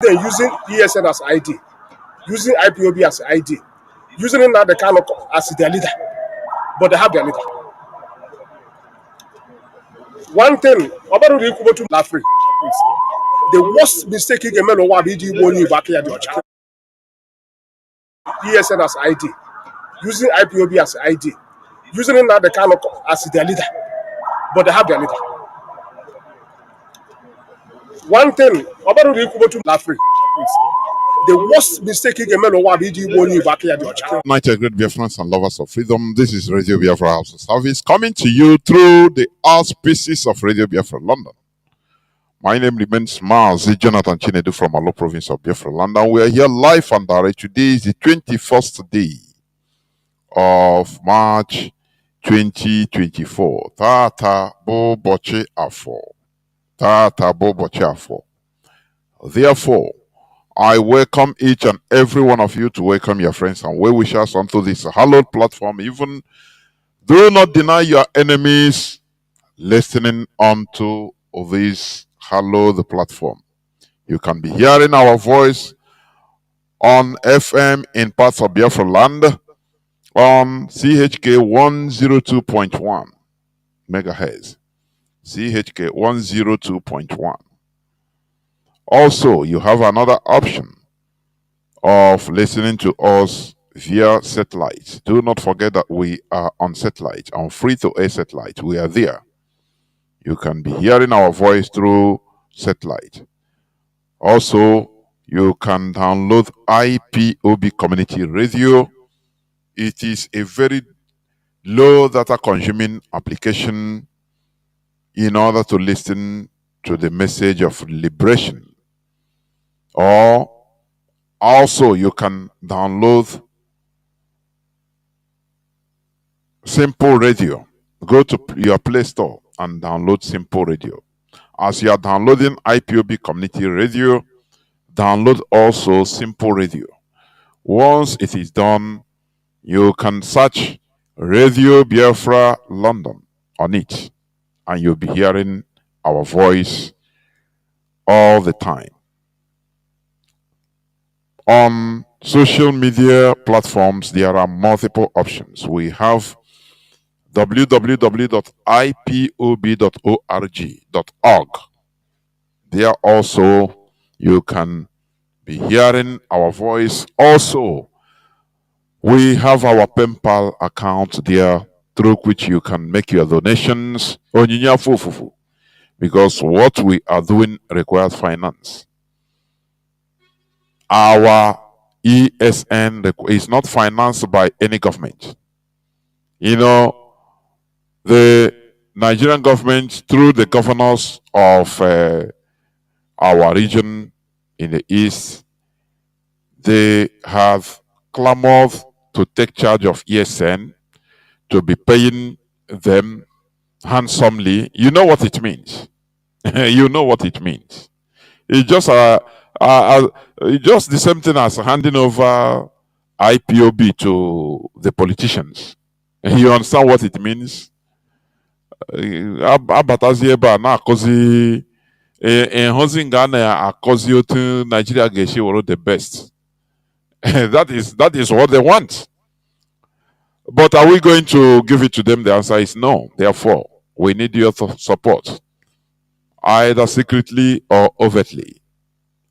then using ESN as ID, using IPOB as ID, using Nnamdi Kanu as their leader, but they have their leader. One thing about the Biafra, the worst mistake you can make is when you back here the ESN as ID, using IPOB as ID, using Nnamdi Kanu as their leader, but they have their leader. One thing about the Biafra, the worst mistake you can make is when you back here the United great Biafrans and lovers of freedom. This is Radio Biafra House of Service coming to you through the auspices of Radio Biafra London. My name remains Mazi Jonathan Chinedu from Alo province of Biafra London. We are here live and direct. Today is the 21st day of March 2024. Tata bo boche afo. Tata bo boche afo. Therefore, I welcome each and every one of you to welcome your friends and well-wishers onto this hallowed platform. Even do not deny your enemies listening onto this hallowed platform. You can be hearing our voice on FM in parts of Biafra land on CHK 102.1 megahertz. CHK 102.1. Also, you have another option of listening to us via satellite. Do not forget that we are on satellite, on free-to-air satellite. We are there. You can be hearing our voice through satellite. Also, you can download IPOB Community Radio. It is a very low data consuming application in order to listen to the message of liberation. Or also you can download Simple Radio. Go to your Play Store and download Simple Radio. As you are downloading IPOB Community Radio, download also Simple Radio. Once it is done, you can search Radio Biafra London on it, and you'll be hearing our voice all the time. On social media platforms, there are multiple options. We have www.ipob.org. There also you can be hearing our voice. Also, we have our PayPal account there through which you can make your donations. Because what we are doing requires finance. Our ESN is not financed by any government. You know, the Nigerian government, through the governors of our region in the east, they have clamored to take charge of ESN, to be paying them handsomely. You know what it means. You know what it means. It's just just the same thing as handing over IPOB to the politicians. You understand what it means? Abatazieba na akozi hozinga na akozi otu Nigeria geshi woro the best. That is what they want. But are we going to give it to them? The answer is no. Therefore, we need your support, either secretly or overtly,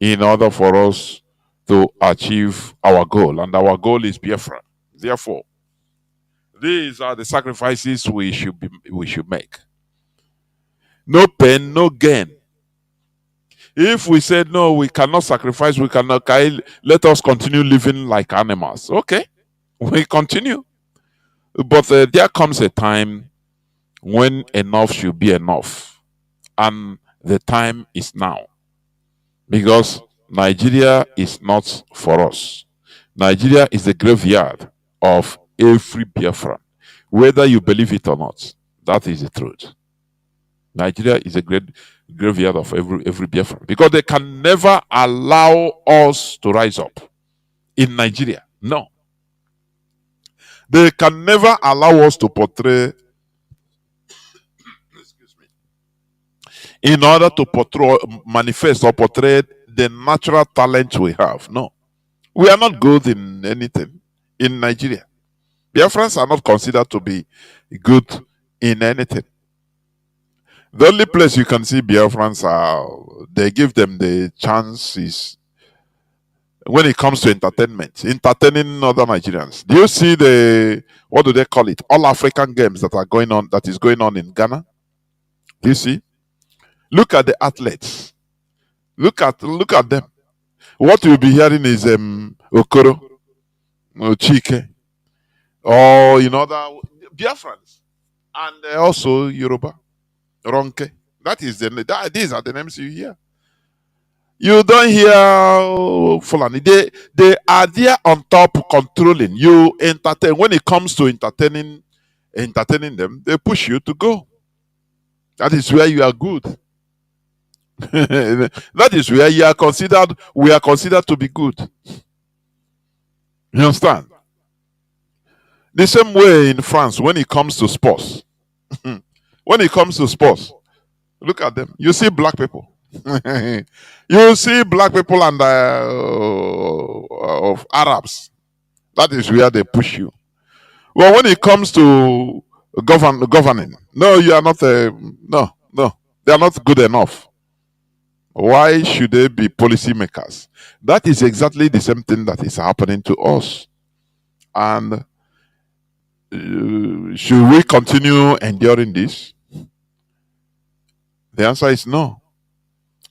in order for us to achieve our goal. And our goal is Biafra. Therefore, these are the sacrifices we should make. No pain, no gain. If we said no, we cannot sacrifice, we cannot, let us continue living like animals. Okay, we continue. But there comes a time when enough should be enough. And the time is now. Because Nigeria is not for us. Nigeria is the graveyard of every Biafran. Whether you believe it or not, that is the truth. Nigeria is a great graveyard of every Biafran. Because they can never allow us to rise up in Nigeria. No. They can never allow us to portray, in order to portray, manifest or portray the natural talent we have. No. We are not good in anything in Nigeria. Biafrans are not considered to be good in anything. The only place you can see Biafrans are, they give them the chances when it comes to entertainment, entertaining other Nigerians. Do you see the, what do they call it? All African games that are going on, that is going on in Ghana? Do you see? Look at the athletes. Look at them. What you'll be hearing is Okoro, Chike, or other Biafrans, and also Yoruba, Ronke. These are the names you hear. You don't hear Fulani. They are there on top controlling. You entertain. When it comes to entertaining them, they push you to go. That is where you are good. That is where we are considered to be good. You understand? The same way in France, when it comes to sports. When it comes to sports, look at them. You see black people. You see black people and of Arabs. That is where they push you. Well, when it comes to governing, no, you are not. No, they are not good enough. Why should they be policymakers? That is exactly the same thing that is happening to us. And should we continue enduring this? The answer is no.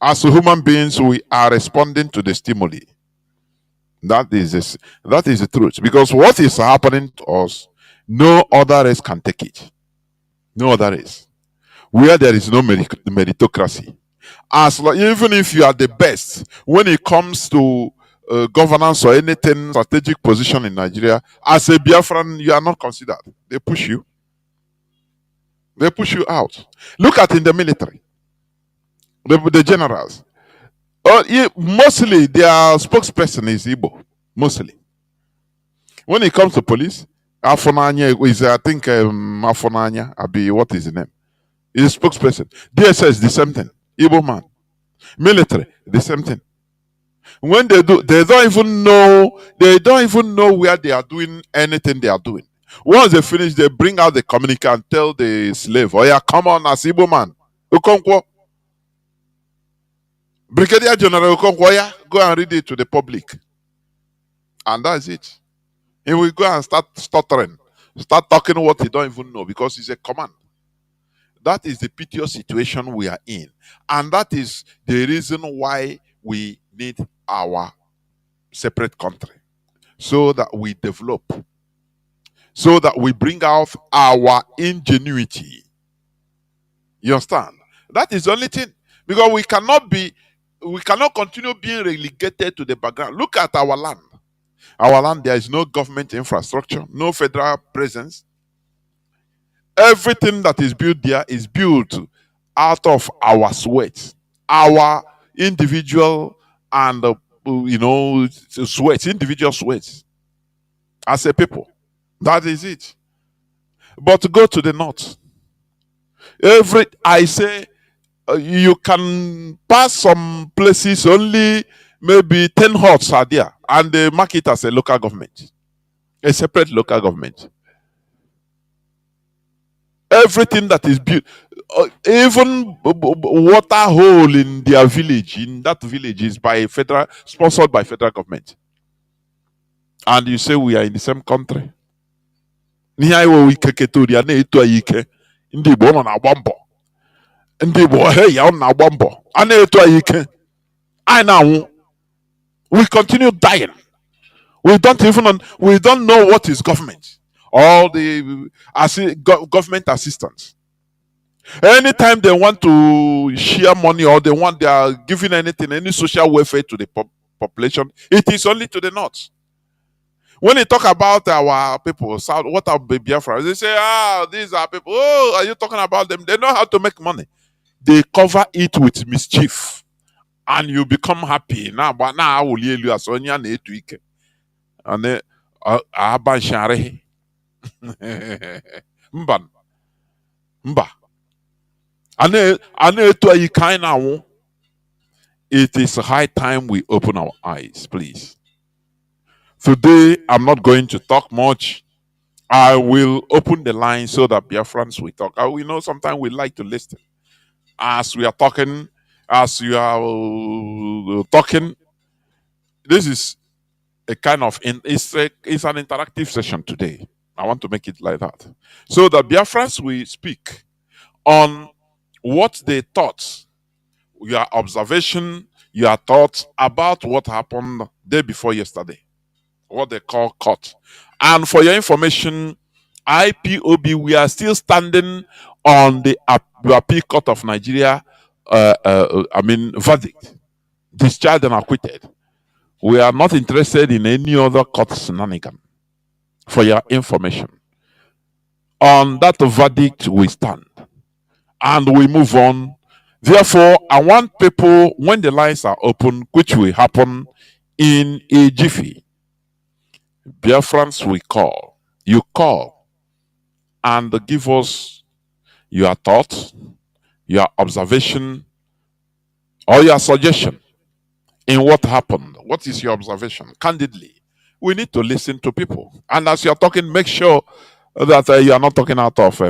As human beings, we are responding to the stimuli. That is the truth. Because what is happening to us, no other race can take it. No other race. Where there is no meritocracy. Even if you are the best, when it comes to governance or anything strategic position in Nigeria, as a Biafran, you are not considered. They push you. They push you out. Look at in the military. The generals. Mostly their spokesperson is Igbo. Mostly. When it comes to police, Afonanya is, I think, Afonanya, Abi, what is the name? He's a spokesperson. DSS, the same thing. Igbo man. Military, the same thing. When they do, they don't even know where they are doing anything they are doing. Once they finish, they bring out the communique and tell the slave, oh yeah, come on, as Igbo man. Okonkwo. Brigadier General Okonkwo, yeah, go and read it to the public. And that's it. He will go and start stuttering, start talking what he don't even know because it's a command. That is the piteous situation we are in. And that is the reason why we need our separate country. So that we develop. So that we bring out our ingenuity. You understand? That is the only thing. Because we cannot continue being relegated to the background. Look at our land. Our land, there is no government infrastructure, no federal presence. Everything that is built there is built out of our sweat, our individual and sweat, individual sweats as a people. That is it. But to go to the north, you can pass some places, only maybe 10 huts are there, and they mark it as a local government, a separate local government. Everything that is built, even water hole in their village, in that village, is sponsored by federal government. And you say we are in the same country. We continue dying. We don't know what is government. All the government assistance. Anytime they want to share money or they are giving any social welfare to the population, it is only to the north. When they talk about our people, south, what are Biafra? They say, these are people. Oh, are you talking about them? They know how to make money. They cover it with mischief. And you become happy. Now, but now I will hear you as on your week. And then Mban. Mba. Ane etu ayi kind now. it is high time we open our eyes, please. Today, I'm not going to talk much. I will open the line so that Biafrans will talk. We know sometimes we like to listen. As we are talking, as you are talking, this is a kind of it's an interactive session today. I want to make it like that, so that Biafrans will speak on what they thought, your observation, your thoughts about what happened day before yesterday, what they call court. And for your information, IPOB, we are still standing on the appeal court of Nigeria. Verdict, discharged and acquitted. We are not interested in any other court shenanigan. For your information, on that verdict we stand and we move on. Therefore, I want people, when the lines are open, which will happen in a jiffy, Biafrans we call. You call and give us your thoughts, your observation, or your suggestion in what happened. What is your observation? Candidly, we need to listen to people. And as you're talking, make sure that you are not talking out of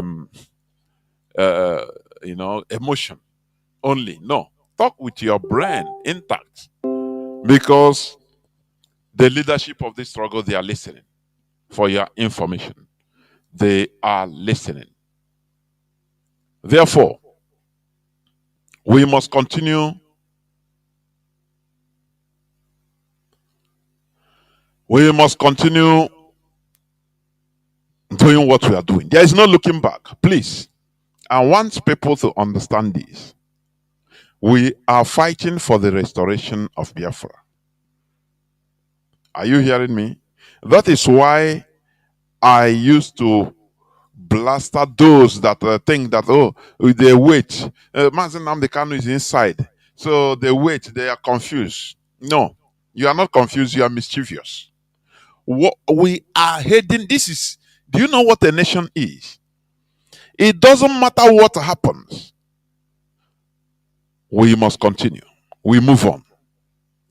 emotion only. No, talk with your brain intact, because the leadership of this struggle, they are listening. For your information, they are listening. Therefore, we must continue. We must continue doing what we are doing. There is no looking back. Please, I want people to understand this. We are fighting for the restoration of Biafra. Are you hearing me? That is why I used to blaster those that think that, oh, they wait. Mazi Nnamdi Kanu is inside. So they wait, they are confused. No, you are not confused, you are mischievous. What we are heading, do you know what a nation is? It doesn't matter what happens. We must continue. We move on.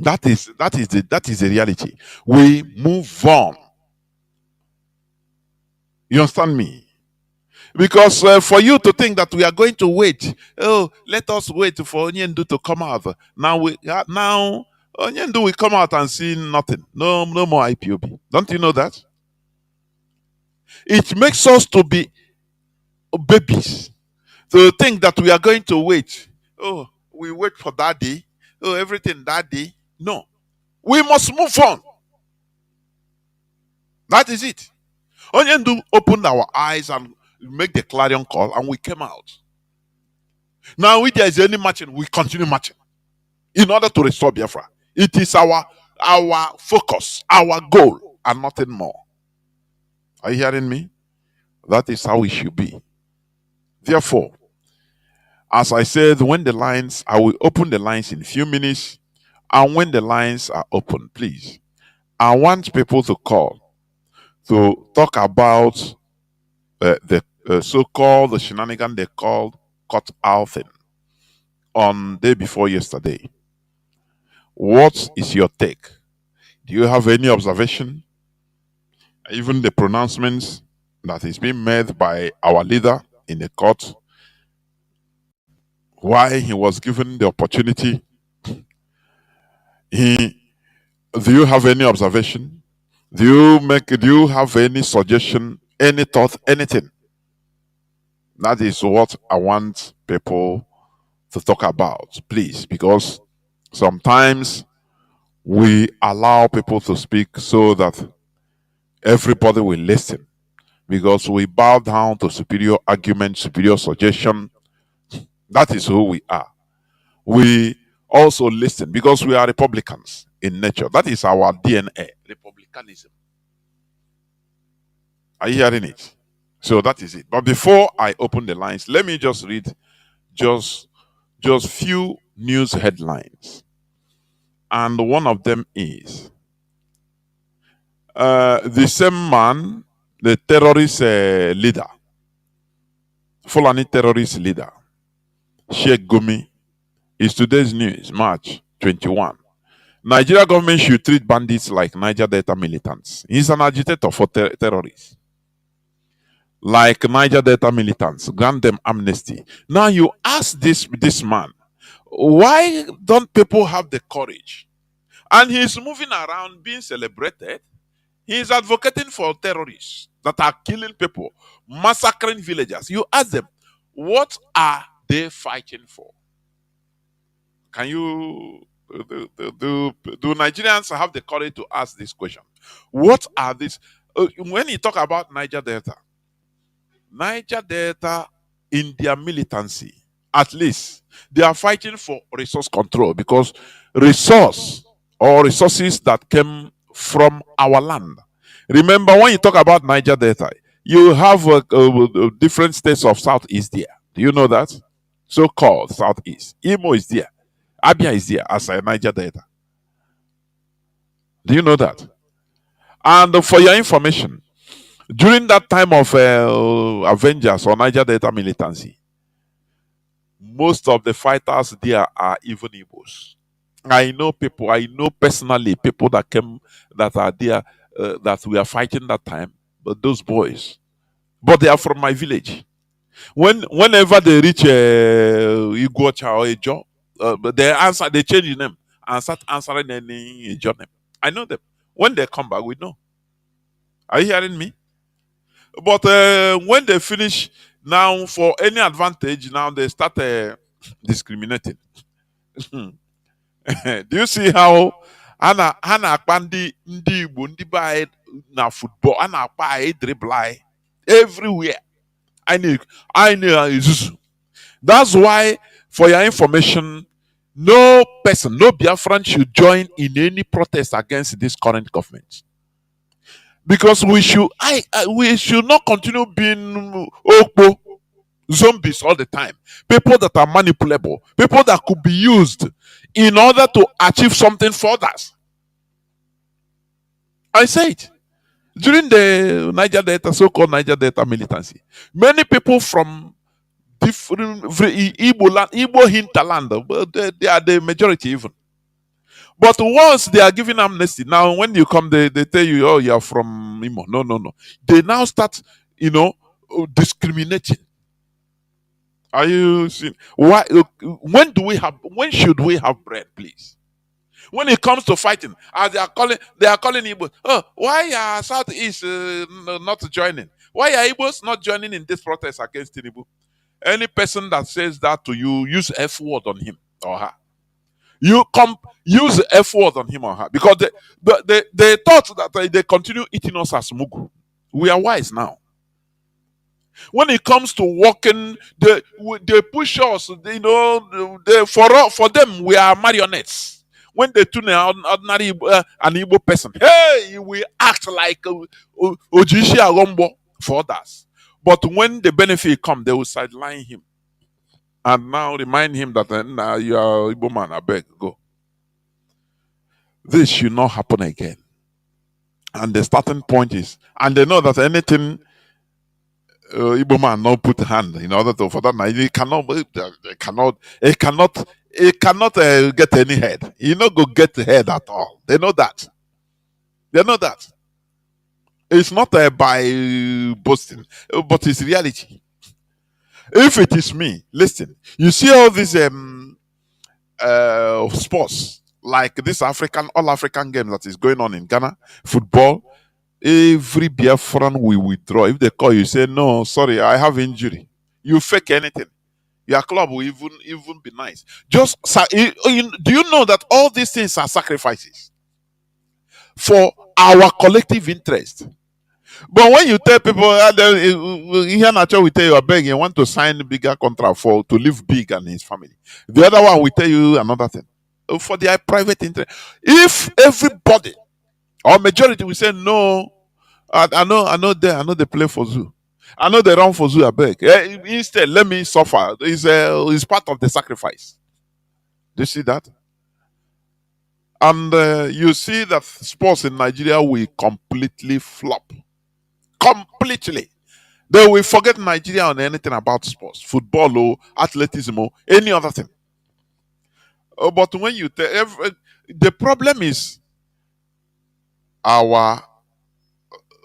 That is the reality. We move on. You understand me? Because for you to think that we are going to wait, oh, let us wait for Nnamdi to come out. Now Nnamdi will come out and see nothing. No more IPOB. Don't you know that? It makes us to be babies. To think that we are going to wait. Oh, we wait for that day. Oh, everything that day. No. We must move on. That is it. Nnamdi opened our eyes and make the clarion call, and we came out. Now, if there is any marching, we continue marching in order to restore Biafra. It is our focus, our goal, and nothing more. Are you hearing me? That is how it should be. Therefore, as I said, I will open the lines in a few minutes, and when the lines are open, please, I want people to call to talk about the so-called the shenanigan they called cut out thing on day before yesterday. What is your take? Do you have any observation? Even the pronouncements that is being made by our leader in the court, why he was given the opportunity. Do you have any observation? Do you have any suggestion, any thought, anything? That is what I want people to talk about, please, because sometimes we allow people to speak so that everybody will listen, because we bow down to superior argument, superior suggestion. That is who we are. We also listen because we are Republicans in nature. That is our DNA, republicanism. Are you hearing it? So that is it. But before I open the lines, let me just read just few news headlines. And one of them is the same man, the terrorist leader, Fulani terrorist leader, Sheikh Gumi, is today's news, March 21. Nigeria government should treat bandits like Niger Delta militants. He's an agitator for terrorists. Like Niger Delta militants, grant them amnesty. Now you ask this man, why don't people have the courage? And he's moving around being celebrated. He's advocating for terrorists that are killing people, massacring villagers. You ask them, what are they fighting for? Can you do Nigerians have the courage to ask this question? What are these? When you talk about Niger Delta in their militancy, at least they are fighting for resource control because resources that came from our land. Remember, when you talk about Niger Delta, you have different states of Southeast there. Do you know that? So called Southeast. Imo is there. Abia is there as a Niger Delta. Do you know that? And for your information, during that time of Avengers or Niger Delta militancy, most of the fighters there are even Igbos. I know people, I know personally people that came that are there that we are fighting that time, but those boys, but they are from my village. Whenever they reach Iguacha or Ejo, but they change the name and start answering any Ejo name. I know them. When they come back, we know. Are you hearing me? But when they finish now for any advantage, now they start discriminating. Do you see how Ana Akpandi Ndi Igbo ndị be anyị na football ana akpa anyị dribble anyị everywhere. I know Izuzu. That's why, for your information, no person, no Biafran should join in any protest against this current government. Because we should not continue being okpo zombies all the time. People that are manipulable, people that could be used in order to achieve something for others. I say it. During the Niger Delta, so-called Niger Delta militancy, many people from different Igbo hinterland, but they are the majority even. But once they are giving amnesty, now when you come, they tell you, oh, you're from Imo. No, no, no. They now start, discriminating. Are you seeing? Why? When should we have bread, please? When it comes to fighting, as they are calling Igbo. Oh, why are Southeast not joining? Why are Igbos not joining in this protest against Tinubu? Any person that says that to you, use F word on him or her. You use the F word on him or her because they thought that they continue eating us as mugu. We are wise now. When it comes to walking, they push us. For them we are marionettes. When they tune an ordinary an Igbo person, hey, we act like Ojishi Agombo for others. But when the benefit come, they will sideline him and now remind him that nah, you are Igbo man. I beg, go. This should not happen again. And the starting point is, and they know that anything Igbo man not put hand in order to for that. It cannot get any head. You not go get head at all. They know that. They know that. It's not by boasting, but it's reality. If it is me, listen. You see all these sports like this all African game that is going on in Ghana, football. Every Biafran will withdraw. If they call you, say no, sorry, I have injury. You fake anything. Your club will even be nice. Do you know that all these things are sacrifices for our collective interest? But when you tell people, here Nacho will tell you, I beg you want to sign a bigger contract to live big and his family. The other one will tell you another thing for their private interest. If everybody or majority will say no, I know they play for zoo. I know they run for zoo, I beg. Instead, let me suffer. It's part of the sacrifice. Do you see that? And you see that sports in Nigeria will completely flop. Completely. They will forget Nigeria on anything about sports. Football or athleticism or any other thing. But when you tell, the problem is our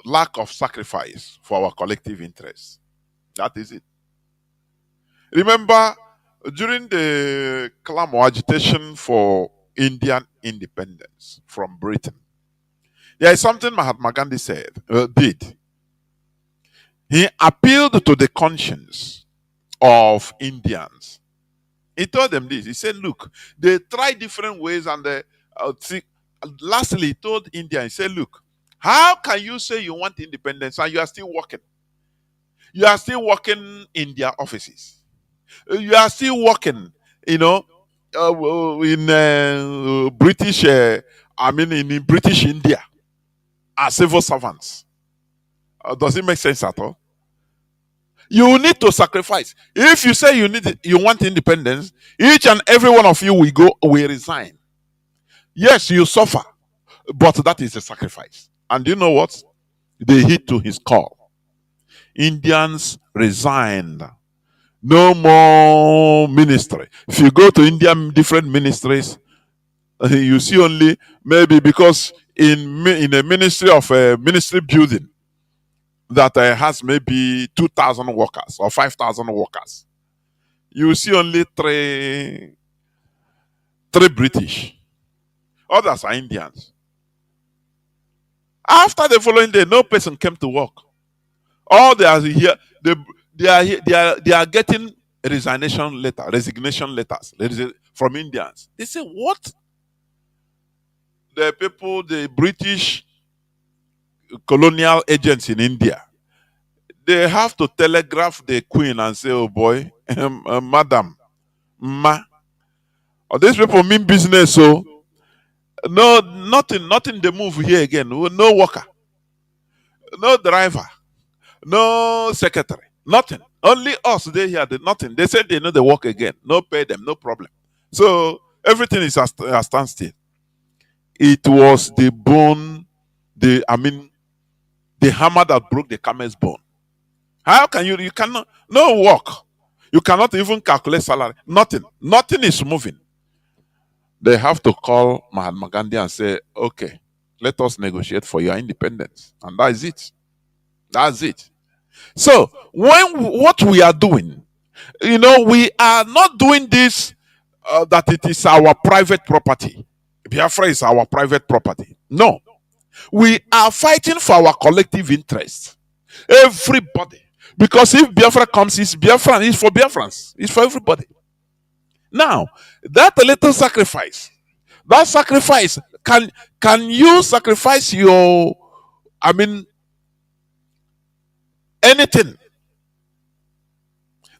lack of sacrifice for our collective interests. That is it. Remember, during the clamor agitation for Indian independence from Britain, there is something Mahatma Gandhi did. He appealed to the conscience of Indians. He told them this. He said, "Look, they try different ways, and lastly, he told India, he said, look, how can you say you want independence and you are still working? You are still working in their offices. You are still working, you know, in British, in British India as civil servants. Does it make sense at all? You need to sacrifice. If you say you want independence, each and every one of you will resign. Yes, you suffer, but that is a sacrifice. And you know what? They hit to his call. Indians resigned. No more ministry. If you go to Indian different ministries, you see only maybe because in a ministry of a ministry building that has maybe 2,000 workers or 5,000 workers, you see only three British. Others are Indians. After the following day, no person came to work. All they are here, they are getting resignation letters from Indians. They say, what? The British colonial agents in India, they have to telegraph the queen and say, oh boy, madam, ma, these people mean business, so no, nothing they move here again. No worker, no driver, no secretary, nothing. Only us, they here, nothing. They said they know they work again. No pay them, no problem. So everything is a standstill. It was the bone, the hammer that broke the camel's bone. How can you cannot, no work. You cannot even calculate salary. Nothing is moving. They have to call Mahatma Gandhi and say, okay, let us negotiate for your independence. And that is it. That's it. So what we are doing, we are not doing this that it is our private property. Biafra is our private property. No. We are fighting for our collective interest. Everybody. Because if Biafra comes, it's Biafran, it's for Biafrans, it's for everybody. Now, that little sacrifice, can you sacrifice your, anything?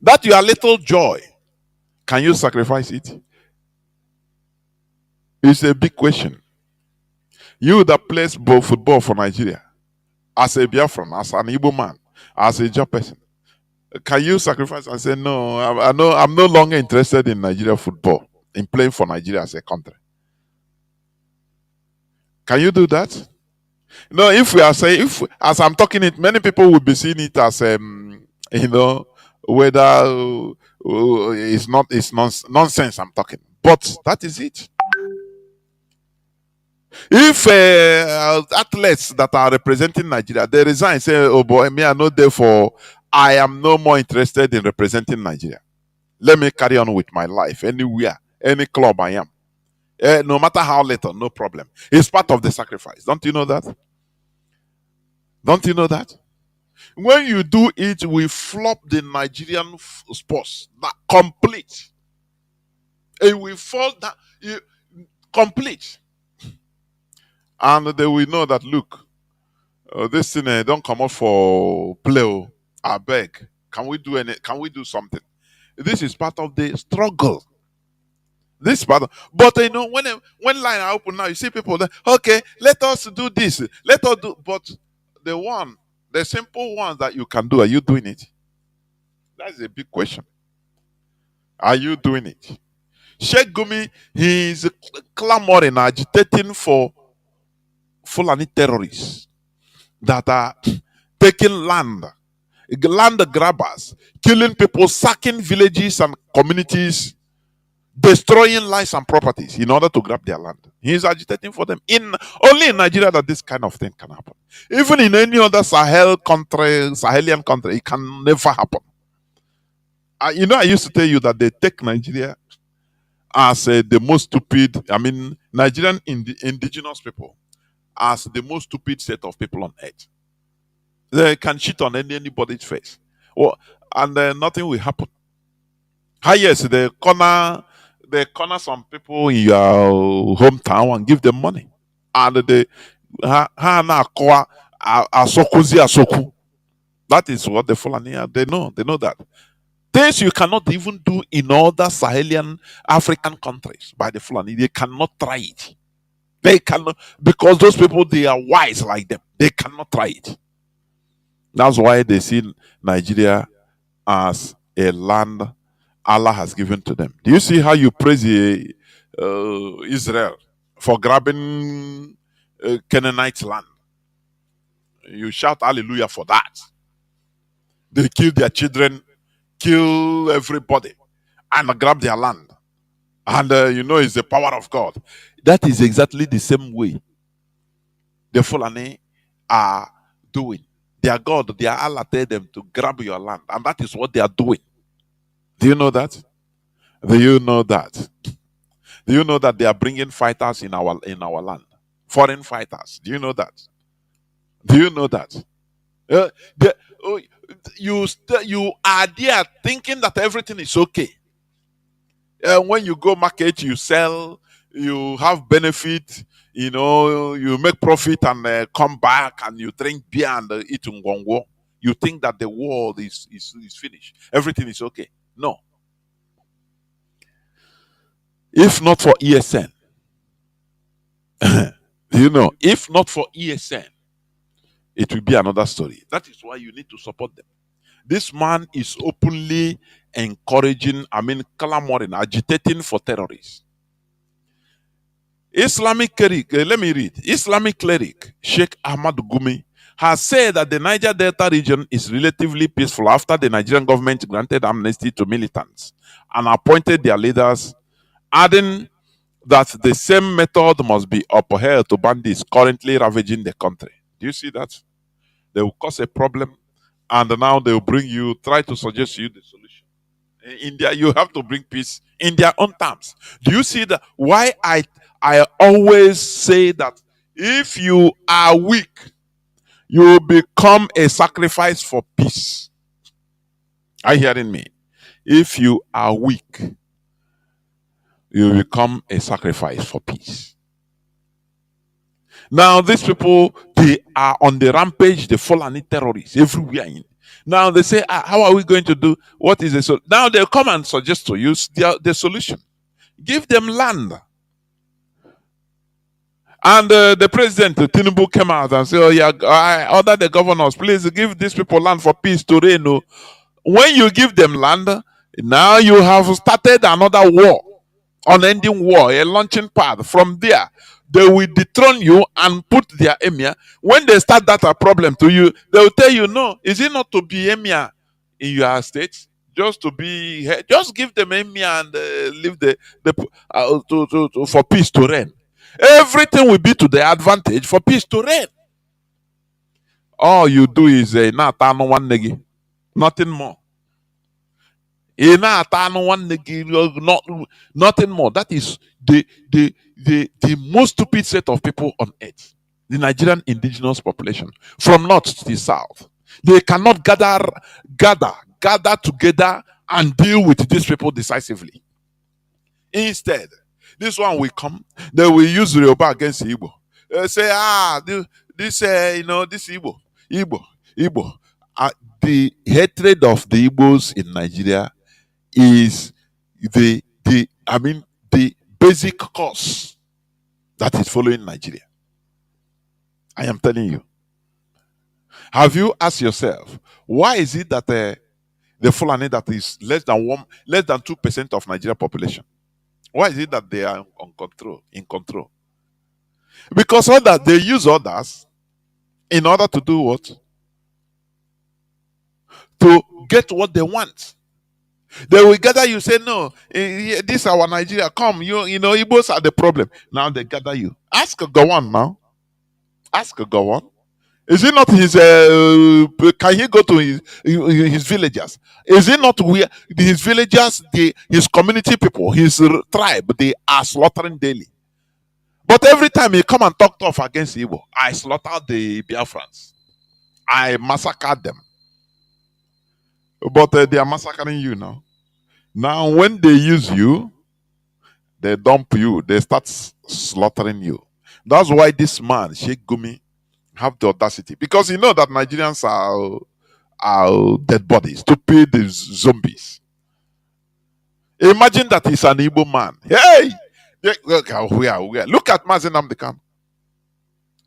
That your little joy, can you sacrifice it? It's a big question. You that plays football for Nigeria, as a Biafran, as an Igbo man, as a job person, can you sacrifice and say, no, I'm no longer interested in Nigeria football, in playing for Nigeria as a country? Can you do that? No, if we are saying, as I'm talking it, many people will be seeing it as, whether it's nonsense I'm talking. But that is it. If athletes that are representing Nigeria, they resign, say, oh boy, me, I'm not there for, I am no more interested in representing Nigeria. Let me carry on with my life anywhere, any club I am. No matter how little, no problem. It's part of the sacrifice. Don't you know that? Don't you know that? When you do it, we flop the Nigerian sports. That complete. It will fall down. Complete. And they will know that, look, this thing don't come up for play. I beg. Can we do something? This is part of the struggle. This part but when line are open now, you see people that, okay, let us do this, let us do, but the simple ones that you can do, are you doing it? That's a big question. Are you doing it? Sheikh Gumi, he is clamoring, agitating for Fulani terrorists that are taking land grabbers, killing people, sacking villages and communities, destroying lives and properties in order to grab their land. He is agitating for them. In only in Nigeria that this kind of thing can happen. Even in any other Sahelian country, it can never happen. I used to tell you that they take Nigeria as the most stupid. Nigerian indigenous people as the most stupid set of people on earth. They can shit on anybody's face, and nothing will happen. Yes, they corner some people in your hometown and give them money, and they na akwa asokuzi asoku. That is what the Fulani are. They know that things you cannot even do in other Sahelian African countries by the Fulani. They cannot try it. They cannot, because those people, they are wise like them. They cannot try it. That's why they see Nigeria as a land Allah has given to them. Do you see how you praise Israel for grabbing Canaanite land? You shout hallelujah for that. They kill their children, kill everybody, and grab their land. And it's the power of God. That is exactly the same way the Fulani are doing. Their God, their Allah tell them to grab your land. And that is what they are doing. Do you know that? Do you know that? Do you know that they are bringing fighters in our land? Foreign fighters. Do you know that? Do you know that? Uh, the- oh, you are there thinking that everything is okay. When you go market, you sell, you have benefit, you make profit and come back and you drink beer and eat ngwongwo. You think that the world is finished. Everything is okay. No. If not for ESN, if not for ESN, it will be another story. That is why you need to support them. This man is openly encouraging, clamoring, agitating for terrorists. Islamic cleric, let me read. Islamic cleric Sheikh Ahmad Gumi has said that the Niger Delta region is relatively peaceful after the Nigerian government granted amnesty to militants and appointed their leaders, adding that the same method must be upheld to bandits currently ravaging the country. Do you see that? They will cause a problem, and now they will try to suggest you the solution. In India, you have to bring peace in their own terms. Do you see that? Why I always say that if you are weak, you become a sacrifice for peace. Are you hearing me? If you are weak, you become a sacrifice for peace. Now, these people, they are on the rampage, the Fulani terrorists everywhere. Now they say, how are we going to do? What is the solution? Now they'll come and suggest to use the solution. Give them land. And the president, Tinubu, came out and said, oh yeah, I order the governors, please give these people land for peace to reign. When you give them land, now you have started another war, unending war, a launching pad. From there, they will dethrone you and put their emir. When they start that a problem to you, they will tell you, no, is it not to be emir in your state? Just to be, just give them emir and leave for peace to reign. Everything will be to their advantage for peace to reign. All you do is nothing more. Nothing more. That is the most stupid set of people on earth. The Nigerian indigenous population, from north to the south. They cannot gather together and deal with these people decisively. Instead, this one will come, they will use Yoruba against Igbo. Say, this Igbo. The hatred of the Igbos in Nigeria is the basic cause that is following Nigeria. I am telling you. Have you asked yourself, why is it that the Fulani that is less than 2% of Nigeria population? Why is it that they are in control? Because they use others in order to do what? To get what they want. They will gather you, say, no, this is our Nigeria. Come, you know, Igbos are the problem. Now they gather you. Ask Gowon now. Ask Gowon. Is it not his? Can he go to his villagers? Is it not where his villagers, his community people, his tribe, they are slaughtering daily? But every time he come and talk tough against Igbo, I slaughter the Biafrans. I massacre them. But they are massacring you now. Now, when they use you, they dump you. They start slaughtering you. That's why this man, Sheikh Gumi, have the audacity, because you know that Nigerians are dead bodies, stupid zombies. Imagine that he's an Igbo man. Hey, look at Mazi Nnamdi.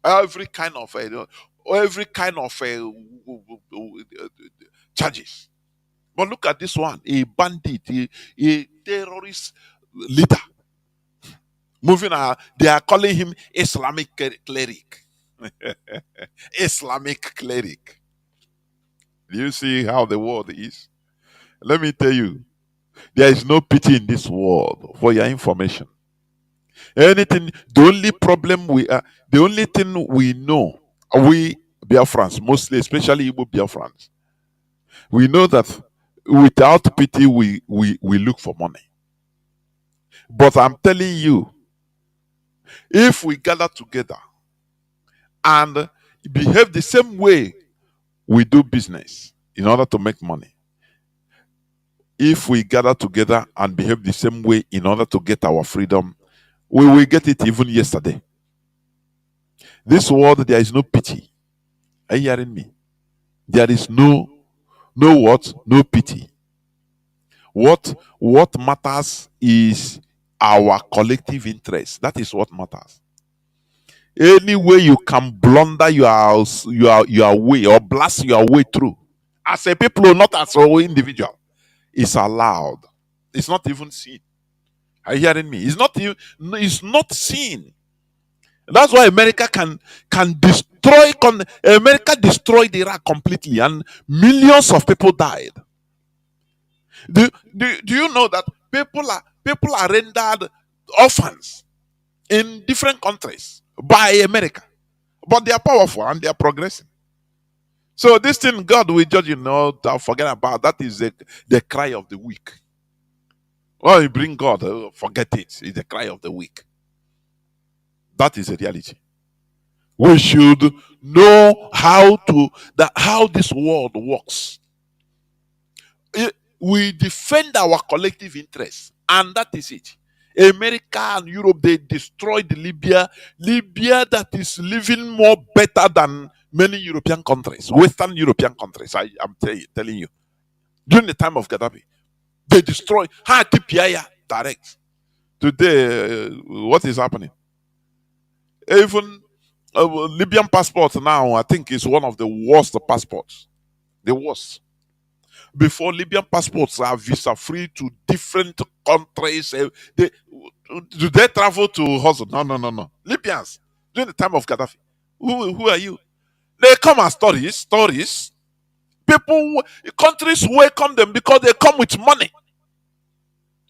Every kind of charges. But look at this one, a bandit, a terrorist leader. Moving they are calling him Islamic cleric. Islamic cleric. Do you see how the world is? Let me tell you, there is no pity in this world. For your information, anything, the only thing we know, we Biafrans, mostly, especially Igbo Biafrans, we know that without pity, we look for money. But I'm telling you, if we gather together and behave the same way we do business in order to make money, if we gather together and behave the same way in order to get our freedom, we will get it even yesterday. This world, there is no pity. Are you hearing me? There is no what? No pity. What matters is our collective interest. That is what matters. Any way you can blunder your way or blast your way through, as a people, not as an individual, is allowed. It's not even seen. Are you hearing me? It's not seen. That's why America can destroy. America destroyed Iraq completely, and millions of people died. Do you know that people are rendered orphans in different countries by America, but they are powerful and they are progressing. So this thing, God will judge you. No, forget about that. Is the cry of the weak. Well, you bring God, forget it. It's the cry of the weak. That is a reality. We should know how this world works. We defend our collective interests, and that is it. America and Europe, they destroyed Libya. Libya that is living more better than many European countries, Western European countries. I'm telling you. During the time of Gaddafi, they destroyed Hatipiaya direct. Today, what is happening? Even Libyan passport now, I think, is one of the worst passports. The worst. Before, Libyan passports are visa free to different countries. Do they travel to hustle? No. Libyans, during the time of Gaddafi, who are you? They come as tourists. People, countries welcome them because they come with money.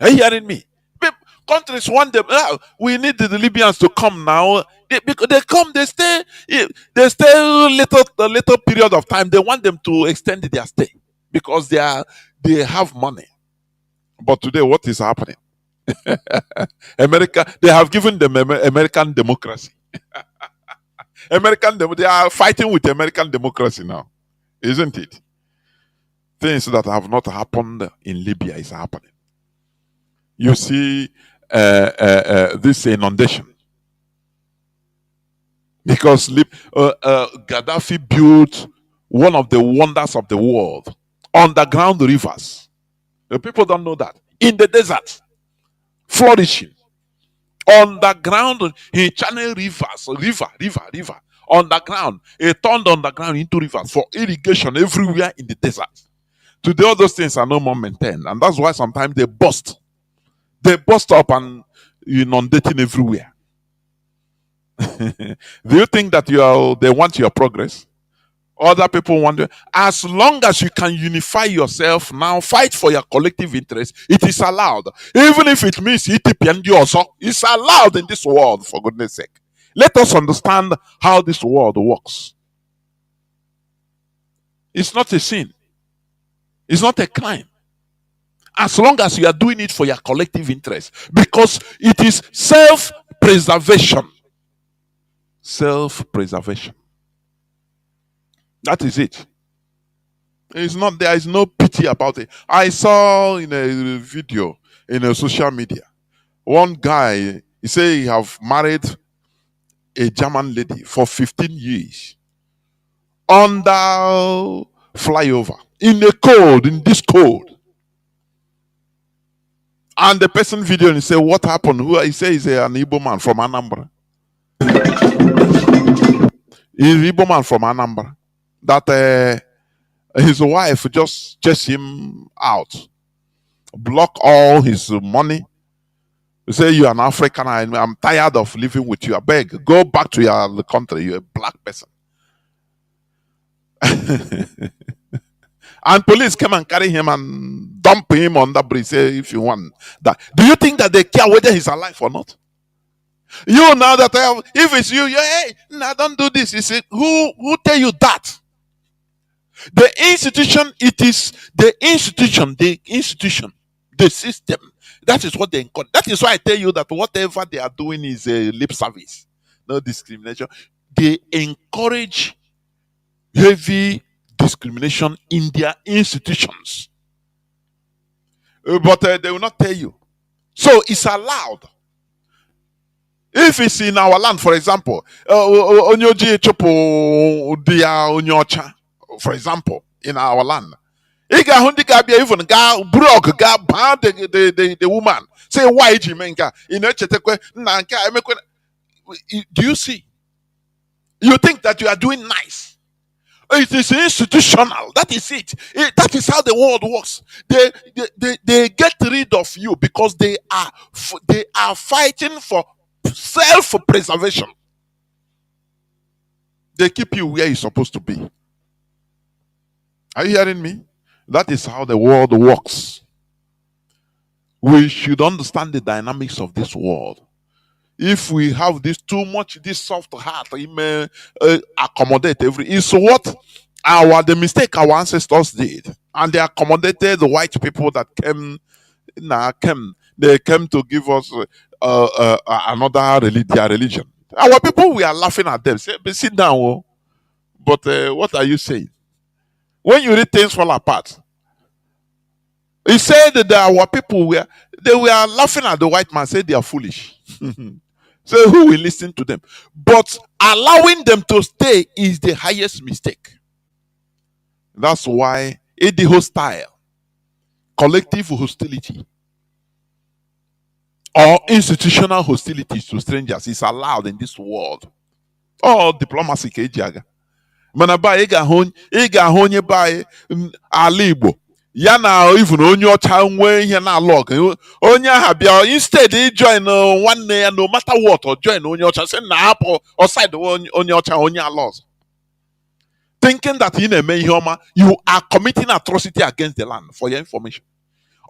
Are you hearing me? Countries want them. We need the Libyans to come now. Because they come, they stay a little period of time. They want them to extend their stay because they have money. But today, what is happening? America, they have given them American democracy. They are fighting with American democracy now, isn't it? Things that have not happened in Libya is happening. You see this inundation because Gaddafi built one of the wonders of the world, underground rivers. The people don't know that. In the desert, flourishing. Underground, he channeled rivers, river. Underground, he turned underground into rivers for irrigation everywhere in the desert. Today, all those things are no more maintained, and that's why sometimes they burst. They burst up and inundating everywhere. Do you think that they want your progress? Other people want to. As long as you can unify yourself now, fight for your collective interest, it is allowed. Even if it means it's allowed in this world, for goodness sake. Let us understand how this world works. It's not a sin, it's not a crime. As long as you are doing it for your collective interest, because it is self preservation. Self preservation. That is it. It's not, there is no pity about it. I saw in a video in a social media, one guy, he said he have married a German lady for 15 years under flyover in this cold. And the person video and he said, what happened? Who he said he's an Igbo man from Anambra. He's an Igbo man from Anambra. That his wife just chased him out, block all his money. He say, you're an African, I'm tired of living with you. I beg, go back to your country. You're a black person. And police came and carry him and dump him on the bridge. Say, if you want that. Do you think that they care whether he's alive or not? You now that if it's you, hey, no, don't do this. You say, who tell you that? The institution, it is the institution, the system. That is what they encourage. That is why I tell you that whatever they are doing is a lip service, no discrimination. They encourage heavy discrimination in their institutions. But they will not tell you. So it's allowed. If it's in our land, for example, Onyoji Chopo Dia Onyocha, for example, in our land. Iga hundi ga bia even ga brok ga ban the woman. Say why jimenka? Chetekwe na nke emekwe. Do you see? You think that you are doing nice. It is institutional. That is it. That is how the world works. They get rid of you because they are fighting for self-preservation. They keep you where you're supposed to be. Are you hearing me? That is how the world works. We should understand the dynamics of this world. If we have this soft heart, it may accommodate every. It's what the mistake our ancestors did, and they accommodated the white people that came. They came to give us another religion. Our people, we are laughing at them. Say, sit down, oh. But what are you saying? When you read things fall apart, he said that our people were laughing at the white man, said they are foolish. So who will listen to them? But allowing them to stay is the highest mistake. That's why the hostile, collective hostility, or institutional hostilities to strangers is allowed in this world. Oh, diplomacy kejiaga. Manaba ega honye by ala Igbo. Ya na even onye ọcha nwe ihe na log onye aha bịa instead join nwanne ya no matter what or join onye ọcha say na hapụ or side onye ọcha onye ala ọzọ. Thinking that in a ihe you are committing atrocity against the land. For your information,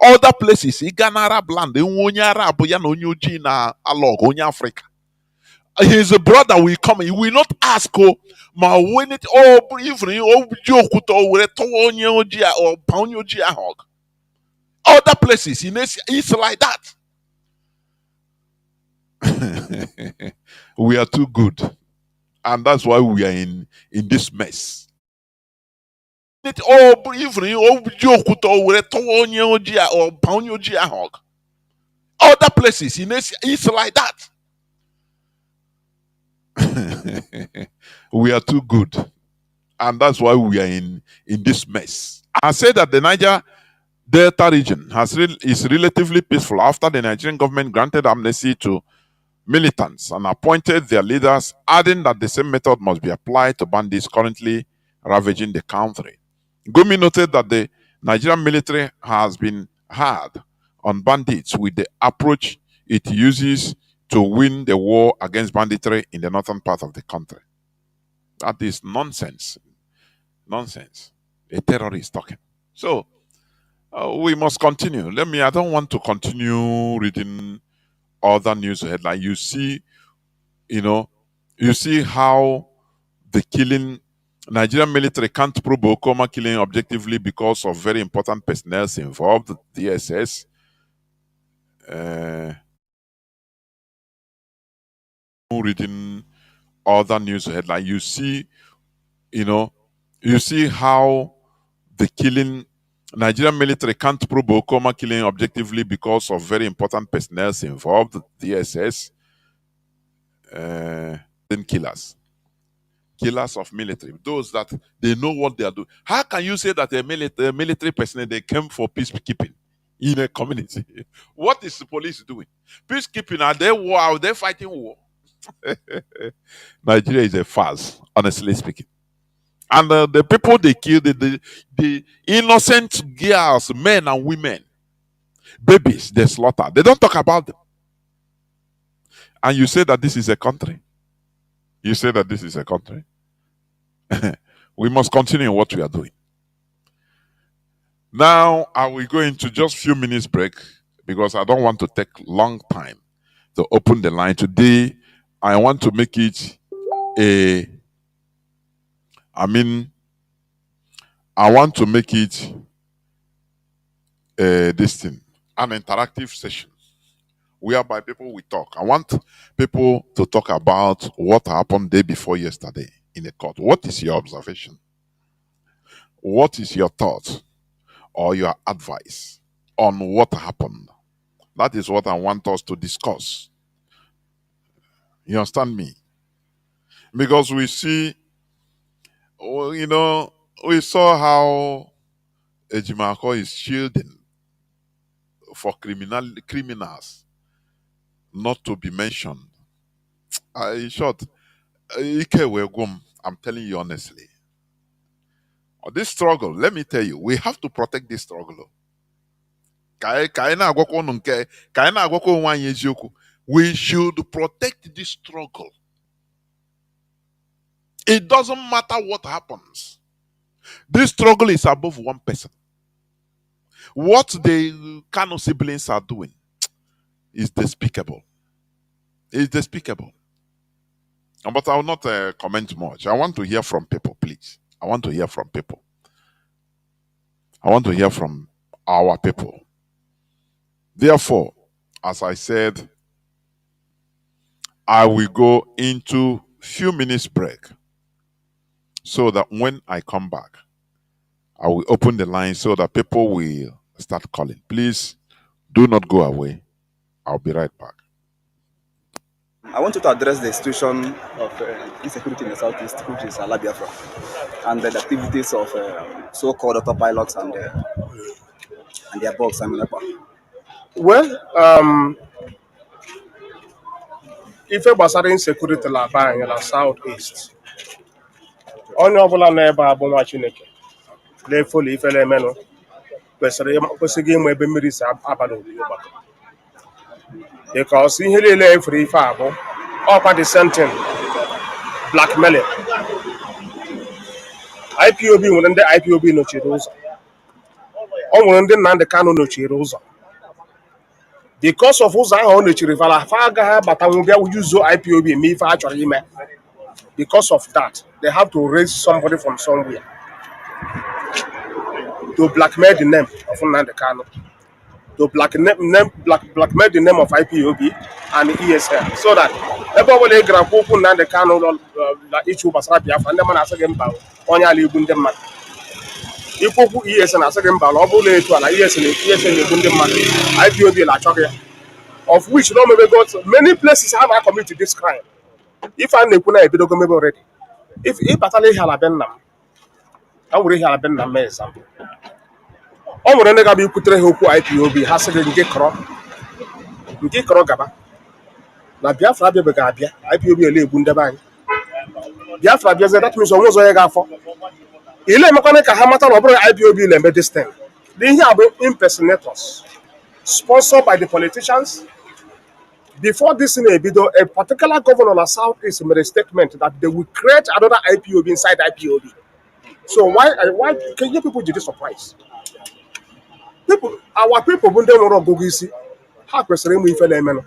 other places Ghana Arab land onye Arab ya na onye ojii na alog onye Africa. His brother will come. He will not ask, ma when it even or other places it's like that. We are too good, and that's why we are in this mess. It even or other places it's like that. We are too good, and that's why we are in this mess. I say that the Niger Delta region is relatively peaceful after the Nigerian government granted amnesty to militants and appointed their leaders, adding that the same method must be applied to bandits currently ravaging the country. Gumi noted that the Nigerian military has been hard on bandits with the approach it uses to win the war against banditry in the northern part of the country. That is nonsense. Nonsense. A terrorist talking. So we must continue. I don't want to continue reading other news headline. You see how the killing Nigerian military can't prove Okoma killing objectively because of very important personnel involved, DSS. Reading other news headline, you see how the killing Nigerian military can't prove Okoma killing objectively because of very important personnel involved, DSS. Then killers of military, those that they know what they are doing. How can you say that a military personnel, they came for peacekeeping in a community? What is the police doing? Peacekeeping, are they war? Are they fighting war? Nigeria is a farce, honestly speaking. And the people they killed, the innocent girls, men and women, babies, they slaughter. They don't talk about them. And you say that this is a country? You say that this is a country? We must continue what we are doing. Now, I will go into just few minutes break because I don't want to take long time to open the line. Today, I want to make it an interactive session whereby people will talk. I want people to talk about what happened day before yesterday in the court. What is your observation? What is your thought or your advice on what happened? That is what I want us to discuss. You understand me? Because we see, we saw how Ejimako is shielding for criminals not to be mentioned. In short, I'm telling you honestly. This struggle, let me tell you, we have to protect this struggle. We should protect this struggle. It doesn't matter what happens. This struggle is above one person. What the Kanu siblings are doing is despicable. It's despicable. But I will not comment much. I want to hear from people, please. I want to hear from people. I want to hear from our people. Therefore, as I said, I will go into few minutes break so that when I come back, I will open the line so that people will start calling. Please do not go away. I'll be right back. I want you to address the situation of insecurity in the southeast, which is Biafra, and the activities of so-called autopilots and their boss. Well, ife gbasara insecurity laba anyị na South East, onye ọbụla nọ ebe a bụ nwa Chineke na-efoli ife na-emenụ kwesịrị ịma ebe mmiri si aba n'obi ọgbakọ, because ihe niile efere ife a bụ ọkwa the same thing, blackmailing. IPOB nwere ndị IPOB nọchiri ụzọ, ọ nwere ndị Nnamdi Kanu nọchiri ụzọ. Because of ụzọ ahụ ọ nọchiri fa agaghị abatanwu bịa yuzo IPOB eme ife a chọrọ ime. Because of that, they have to raise somebody from somewhere to blackmail the name of Nnamdi Kanu, to blackmail the name of IPOB and ESL, so that ebe ọbụla ị gara okwu Nnamdi Kanu na ichu gbasara Biafra, ndị mmadụ asị gị mba onye ala igbu ndị mmadụ. Ikwu okwu ESL asị gị mba na ọ bụla etu ala ESL na-egbu ndị mmadụ, IPOB na-achọghị ya. Of which no maybe got many places have committed this crime. If I nekwu na ebidogo maybe already. If battle ihe ala be nna m, I were ihe ala be nna m example. Ọ nwere ndị ga-abịa ikwutere ha okwu IPOB, ha sị gị nke kọrọ gaba na Biafra abịabeghị abịa, IPOB ele egbu ndebe anyị. Biafra abịazie, that means onwe ụzọ ya ga-afọ. Ile emekwana ka ha mata na ọ bụrụ IPOB na-eme this thing. Ihe a bụ impersonators sponsored by the politicians. Before this in Ebido, a particular governor of Southeast made a statement that they will create another IPOB inside IPOB. So why can you people get surprised? Our people when they want to go see how person we feel them.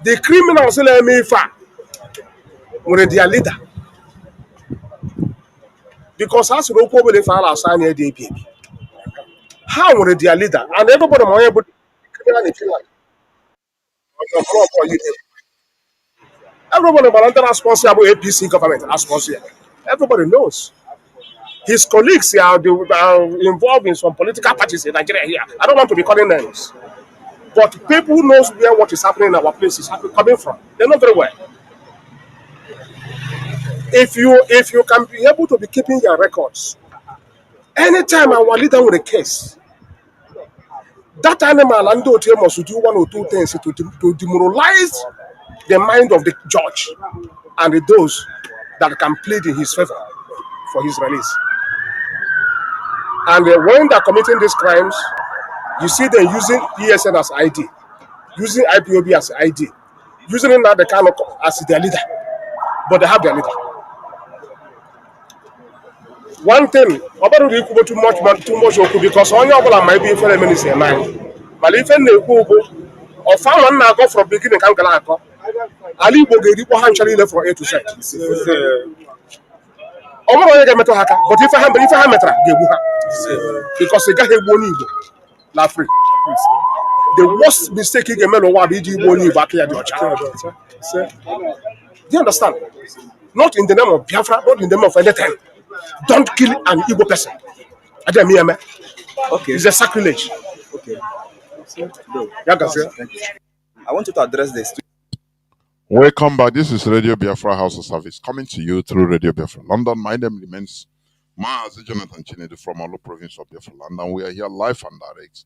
The criminals let me fa when they are leader because as we go with the file assign the APB. How when they are leader and everybody want able criminal if you like. Everybody volunteer responsible APC government responsible. Everybody knows. His colleagues are involved in some political parties in Nigeria here. I don't want to be calling names. But people who knows where what is happening in our place is coming from. They know very well. If you can be able to be keeping your records, anytime our leader with a case, that animal and must do one or two things to demoralize the mind of the judge and those that can plead in his favor for his release. And when they're committing these crimes, you see them using ESN as ID, using IPOB as ID, using it now the kind of as their leader, but they have their leader. One thing, about the too much because on your might be for a minute in mind. But if any or found one now go from beginning can go. Ali Bogedi Bohanchari left for A to Z. But if I have metra, because the guy won't la free. The worst mistake you can make will be the one you back here. Do you understand? Not in the name of Biafra, not in the name of anything. Don't kill an Igbo person. Okay. It's a sacrilege. Okay. I want you to address this. Welcome back. This is Radio Biafra House of Service coming to you through Radio Biafra London. My name remains Mazi Chinedu from Olo province of Biafra London. We are here live and direct.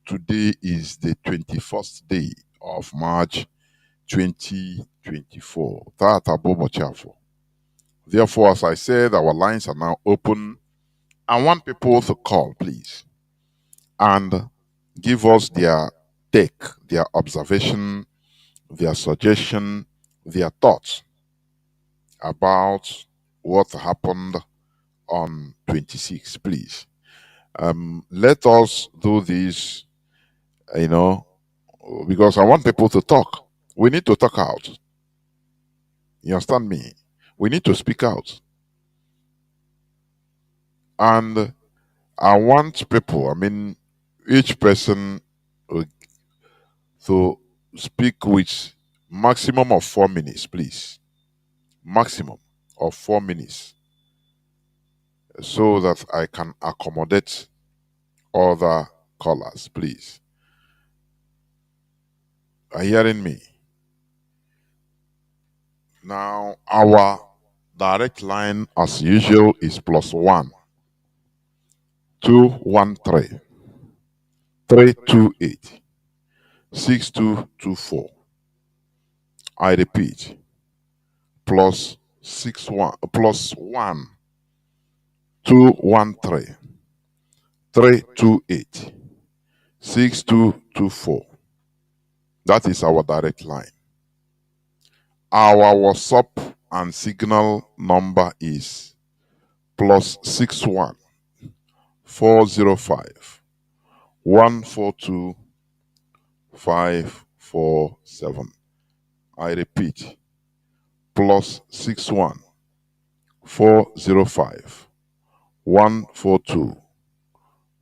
Today is the 21st day of March 2024. Therefore, as I said, our lines are now open. I want people to call, please, and give us their take, their observation, their suggestion, their thoughts about what happened on 26, please. Let us do this, because I want people to talk. We need to talk out. You understand me? We need to speak out. And I want people, each person to speak with maximum of 4 minutes, please. Maximum of 4 minutes. So that I can accommodate other callers, please. Are you hearing me? Now, our direct line, as usual, is +1 213 328 6224. I repeat, +1 213 328 6224. That is our direct line. Our WhatsApp and Signal number is +61 405 142 547. I repeat, +61 405 142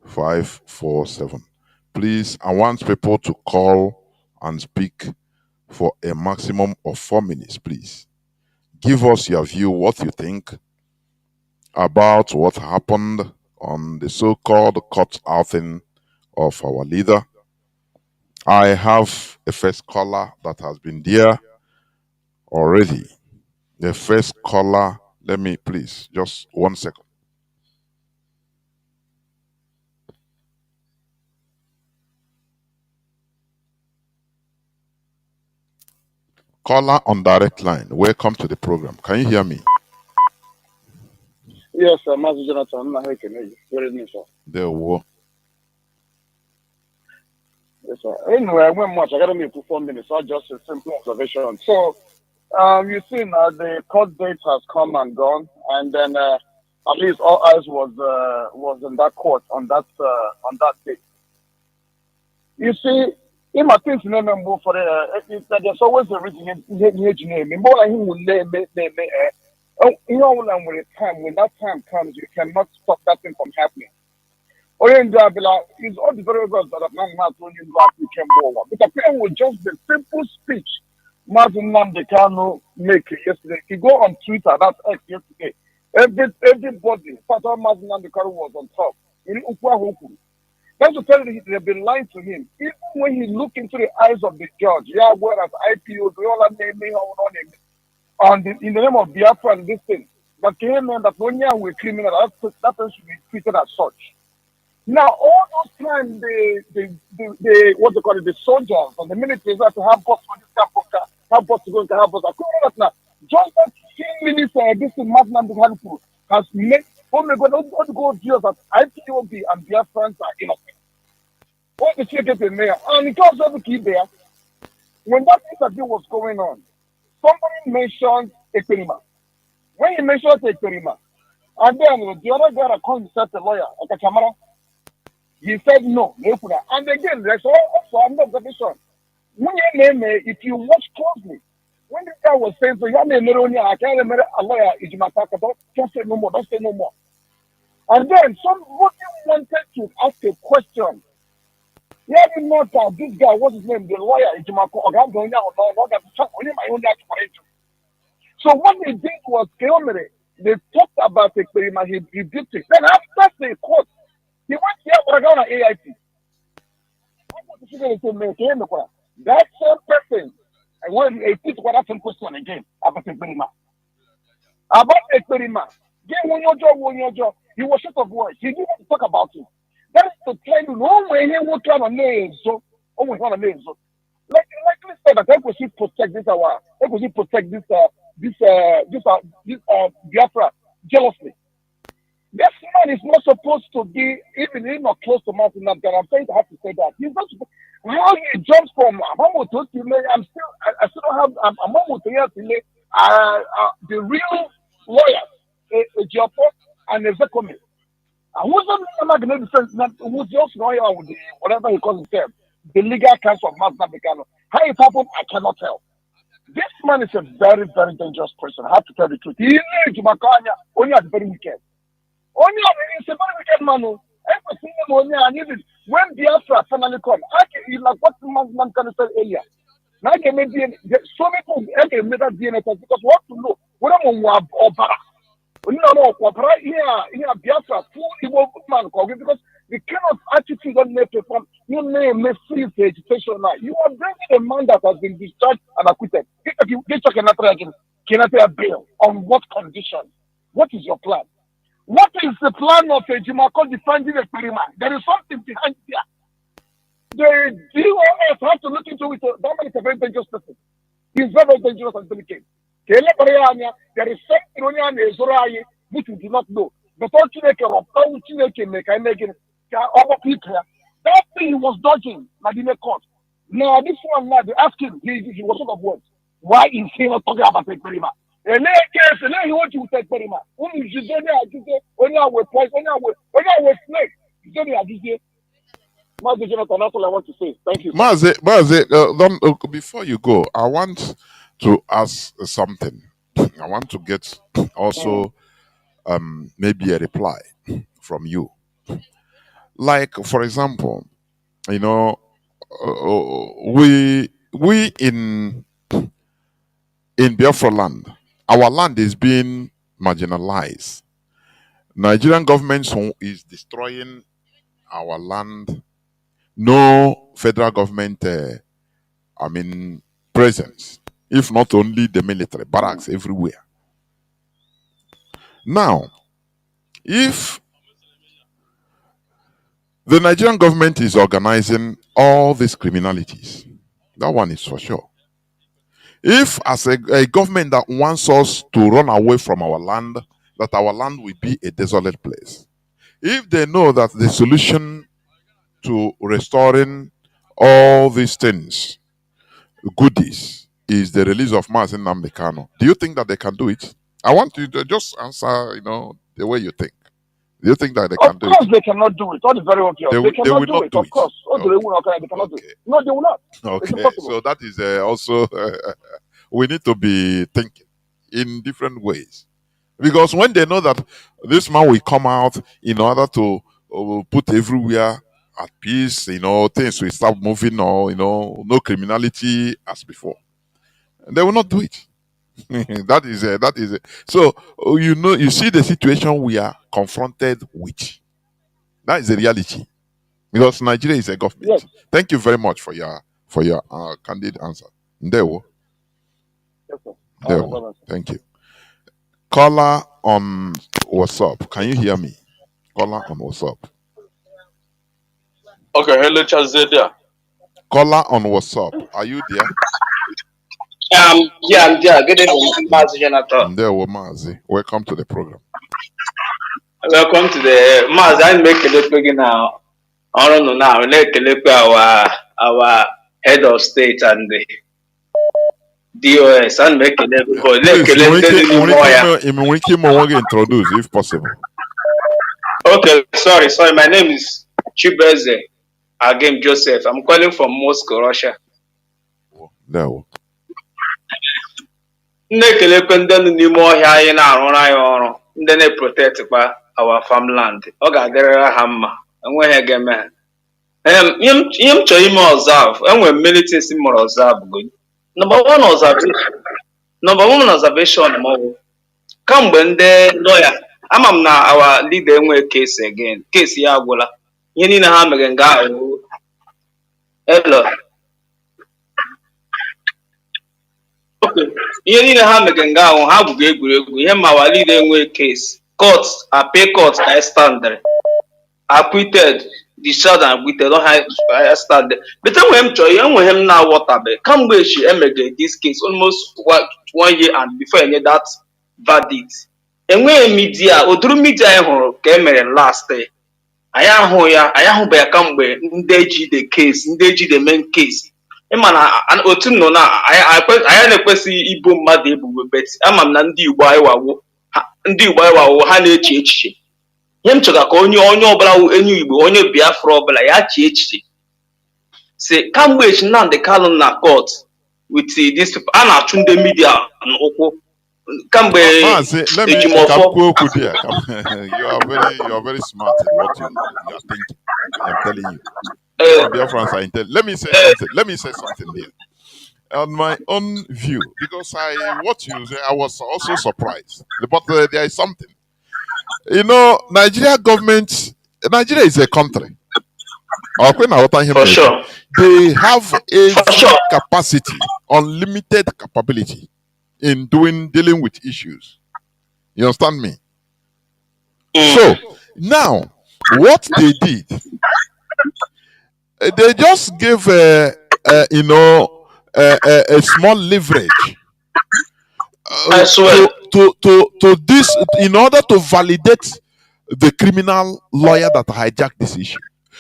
547. Please, I want people to call and speak for a maximum of 4 minutes, please. Give us your view, what you think about what happened on the so-called court outing of our leader. I have a first caller that has been there already. The first caller, let me please, just 1 second. Caller on direct line, welcome to the program. Can you hear me? Yes, sir. Mazi Jonathan, I'm not hearing you. Good evening, sir. There we go. Yes, sir. Anyway, I went much. I got to make 4 minutes. So just a simple observation. So, you've seen the court date has come and gone, and then at least all eyes was in that court on that day. You see, in my things remember for there's always a reason name. More like he will name. You know when that time comes, you cannot stop that thing from happening. It's all the very well that not when you go became more. Because with just the simple speech Mazi Nnamdi Kanu make yesterday. If you go on Twitter, that's X yesterday. Everybody, Father Mazi Nnamdi Kanu was on top. That's to tell you they've been lying to him. Even when he looked into the eyes of the judge, yeah, whereas IPO, we all name me in the name of Biafra and this thing. But came in that when you were criminal, that person should be treated as such. Now, all those times, the what they call it, the soldiers and the military have to have boss for this camp, have boss to go into have boss. Now, just that few minutes, this Mazi Nnamdi Kanu has made, oh my God, all the go deals that IPOB and Biafrans are innocent. What the shit get in there? And it also have to keep there. When that interview was going on, somebody mentioned Ekperima. When he mentioned Ekperima, and then the other guy that called himself a lawyer, like a camera, he said no. And again, there's also another observation. When you name it, if you watch closely, when this guy was saying, so you have I can't remember a lawyer, don't say no more, don't say no more. And then somebody wanted to ask a question. He did not that this guy, what's his name, the lawyer, so what they did was, they talked about Ekperima, he rebuked it. Then after the court, he went here for a AIT. That same person, and when he put what happened question again about Ekperima. About Ekperima. He was short of words. He didn't want to talk about it. That is to tell you, no way he will try to name so. Like we said, that they could protect this Biafra jealously. This man is not supposed to be, even if not close to Mazi Nnamdi Kanu. I'm saying I have to say that. He's not supposed, how he jumps from Amamu to Tile, I still don't have Amamu to Tile, the real lawyers, a Jopo and a Zekome. Who's not going to defend, who's just lawyer with the, whatever he calls himself, the legal counsel of Mazi Nnamdi Kanu. How it happened, I cannot tell. This man is a very, very dangerous person. I have to tell the truth. He knew Jumakanya only at the very weekend. Only it's a very wicked man. When Biafra finally come, like what Mazi Nnamdi Kanu said earlier. Now I can make DNA. So many people can make that DNA test because we want to know whether I'm Obara. No, here Biafra full Igbo man because the kind of attitude that may perform, you may free vegetation now. You are bringing a man that has been discharged and acquitted. Get your bail on what condition? What is your plan? What is the plan of a Jimako defending a Perima? There is something behind here. The DOS have to look into it. That man is a very dangerous person. He's very, very dangerous and delicate. There is something on the which we do not know. But that thing he was dodging, Nadine court. Now this one now they ask him, he was sort of words. Why is he not talking about Perima? And then he wants you to take Perima. Only we price, only snake. Mazi Jonathan, that's all I want to say. Thank you. Mazi, before you go, I want to ask something. I want to get also maybe a reply from you. Like, for example, you know, we in Biafra land, our land is being marginalized. Nigerian government is destroying our land. No federal government, presence. If not only the military barracks everywhere. Now, if the Nigerian government is organizing all these criminalities, that one is for sure. If as a government that wants us to run away from our land, that our land will be a desolate place. If they know that the solution to restoring all these things, goodies, is the release of Mazi Nnamdi Kanu, do you think that they can do it? I want you to just answer, the way you think. Do you think that they Of can do course, it? they cannot do it. That is very obvious. They They cannot will do not it. do Of it. course. They Okay. cannot do it. Okay. No, they will not. It's Okay. impossible. So that is also we need to be thinking in different ways, because when they know that this man will come out in order to put everywhere at peace, things will start moving, or no criminality as before, they will not do it. that is it. So you see the situation we are confronted with. That is the reality, because Nigeria is a Yes. government. Thank you very much for your candid answer. Ndewo. Yes, sir. Ndewo. Thank you. Caller on WhatsApp. Can you hear me? Caller on WhatsApp. Okay, hello, Chazedia. Caller on WhatsApp. Are you there? Yeah, I'm there. Good evening, Mazi Jonathan. Ndewo Mazi. Welcome to the program. Welcome to the Mazi. I make a little now. I don't know now. Our head of state and the DOS. I make a little. Please, you introduce if possible. Okay, sorry. My name is Chibeze Agim Joseph. I'm calling from Moscow, Russia. Ndewo. Na-ekelekwe ndị nọ n'ime ọhịa anyị na-arụrụ anyị ọrụ, ndị na-eprotektikwa our farmland. Ọ ga-adịrịra ha mma, enweghị ga-eme ha. Ihe m chọrọ ime observe, enwere many things m mụrụ observe go. Number one observation m bụ kamgbe ndị lawyer, ama m na our leader enwe case again, case ya agwụla. Ihe niile ha mere nga ahụ. Hello. Ihe niile ha mere nga ahụ ha bụgo egwuregwu. Ihe ma our leader enwe case, court appeal court ka stand acquitted, discharged and acquitted, don't have stand. But enweghị m na-aghọtabe kamgbe echi emege this case almost 1 year and before enye that verdict. Enweghị media, oduru media anyị hụrụ ka emere last day. Anyị ahụbe ya kamgbe ndị ji the case, ndị ji the main case. Ịma na otu nọ na anyị na-ekwesịghị ibu mmadụ ebubo, bet ama m na ndị Igbo anyị wawo ha na-eche echiche. Ihe m chọga ka onye ọbụla enyi Igbo, onye Biafra ọbụla ya chee echiche. Si kamgbe echi Nnamdi Kanu na court with this people, a na-achụ ndị media n'ụkwụ kamgbe ejimọfọ. You are very smart in what you are thinking. I'm telling you. Biafrans are intelligent. Let me say something here. On my own view, because what you say, I was also surprised. But there is something. Nigeria is a country. For sure. They have a capacity, unlimited capability in dealing with issues. You understand me? So now, what they did, they just gave a small leverage to this in order to validate the criminal lawyer that hijacked this issue.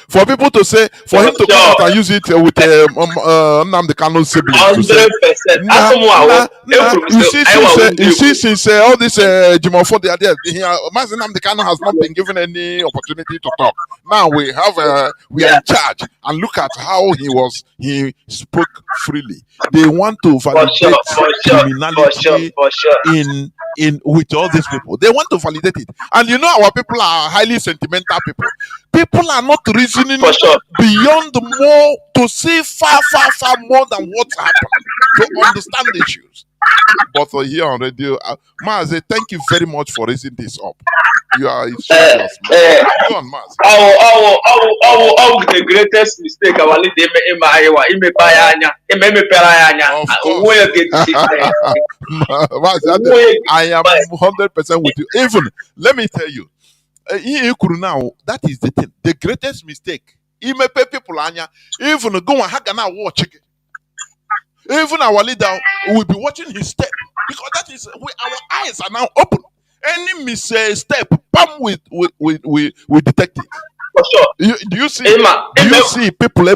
For people to say, for him to come out and use it with Nnamdi Kanu's siblings. 100%. You see, since all this Jimofo, they are there. Mazi Nnamdi Kanu has not been given any opportunity to talk. Now we are in charge, and look at how he spoke freely. They want to validate criminality in with all these people. They want to validate it, and our people are highly sentimental people. People are not reasoning beyond more to see far more than what's happened to understand the issues. But here on radio, Mazi, thank you very much for raising this up. You are smart. Go on, Mazi. The greatest mistake our leader I am 100% with you. Even let me tell you. Now, that is the thing. The greatest mistake. Even go and watch it. Even our leader will be watching his step, because that is our eyes are now open. Any mistake, we detect it. For sure. Do you see people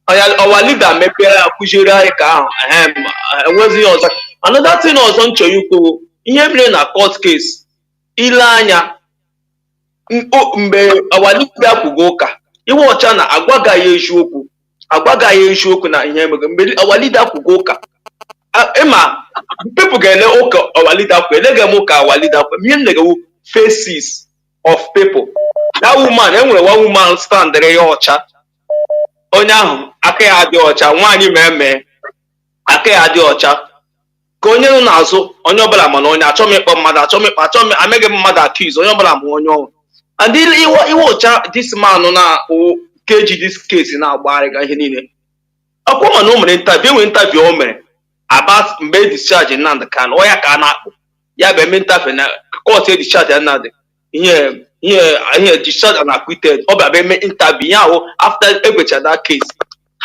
our leader mepere akụziere anyị ka ahụ enwezighị ọzọ. Another thing ọzọ m chọrọ ikwu ihe mere na court case ile anya mgbe our leader kwugo ụka iwe ọcha na agwagaghị eziokwu na ihe emege mgbe our leader kwugo ụka ịma people ga-ele ụka our leader kwu eleghe m ụka our leader kwu ihe nnegewu faces of people. That woman enwere one woman standere ya ọcha onye ahụ aka ya adị ọcha nwaanyị mee aka ya adị ọcha ka onye nọ n'azụ onye ọbụla mana onye achọ m ịkpọ mmadụ achọ m ameghị mmadụ accuse onye ọbụla ma onye ọnwụ and iwe ọcha this man na keji this case na-agbagharịga ihe niile ọkwa mana o mere interview o mere about mgbe discharge Nnamdi Kanu ọ ya ka a na-akpụ ya bụ eme interview na court discharge Nnamdi ihe discharge and acquitted ọ bịa eme interview ya ahụ after egbecha that case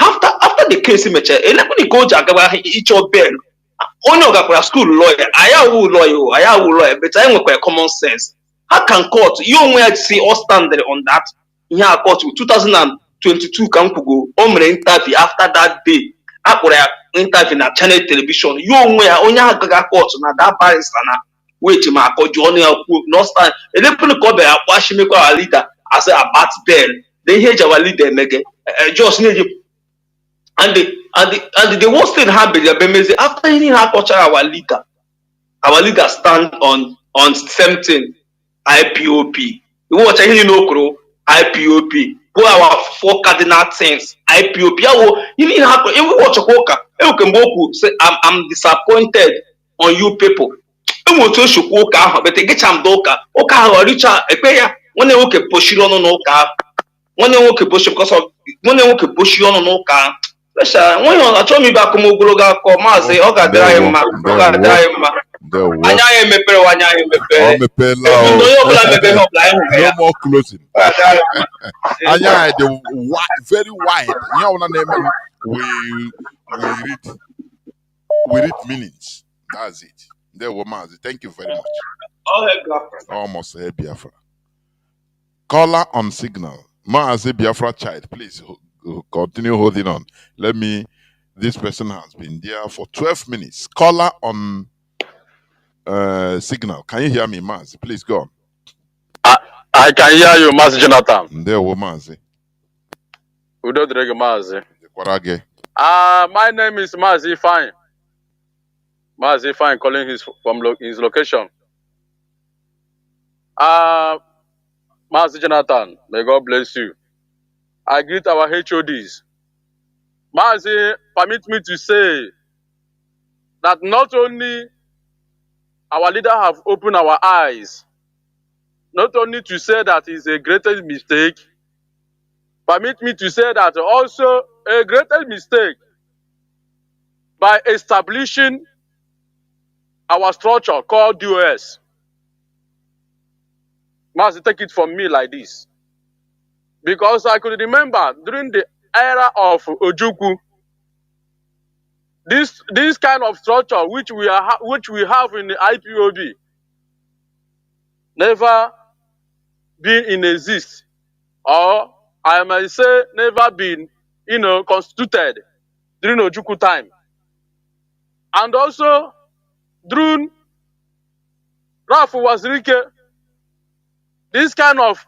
after the case mechara elekwana ka o ji agaba ịchọ bail onye ọgakwara school lawyer anyị awụ lawyer but anyị nwekwara common sense. How can court ihe onwe ya si ọ standard on that ihe a court 2022 ka m kwugo o mere interview after that day akpọrọ ya interview na channel television ihe onwe ya onye agaga court na that barrister na wait ma akọju ọnụ ya kwuo no stand elekwana ka ọ bịara akpọchimekwa our leader as about bail the ihe eji our leader emege just na-eji and the worst thing happened after any culture our leader stand on same thing IPOB. You watch any no IPOB. Who our 4 cardinal things IPOB. You need happen. If we watch a walker, you can say I'm disappointed on you people. You want to show walker, but they get some doka. Oka Richard a pair. When they walk a push you on no car. When they walk a bush because of when they walk a bush you on no car. When you achọ m ịba akụmogologo akọ maazị ọ ga-adịra anyị mma anya anyị emepere anya anyị emepere onye ọbụla mepere ihe ọbụla anyị hụrụ ya no more closing anya anyị dị very wide ihe ọbụla na-eme we read meanings. That's it. There were maazị. Thank you very much. Almost a Biafra caller on signal. Mazi Biafra child, please continue holding on. This person has been there for 12 minutes. Caller on signal. Can you hear me, Mazi? Please go on. I can hear you, Mazi Jonathan. There we Mazi. Udo Drege Mazi. Kwarage. My name is Mazi Fine. Mazi Fine calling from his location. Mazi Jonathan, may God bless you. I greet our HODs. Mazi, permit me to say that not only our leader have opened our eyes, not only to say that it's a greatest mistake, permit me to say that also a greatest mistake by establishing our structure called DOS. Mazi, take it from me like this. Because I could remember during the era of Ojukwu, this kind of structure which we have in the IPOB never been in exist, or I might say never been, constituted during Ojukwu time. And also during Rafu Wazirike, this kind of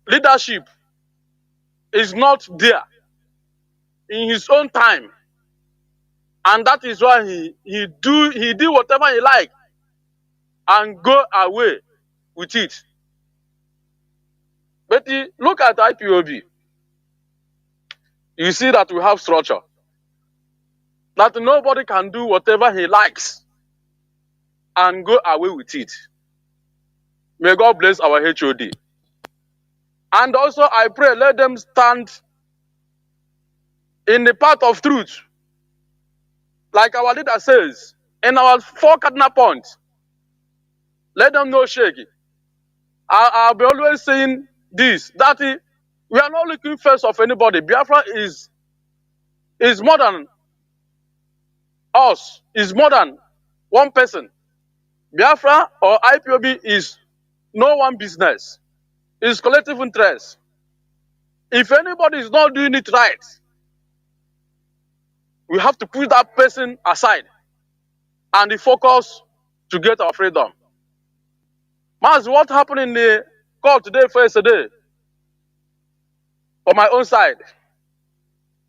leadership is not there in his own time, and that is why he did whatever he liked and go away with it. But look at IPOB. You see that we have structure, that nobody can do whatever he likes and go away with it. May God bless our HOD. And also I pray, let them stand in the path of truth. Like our leader says, in our 4 cardinal points, let them not shake it. I'll be always saying this, that we are not looking first of anybody. Biafra is more than us, is more than one person. Biafra or IPOB is no one business. It's collective interest. If anybody is not doing it right, we have to put that person aside and focus to get our freedom. Mazi, what happened in the court today, first today, for my own side,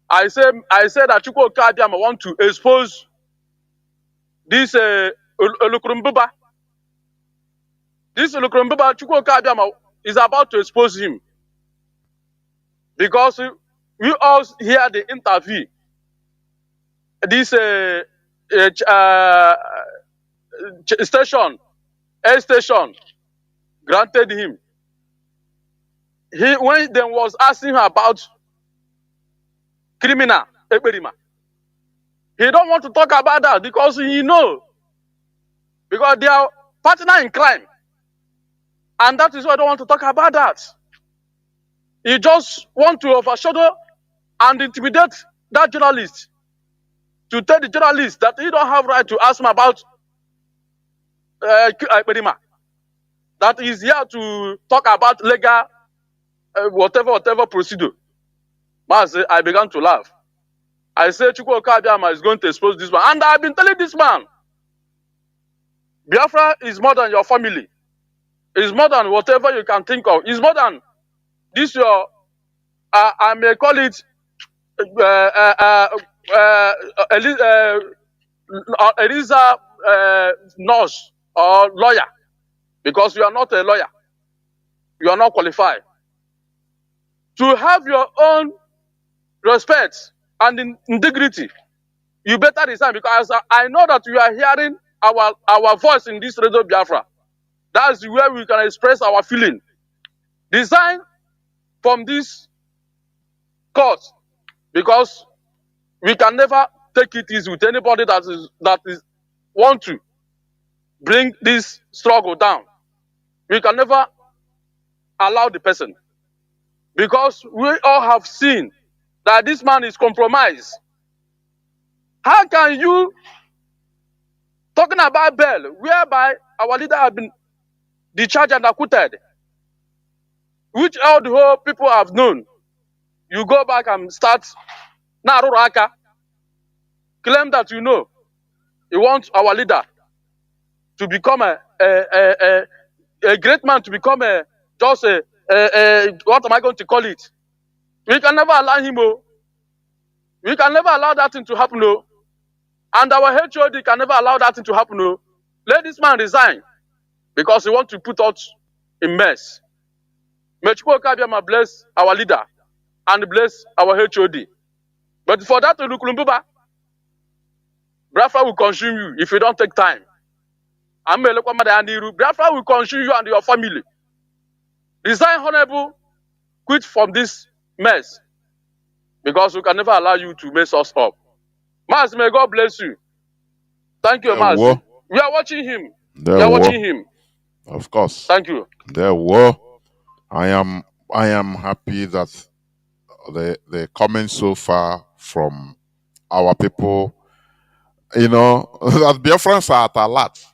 I said that Chukwu Kadiama want to expose this Olukurumbuba. This Olukurumbuba, Chukwu Kadiama is about to expose him because we all hear the interview. This station, air station, granted him. When they was asking him about criminal Ekperima, he don't want to talk about that because he know, because they are partner in crime, and that is why I don't want to talk about that. He just want to overshadow and intimidate that journalist, to tell the journalist that he don't have right to ask him about Ekperima, that he's here to talk about legal whatever procedure. Mazi, I began to laugh. I said, Chukwu Okabiyama is going to expose this man. And I've been telling this man, Biafra is more than your family. It's more than whatever you can think of. It's more than this your, I may call it, Eliza nurse or lawyer, because you are not a lawyer. You are not qualified. To have your own respect and integrity, you better resign, because I know that you are hearing our voice in this Radio Biafra. That's where we can express our feeling. Resign from this court, because we can never take it easy with anybody that is want to bring this struggle down. We can never allow the person, because we all have seen that this man is compromised. How can you, talking about bail, whereby our leader has been discharged and acquitted, which all the whole people have known, you go back and start Naruraka, claim that you know, you want our leader to become a great man, to become just what am I going to call it? We can never allow him. We can never allow that thing to happen. And our HOD can never allow that thing to happen. Let this man resign, because he wants to put us in mess. May Chukwu Okabiyama bless our leader and bless our HOD. But for that, Olukurumbuba, Biafra will consume you if you don't take time. Biafra will consume you and your family. Resign, honorable, quit from this mess, because we can never allow you to mess us up. Mazi, may God bless you. Thank you, Mazi. We are watching him. We are watching him. Of course. Thank you. There were. I am happy that the comments so far from our people, that Biafrans are at alert.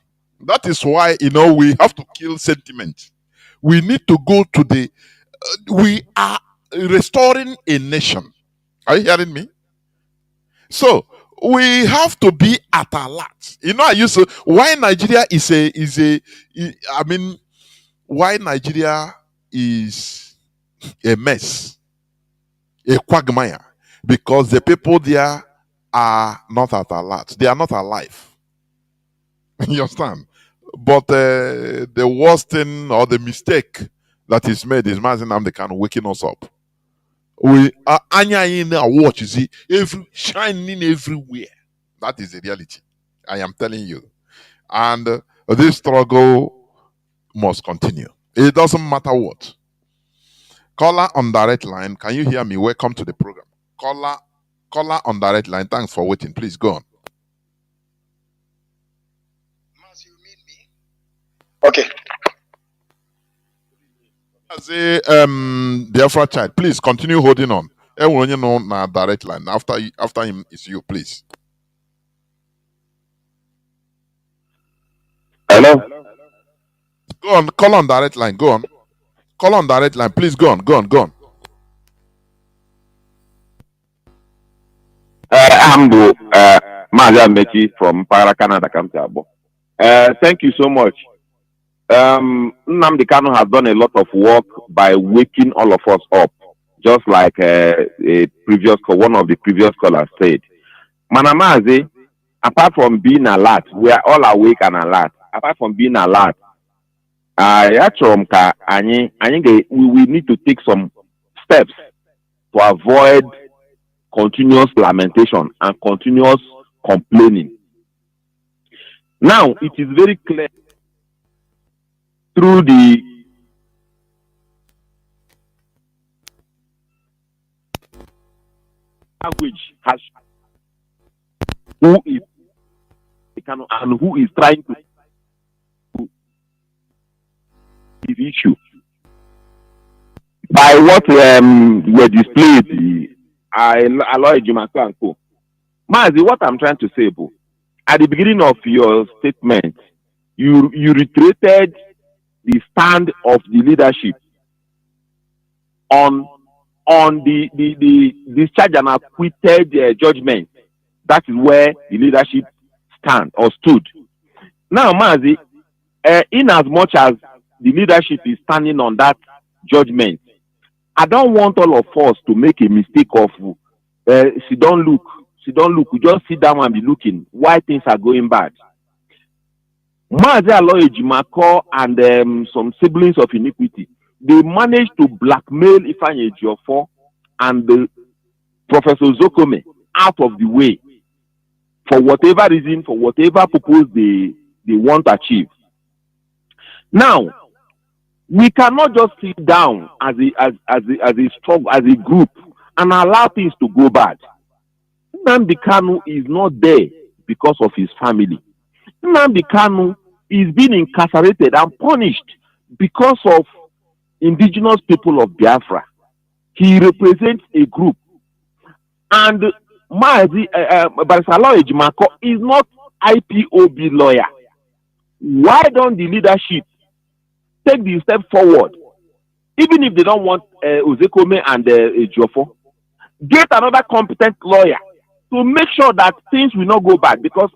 That is why, we have to kill sentiment. We need to go to we are restoring a nation. Are you hearing me? So we have to be at alert. I used to, why Nigeria why Nigeria is a mess, a quagmire, because the people there are not at alert. They are not alive. You understand? But the worst thing or the mistake that is made is Mazi Nnamdi Kanu waking us up. We are in our watch, you see, shining everywhere. That is the reality. I am telling you. And this struggle must continue. It doesn't matter what. Caller on direct line, can you hear me? Welcome to the program. Caller on direct line, thanks for waiting. Please go on. Mazi, you mean me? Okay. As a Biafra child, please continue holding on. Everyone na direct line. After him is you, please. Hello? Go on, call on direct line. Go on. Call on direct line. Please go on. Hambo, Mazi Amechi from Para Canada, Kamtabo. Thank you so much. Nnamdi Kanu has done a lot of work by waking all of us up, just like one of the previous callers said. Manamazi, apart from being alert, we are all awake and alert. Apart from being alert, we need to take some steps to avoid continuous lamentation and continuous complaining. Now, it is very clear through the language has who is and who is trying to this issue by what were displayed. I allow Jimako and Co. Mazi, what I'm trying to say, Bo, at the beginning of your statement, you reiterated the stand of the leadership on the discharge and acquitted judgment. That is where the leadership stand or stood. Now, Mazi, in as much as the leadership is standing on that judgment, I don't want all of us to make a mistake of she don't look. We just sit down and be looking why things are going bad. Mazi Aloy Ejimako and some siblings of iniquity, they managed to blackmail Ifeanyi Ejiofor and Professor Zokome out of the way for whatever reason, for whatever purpose they want to achieve. Now, we cannot just sit down as a struggle, as a group, and allow things to go bad. Nnamdi Kanu is not there because of his family. Nnamdi Kanu is being incarcerated and punished because of indigenous people of Biafra. He represents a group. And Mazi Aloy Ejimako is not IPOB lawyer. Why don't the leadership take the step forward, even if they don't want Ozekome and Ejiofor, get another competent lawyer to make sure that things will not go bad? Because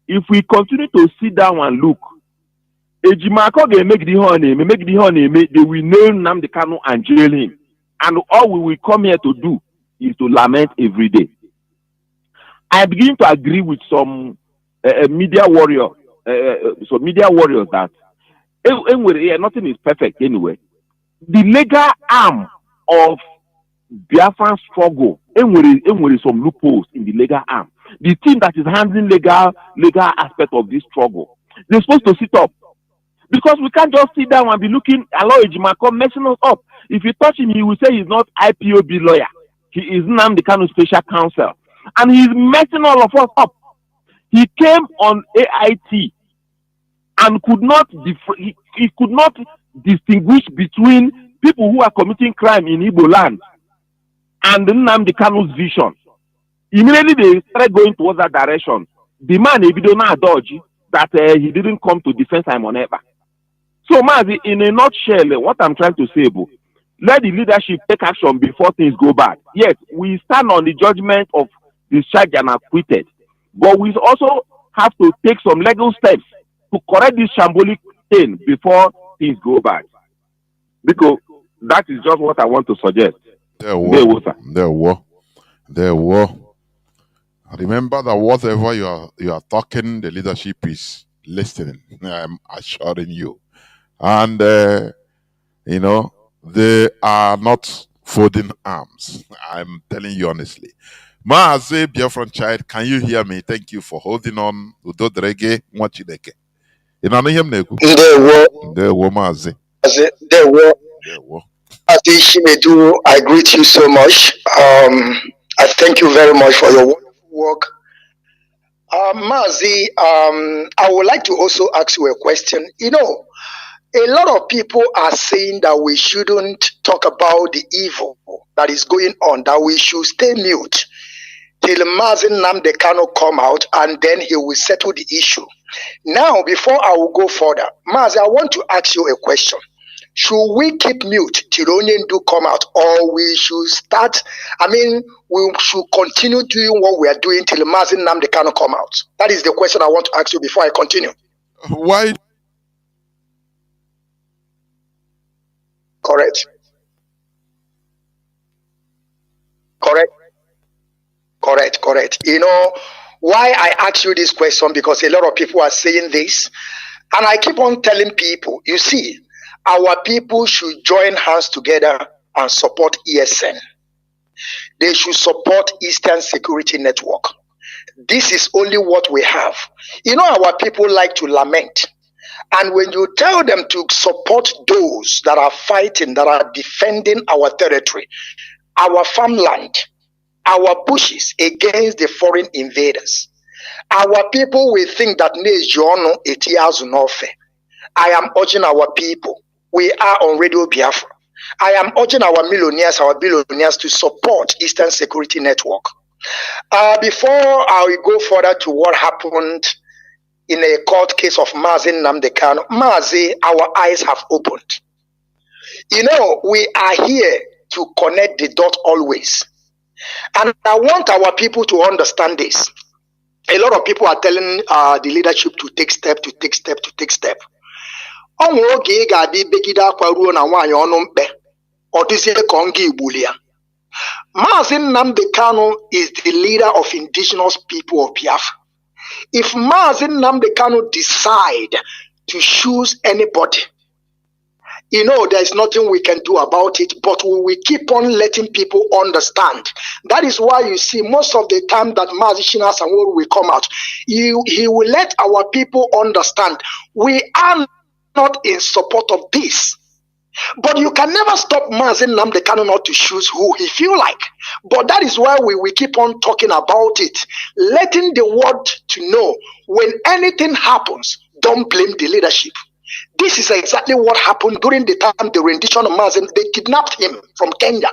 if we continue to sit down and look, Ejimako will make the honey, they will nail Nnamdi Kanu and jail him. And all we will come here to do is to lament every day. I begin to agree with some media warriors that nothing is perfect anyway. The legal arm of Biafran struggle, some loopholes in the legal arm. The team that is handling legal aspect of this struggle, they're supposed to sit up. Because we can't just sit down and be looking Aloy Ejimako messing us up. If you touch him, he will say he's not IPOB lawyer. He is Nnamdi Kanu special counsel. And he's messing all of us up. He came on AIT and could not distinguish between people who are committing crime in Igbo land and Nnamdi Kanu's vision. Immediately they started going towards that direction. The man Ebidona dodge that he didn't come to defend Simon Ekpa. So Mazi, in a nutshell, what I'm trying to say, Bo, let the leadership take action before things go bad. Yes, we stand on the judgment of discharge and acquitted, but we also have to take some legal steps to correct this shambolic thing before things go bad. Because that is just what I want to suggest. There were. Remember that whatever you are talking, the leadership is listening. I'm assuring you. And they are not folding arms. I'm telling you honestly. Mazi, Biafran child, can you hear me? Thank you for holding on. Udo drege mwachideke. There were Mazi. There were. Mazi Chinedu, I greet you so much. I thank you very much for your wonderful work. Mazi, I would like to also ask you a question. A lot of people are saying that we shouldn't talk about the evil that is going on, that we should stay mute till Mazi Nnamdi Kanu come out and then he will settle the issue. Now, before I will go further, Mazi, I want to ask you a question. Should we keep mute till Nnamdi come out, or we should start? We should continue doing what we are doing till Mazi Nnamdi Kanu come out. That is the question I want to ask you before I continue. Why? Correct. You know why I ask you this question? Because a lot of people are saying this, and I keep on telling people, you see, our people should join hands together and support ESN. They should support Eastern Security Network. This is only what we have. You know, our people like to lament. And when you tell them to support those that are fighting, that are defending our territory, our farmland, our bushes against the foreign invaders, our people will think that I am urging our people. We are on Radio Biafra. I am urging our millionaires, our billionaires to support Eastern Security Network. Before I go further to what happened in a court case of Mazi Nnamdi Kanu, Mazi, our eyes have opened. You know, we are here to connect the dot always. And I want our people to understand this. A lot of people are telling the leadership to take step. Mazi Nnamdi Kanu is the leader of indigenous people of Biafra. If Mazi Nnamdi Kanu decide to choose anybody, you know, there is nothing we can do about it, but we will keep on letting people understand. That is why you see most of the time that Mazi Sanwo will come out, he will let our people understand we are not in support of this. But you can never stop Mazi Nnamdi Kanu not to choose who he feel like. But that is why we keep on talking about it, letting the world to know when anything happens, don't blame the leadership. This is exactly what happened during the time the rendition of Mazi. They kidnapped him from Kenya.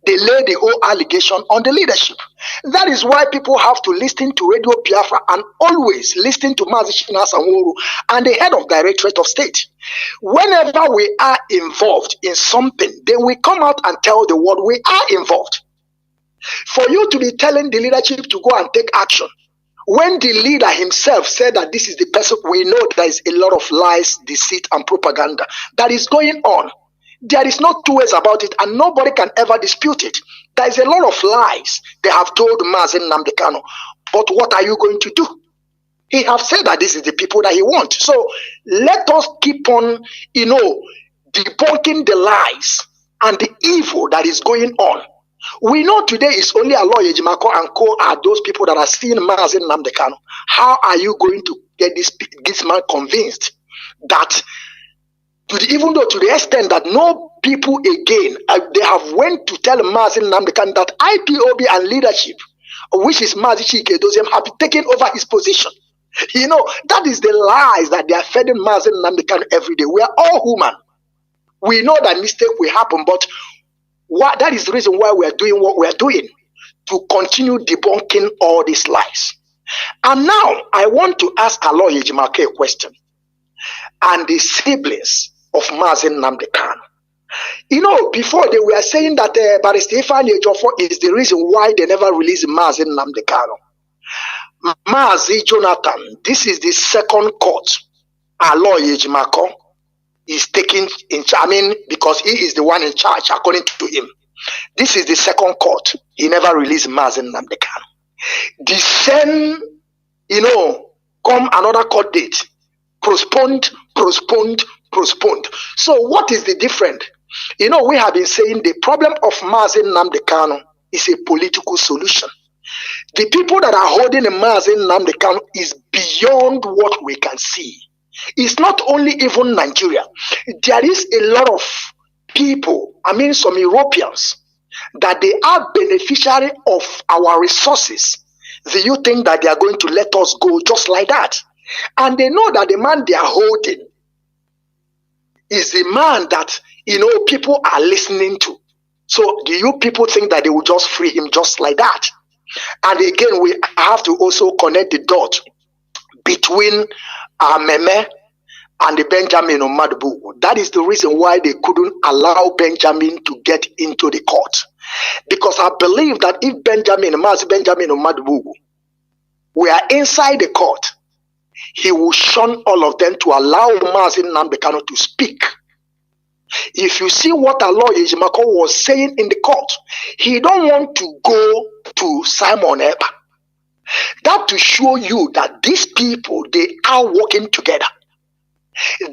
They laid the whole allegation on the leadership. That is why people have to listen to Radio Biafra and always listen to Mazi Sanwo and the head of Directorate of State. Whenever we are involved in something, they will come out and tell the world we are involved. For you to be telling the leadership to go and take action, when the leader himself said that this is the person, we know there is a lot of lies, deceit, and propaganda that is going on. There is no two ways about it, and nobody can ever dispute it. There is a lot of lies they have told Mazi Nnamdi Kanu. But what are you going to do? He have said that this is the people that he wants. So let us keep on, debunking the lies and the evil that is going on. We know today is only Aloy Ejimako and Co are those people that are seeing Mazi Nnamdi Kanu. How are you going to get this man convinced that, even though to the extent that no people again, they have went to tell Mazi Nnamdi Kanu that IPOB and leadership, which is Mazi Chinedu, have taken over his position. You know, that is the lies that they are feeding Mazi Nnamdi Kanu every day. We are all human. We know that mistake will happen, but that is the reason why we are doing what we are doing, to continue debunking all these lies. And now I want to ask Aloy Ejimako a question, and the siblings of Mazi Nnamdi Kanu. You know, before they were saying that Barrister Ifeanyi Ejiofor is the reason why they never released Mazi Nnamdi Kanu. Mazi Jonathan, this is the second court Aloy Ejimako is taking in charge, because he is the one in charge according to him. This is the second court. He never released Mazi Nnamdi Kanu. The same, come another court date, postponed. So what is the difference? We have been saying the problem of Mazi Nnamdi Kanu is a political solution. The people that are holding Mazi Nnamdi Kanu is beyond what we can see. It's not only even Nigeria. There is a lot of people, some Europeans, that they are beneficiary of our resources. Do you think that they are going to let us go just like that? And they know that the man they are holding is the man that, people are listening to. So do you people think that they will just free him just like that? And again, we have to also connect the dot between Meme and the Benjamin Omadbugu. That is the reason why they couldn't allow Benjamin to get into the court. Because I believe that if Mazi Benjamin Omadbugu were inside the court, he will shun all of them to allow Mazi Nnamdi Kanu to speak. If you see what our lawyer Ejimako was saying in the court, he don't want to go to Simon Eba. That to show you that these people, they are working together.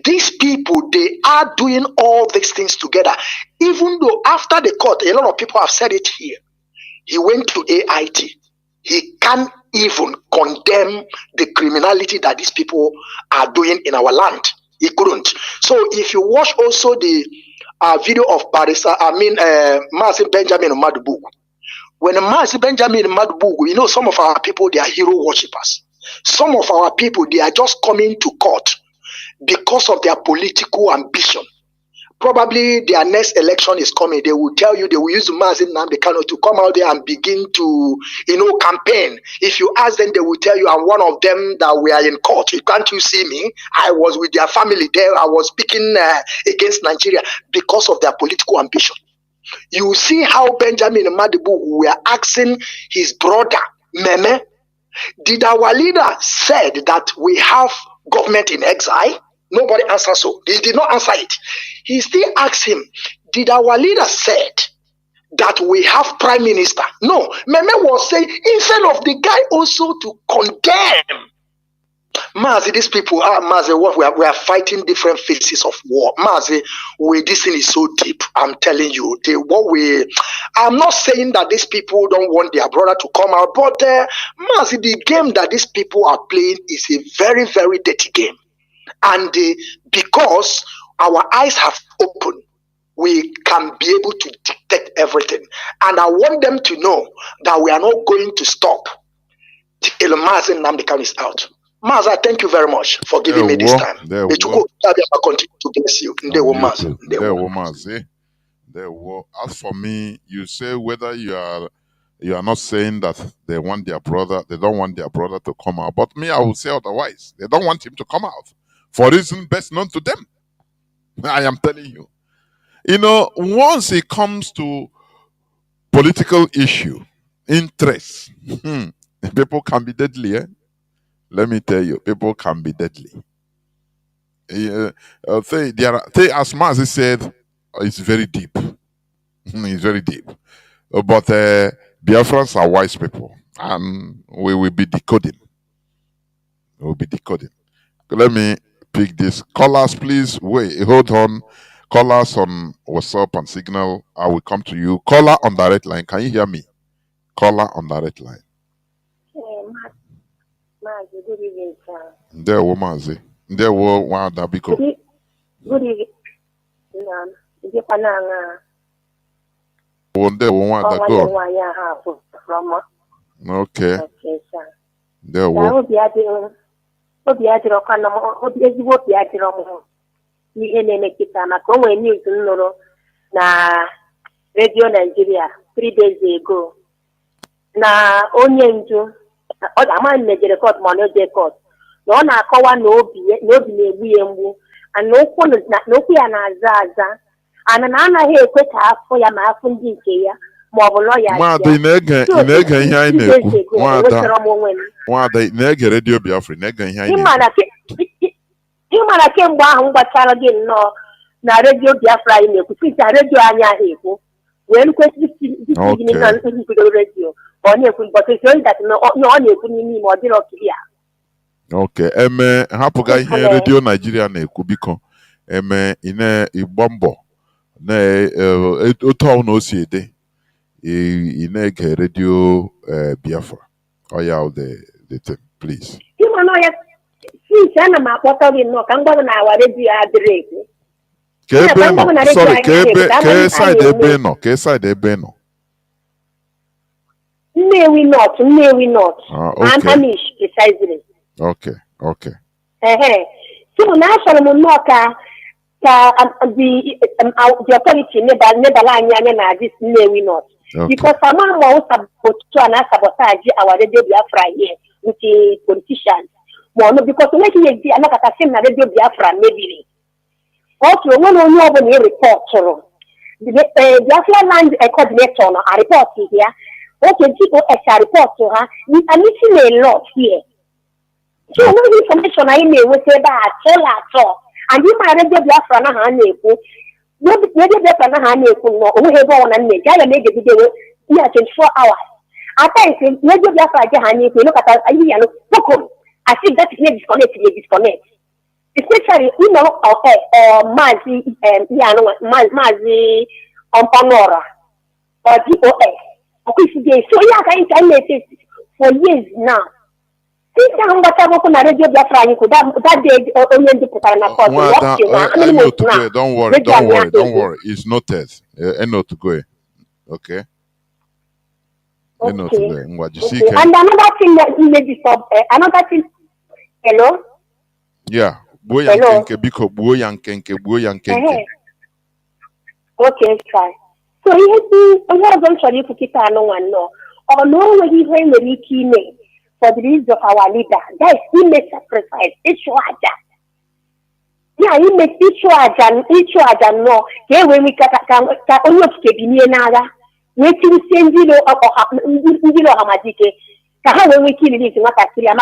These people, they are doing all these things together. Even though after the court, a lot of people have said it here, he went to AIT. He can't even condemn the criminality that these people are doing in our land. He couldn't. So if you watch also the video of Mazi Benjamin Omadbugu, when Mazi Benjamin Omadbugu, you know, some of our people, they are hero worshippers. Some of our people, they are just coming to court because of their political ambition. Probably their next election is coming. They will tell you, they will use Mazi Nnamdi Kanu to come out there and begin to, campaign. If you ask them, they will tell you, I'm one of them that we are in court. Can't you see me? I was with their family there. I was speaking against Nigeria because of their political ambition. You see how Benjamin Omadbugu were asking his brother, Meme, did our leader said that we have government in exile? Nobody answered so. He did not answer it. He still asked him, did our leader said that we have prime minister? No. Meme was saying, instead of the guy also to condemn, Mazi, these people are, Mazi, what we are fighting different phases of war. Mazi, this thing is so deep. I'm telling you, I'm not saying that these people don't want their brother to come out, but Mazi, the game that these people are playing is a very, very dirty game. And because our eyes have opened, we can be able to detect everything. And I want them to know that we are not going to stop till Mazi Nnamdi Kanu is out. Mazi, thank you very much for giving me this time. May Chukwu continue to bless you. Mazi. As for me, you say whether you are not saying that they want their brother, they don't want their brother to come out. But me, I will say otherwise. They don't want him to come out for reason best known to them. I am telling you. Once it comes to political issue, interest, people can be deadly. Let me tell you, people can be deadly. As Mazi said, it's very deep. It's very deep. But Biafrans are wise people, and we will be decoding. We will be decoding. Let me pick this. Callers, please. Wait, hold on. Callers on WhatsApp and Signal. I will come to you. Caller on direct line. Can you hear me? Caller on direct line. Mazi, good evening, sir. There were Mazi. There were one that because. Good evening. There were one that go. Okay. Okay, sir. There were. Ihe na-emekita maka onwe news nụrụ na Radio Nigeria 3 days ago na onye ndu amaghị mejere court ma ọ court na ọ na-akọwa na obi na-egbu ya mgbu na okwu ya na-aza ana na anaghị ekwe ka afọ ya ma afọ ndị nke ya ma ọ bụ lọya Nwada, ị na-ege ihe anyị na-ekwu. Nwada, ị na-ege Radio Biafra, na-ege ihe anyị na-ekwu. Ịmara kemgbe ahụ m gbachara gị nnọọ na redio Biafra anyị na-ekwu site redio anyị ahụ ekwu wee nkwesịrị na nkwudo redio ọ na-ekwu mbọsị onye dat na ọ na-ekwu n'ime ọ dịrị ọkiri ya. Okay, hapụga ihe redio Nigeria na-ekwu biko. Ị na-igba mbọ na otu ọhụụ na o si ede ị na-ege redio Biafra. Oh yeah, the thing, please. Since ana m akpọta gị nnọọ ka m gwa na awa redio adịrị ekwu. Ka side ebe nọ. Nnewi North. Amish precisely. Okay. So na achọrọ m nnọọ ka the authority nebala anya na this Nnewi North. Because ama ụsa otu a na-sabotage our radio Biafra here with the politicians. Well, because when he is another same radio Biafra maybe. Also, when you know when you report to the Biafra land coordinator a report here. Okay, people a report to her. We are missing a lot here. So no information I may say that at all. And you might radio Biafra na ha na-ekwu. No radio Biafra na ha na-ekwu no o he go on and make. I make the video here 24 hours. At times radio Biafra je ha na-ekwu look at you know. I think that is disconnect. Especially, you know, Mazi, Mazi, Panora, or DOS. Okay, so yeah, I can it for years now. Since I'm going to open a radio Biafra, that day, only the Putana. I know to go. Don't worry. It's noted. I know to go. Okay. Okay. And another thing that you may be another thing. Hello? Yeah. Hello? Okay, try. So he has been sorry to keep no one no. Or no way he when we key for the reasons of our leader. Guys, he made sacrifice. Each one. Yeah, he made each one no. Here when we can only be nada. Waiting send you know Hamadike. When we kill it, not actually. I'm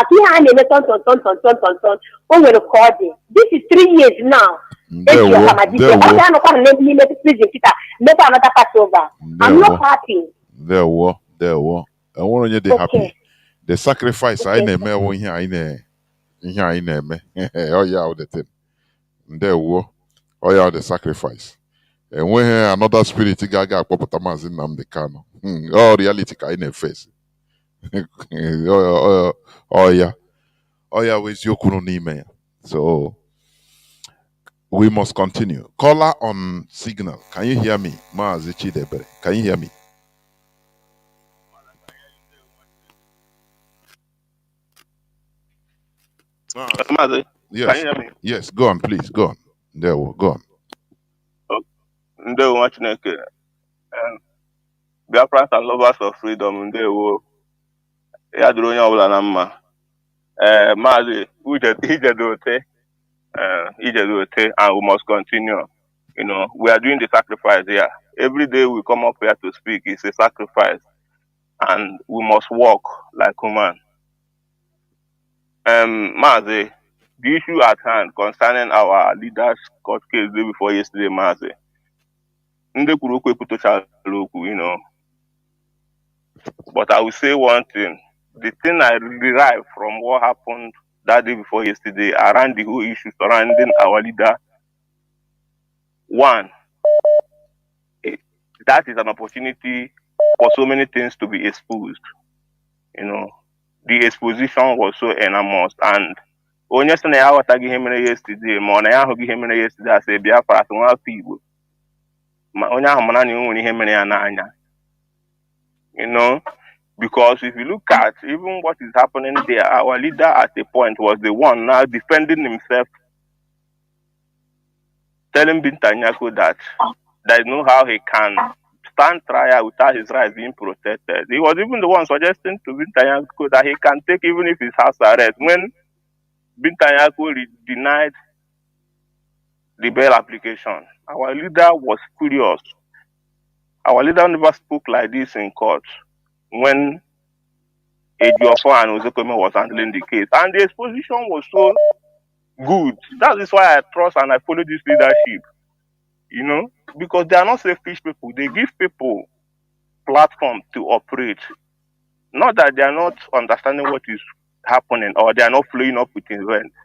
a recording. This is 3 years now. I'm not happy. There were. I want you to be happy. The sacrifice I name when here I name. Oh yeah, all the thing. There were. Oh yeah, the sacrifice. And when another spirit gaga popotamas in Nnamdi Kanu. Oh reality ka in face. Oh yeah, where's your kununime? So we must continue. Caller on signal. Can you hear me? Mazi Chidebere. Can you hear me? Mazi, yes. can you hear me? Yes, go on, please. Go on. There we go on. Ndewo Chineke. Biafrans and lovers of freedom, ndewo. Ya duru onye ọbụla na mma. Mazi, ijedote, and we must continue. You know, we are doing the sacrifice here. Every day we come up here to speak, it's a sacrifice. And we must walk like human. Mazi, the issue at hand concerning our leaders' court case day before yesterday, Mazi. You know. But I will say one thing. The thing I derive from what happened that day before yesterday around the whole issue surrounding our leader, one, that is an opportunity for so many things to be exposed. You know, the exposition was so enormous. And when yesterday I was talking him yesterday, morning I was him yesterday, I said, Biafra, some people. You know, because if you look at even what is happening there, our leader at a point was the one now defending himself, telling Bintanyako that there is no how he can stand trial without his rights being protected. He was even the one suggesting to Bintanyako that he can take even if his house arrest. When Bintanyako denied the bail application, our leader was furious. Our leader never spoke like this in court when Ejiofor and Ozekome was handling the case. And the exposition was so good. That is why I trust and I follow this leadership. You know, because they are not selfish people. They give people platform to operate. Not that they are not understanding what is happening or they are not flowing up with events.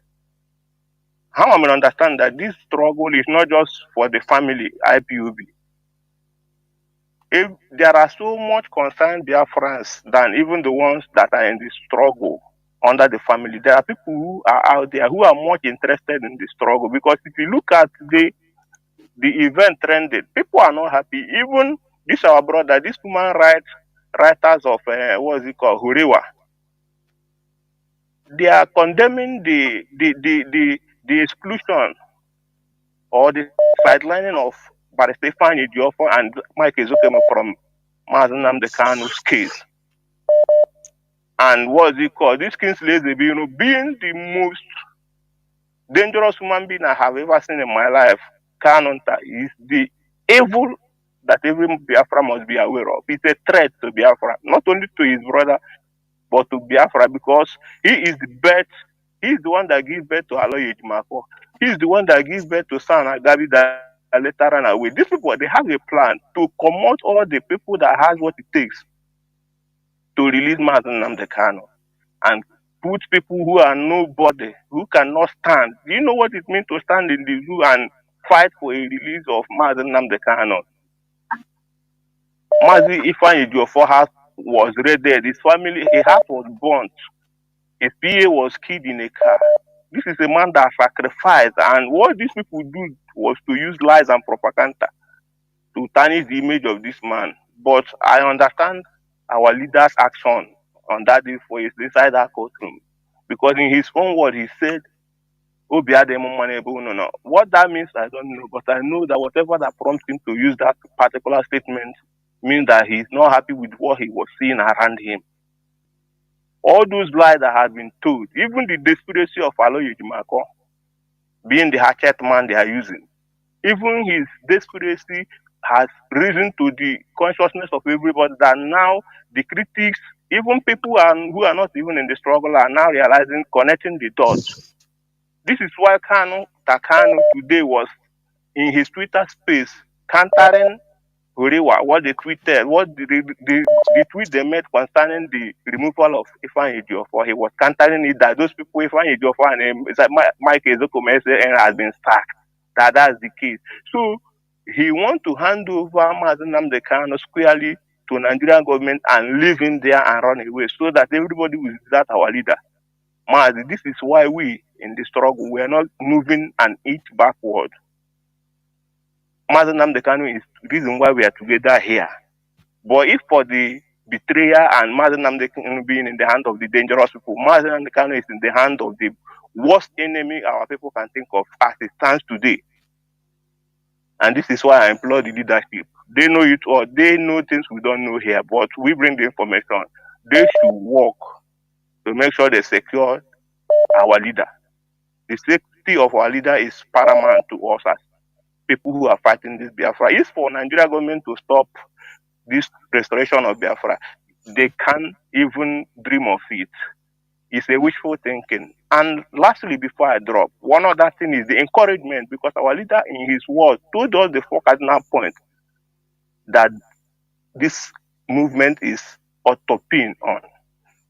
How am I going to understand that this struggle is not just for the family, IPOB? If there are so much concerned Biafrans than even the ones that are in the struggle under the family, there are people who are out there who are much interested in the struggle. Because if you look at the event trended, people are not happy. Even this our brother, this human rights writers of what is it called, Hurewa, they are condemning the exclusion or the sidelining of Barrister Ejiofor and Mike Ezokeme from Mazi Nnamdi Kanu's case. And what's it called? This Kingsley Ezebiro, being the most dangerous human being I have ever seen in my life, Kanunta is the evil that every Biafra must be aware of. It's a threat to Biafra, not only to his brother, but to Biafra, because he is the birth. He's the one that gives birth to Aloy Ejimako. He's the one that gives birth to San Agabi that later ran away. These people, they have a plan to promote all the people that has what it takes to release Mazi Nnamdi Kanu and put people who are nobody, who cannot stand. Do you know what it means to stand in the zoo and fight for a release of Mazi Nnamdi Kanu? Mazi Ifeanyi Ejiofor house was raided. His family, a house was burnt. His PA was killed in a car. This is a man that sacrificed, and what these people do was to use lies and propaganda to tarnish the image of this man. But I understand our leader's action on that day for his inside that courtroom, because in his own word he said, what that means I don't know, but I know that whatever that prompts him to use that particular statement means that he's not happy with what he was seeing around him. All those lies that have been told, even the desperation of Aloy Ejimako being the hatchet man they are using, even his desperation has risen to the consciousness of everybody that now the critics, even people who are not even in the struggle, are now realizing, connecting the dots. This is why Kanu today was in his Twitter space countering Huriwa, what they tweeted, what the tweet they made concerning the removal of Ifeanyi Ejiofor. He was countering it that those people, Ifeanyi Ejiofor and it's like Mike Ezekomese has been sacked. That's the case. So he wants to hand over Mazi Nnamdi Kanu squarely to Nigerian government and leave him there and run away, so that everybody will desert our leader. Mazi, this is why we in the struggle, we are not moving an inch backward. Mazi Nnamdi Kanu is the reason why we are together here. But if for the betrayer and Mazi Nnamdi Kanu being in the hand of the dangerous people, Mazi Nnamdi Kanu is in the hand of the worst enemy our people can think of as it stands today. And this is why I implore the leadership. They know it all. They know things we don't know here, but we bring the information. They should work to make sure they secure our leader. The safety of our leader is paramount to us as people who are fighting this Biafra. It's for Nigeria government to stop this restoration of Biafra. They can't even dream of it. It's a wishful thinking. And lastly, before I drop, one other thing is the encouragement, because our leader in his words told us the four cardinal point that this movement is autopine on.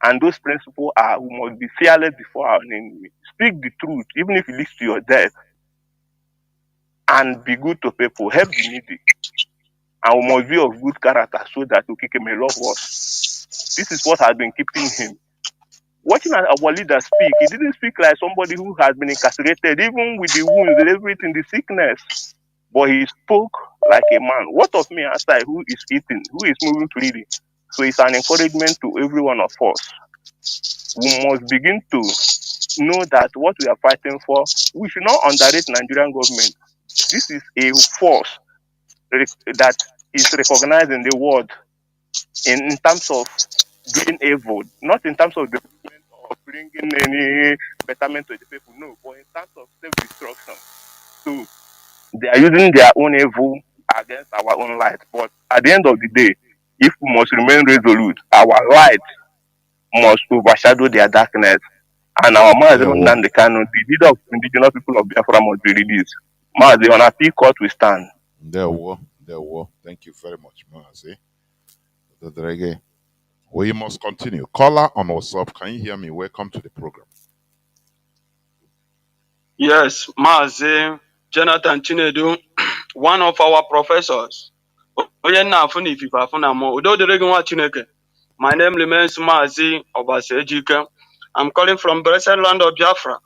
And those principles are, we must be fearless before our enemy. Speak the truth, even if it leads to your death. And be good to people, help the needy. And we must be of good character so that Okike may love us. This is what has been keeping him. Watching our leader speak, he didn't speak like somebody who has been incarcerated, even with the wounds and everything, the sickness. But he spoke like a man. What of me outside who is eating, who is moving freely? So it's an encouragement to every one of us. We must begin to know that what we are fighting for, we should not underrate Nigerian government. This is a force that is recognized in the world in terms of doing evil, not in terms of development or bringing any betterment to the people, no, but in terms of self-destruction. So they are using their own evil against our own light. But at the end of the day, if we must remain resolute, our light must overshadow their darkness. And our Mazi Nnamdi Kanu, the leader of indigenous people of Biafra, must be released. Mazi, on appeal court we stand. There were. Thank you very much, Mazi. We must continue. Caller on WhatsApp, can you hear me? Welcome to the program. Yes, Mazi Jonathan Chinedu, one of our professors. My name remains Mazi Obasejike. I'm calling from blessed land of Biafra.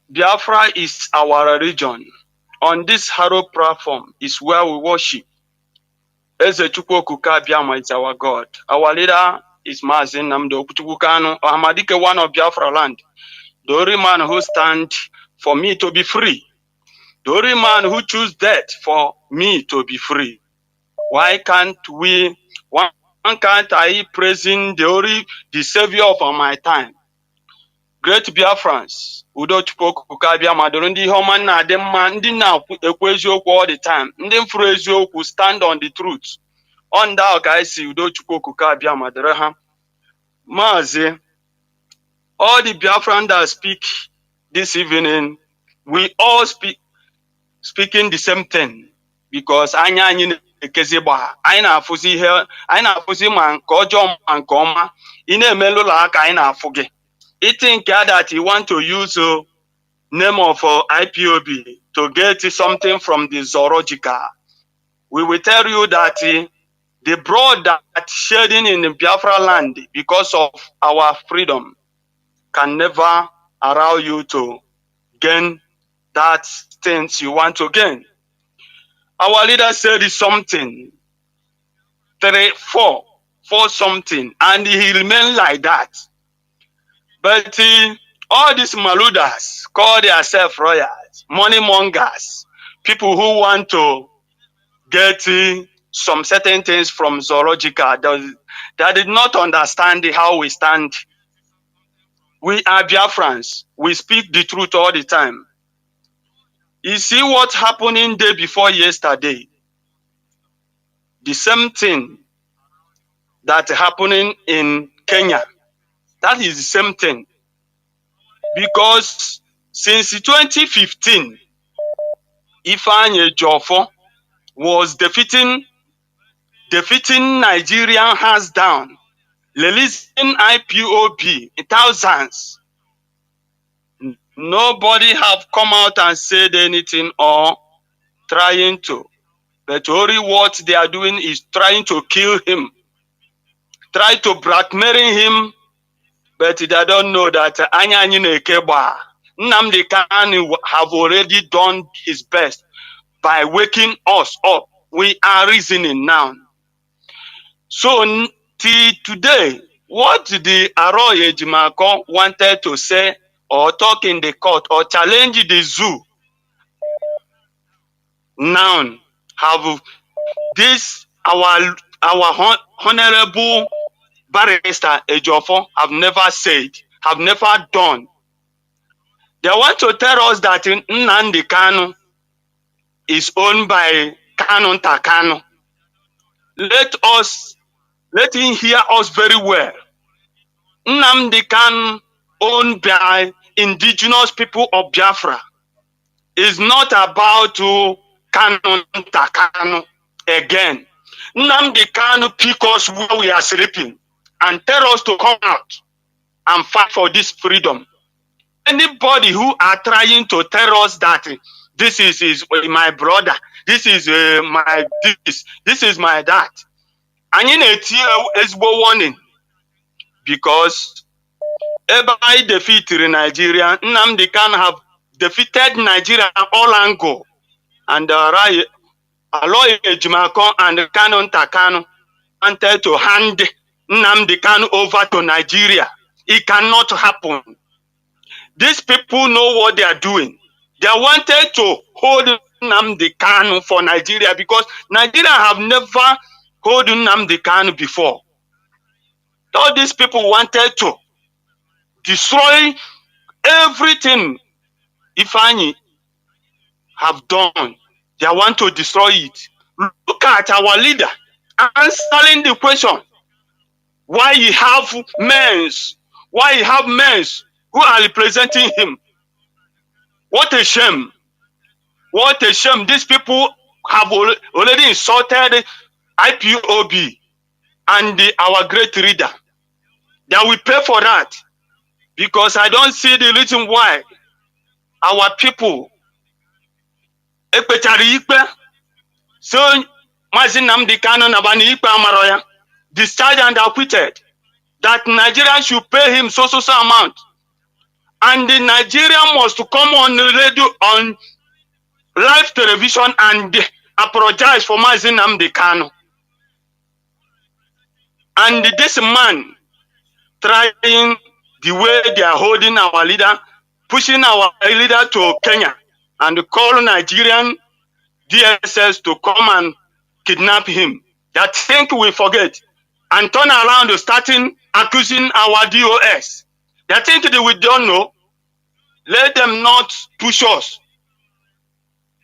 Biafra is our region. On this Harrow platform is where we worship. Eze Chukwuokuka Biama is our God. Our leader is Mazi Nnamdi Kanu, Ahmadike, one of Biafra land. The only man who stands for me to be free. The only man who chooses death for me to be free. Why can't we, one Ankantai praising the savior of my time. Great Biafrans, Udo Chukwu Kabia Maduro, ndị ihe ọma na-adị mma, ndị na-ekwu eziokwu all the time, ndị mfuru eziokwu stand on the truth. On that ka esi Udo Chukwu Kabia Maduro ha. Mazi, all the Biafrans that speak this evening, we all speaking the same thing because anyị na-ekezi gba, anyị na-afụzi ma nke ọjọọ ma nke ọma, ị na-emelụ ụlọ aka anyị na-afụ gị. I think that he want to use name of IPOB to get something from the zoological. We will tell you that the blood that shedding in the Biafra land because of our freedom can never allow you to gain that things you want to gain. Our leader said something, 4 something, and he remained like that. But all these maludas call themselves royals, money mongers, people who want to get some certain things from zoological that did not understand how we stand. We are Biafrans. We speak the truth all the time. You see what's happening day before yesterday? The same thing that happening in Kenya. That is the same thing. Because since 2015, Ifeanyi Ejiofor was defeating Nigerian hands down, releasing IPOB in thousands. Nobody have come out and said anything or trying to. But only what they are doing is trying to kill him, try to blackmail him. But they don't know that Nnamdi Kanu have already done his best by waking us up. We are reasoning now. So till today, what the Aroye Jimako wanted to say or talk in the court or challenge the zoo now have this our honorable Barrister Ejiofor have never said, have never done. They want to tell us that Nnamdi Kanu is owned by Kanu Kanu. Let him hear us very well. Nnamdi Kanu owned by indigenous people of Biafra is not about to Kanu Kanu again. Nnamdi Kanu pick us where we are sleeping and tell us to come out and fight for this freedom. Anybody who are trying to tell us that this is my brother, this is my this is my that, and you need to warning because everybody defeated Nigeria. Nnamdi Kanu have defeated Nigeria all angle, and Aloy Ejimako and Kanu Kanu wanted to hand Nnamdi Kanu over to Nigeria. It cannot happen. These people know what they are doing. They wanted to hold Nnamdi Kanu for Nigeria because Nigeria have never held Nnamdi Kanu before. All these people wanted to destroy everything Ifeanyi have done. They want to destroy it. Look at our leader answering the question. Why he have men? Why he have men who are representing him? What a shame. What a shame. These people have already insulted IPOB and our great leader. They will pay for that because I don't see the reason why our people so Mazi Nnamdi Kanu Nabani Ikpe Amaroya discharged and acquitted, that Nigeria should pay him so amount, and the Nigeria must come on the radio, on live television, and apologize for Mazi Nnamdi Kanu. And this man trying the way they are holding our leader, pushing our leader to Kenya, and call Nigerian DSS to come and kidnap him. That think we forget. and turn around starting accusing our DOS. They think that we don't know. Let them not push us.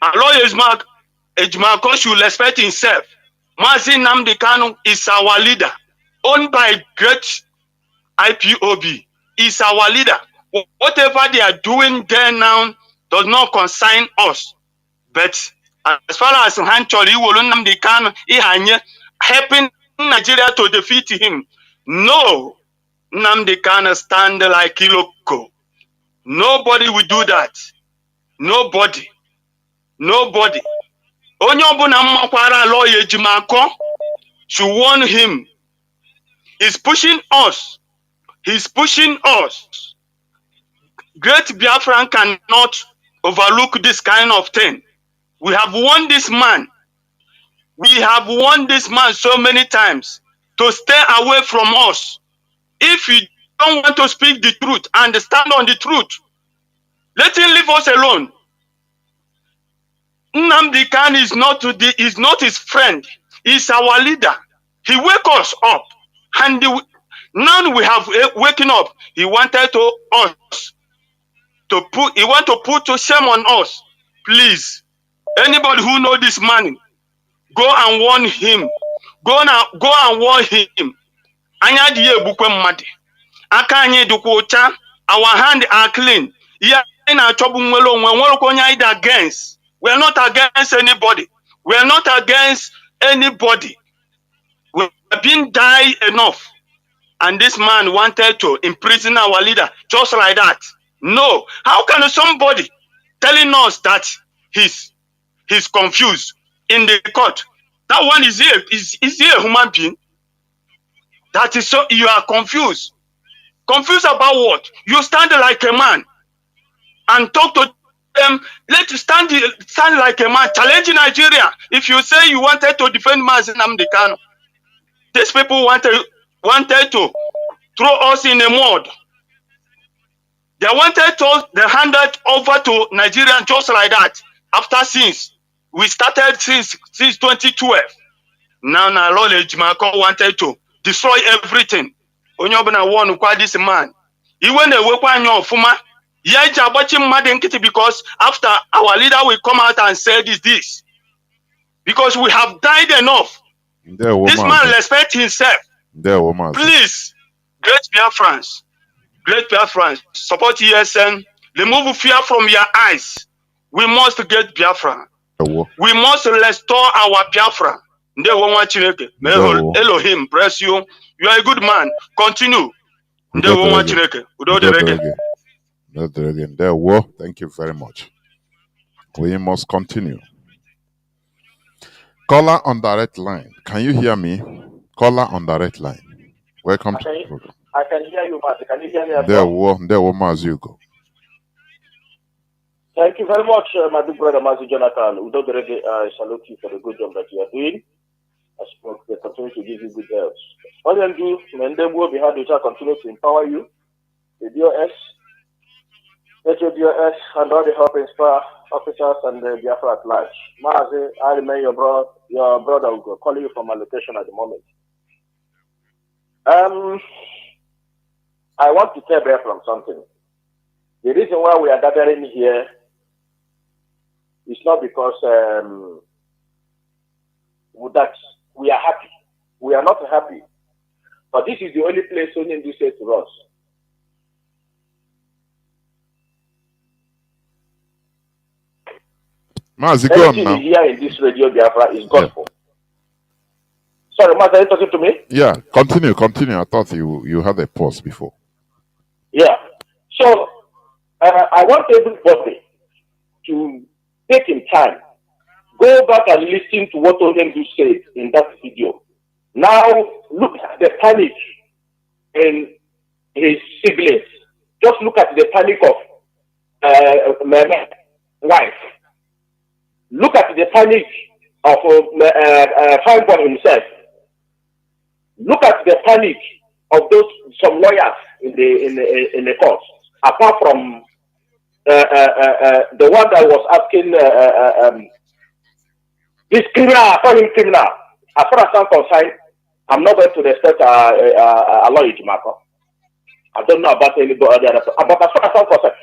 Our lawyer Ejimako should respect himself. Mazi Nnamdi Kanu is our leader, owned by great IPOB. Is our leader. Whatever they are doing there now does not concern us. But as far as Hanchori Nnamdi Kanu helping Nigeria to defeat him, no, Nnamdi Kanu stand like Iloko. Nobody will do that. Nobody. Nobody. Onye ọbụla mmakwara lawyer Ejimako should warn him. He's pushing us. He's pushing us. Great Biafran cannot overlook this kind of thing. We have warned this man. We have warned this man so many times to stay away from us. If you don't want to speak the truth and stand on the truth, let him leave us alone. Nnamdi Kanu is not his friend. He's our leader. He wake us up. And now we have waking up. He wanted to put to shame on us. Please, anybody who know this man, go and warn him. Go and warn him. Anya diye bukwe mmadi. Aka anyị dịkwa ụcha. Our hands are clean. Yeah, na trouble nwelo nwelo konya against. We are not against anybody. We are not against anybody. We have been die enough. And this man wanted to imprison our leader just like that. No. How can somebody telling us that he's confused in the court? That one is he a human being? That is so you are confused. Confused about what? You stand like a man and talk to them. Let you stand like a man, challenging Nigeria. If you say you wanted to defend Mazi Nnamdi Kanu, these people wanted to throw us in the mud. They wanted to hand it over to Nigeria just like that. Since we started since 2012. Now Lord Ejimako wanted to destroy everything. Onye ọbụla warn kwa this man. Iwe na-ewekwa anya ọfụma. Ya eji agbachi mmadụ nkịtị because after our leader will come out and say this. Because we have died enough. This man respect himself. Please, great Biafrans, support ESN. Remove fear from your eyes. We must get Biafra. We must restore our Biafra. May Elohim bless you. You are a good man. Continue. Thank you very much. We must continue. Caller on direct line. Can you hear me? Caller on direct line. Welcome to the program. I can hear you, Mazi. Can you hear me? There were Mazi, you go. Thank you very much, my big brother Mazi Jonathan. I salute you for the good job that you are doing. I continue to give you good health. All you do, Mendem will be hard to continue to empower you, the DOS, HODOS, and all the help inspire officers and the Biafra at large. Mazi, I remain your brother will go calling you from my location at the moment. I want to tell Biafra something. The reason why we are gathering here is not because that we are happy. We are not happy. But this is the only place Nnamdi said to us. Mazi, go on now. Here in this radio Biafra is gospel. Yeah. Sorry, Mazi, are you talking to me? Yeah, continue. I thought you had a pause before. Yeah. So, I want everybody to take in time, go back and listen to what Nnamdi said in that video. Now, look at the panic in his siblings. Just look at the panic of my wife. Look at the panic of Fanboy himself. Look at the panic of some lawyers in the court. Apart from the one that was asking this criminal, I call him criminal. As far as I'm concerned, I'm not going to respect Aloy Jimako. I don't know about anybody other. But as far as I'm concerned,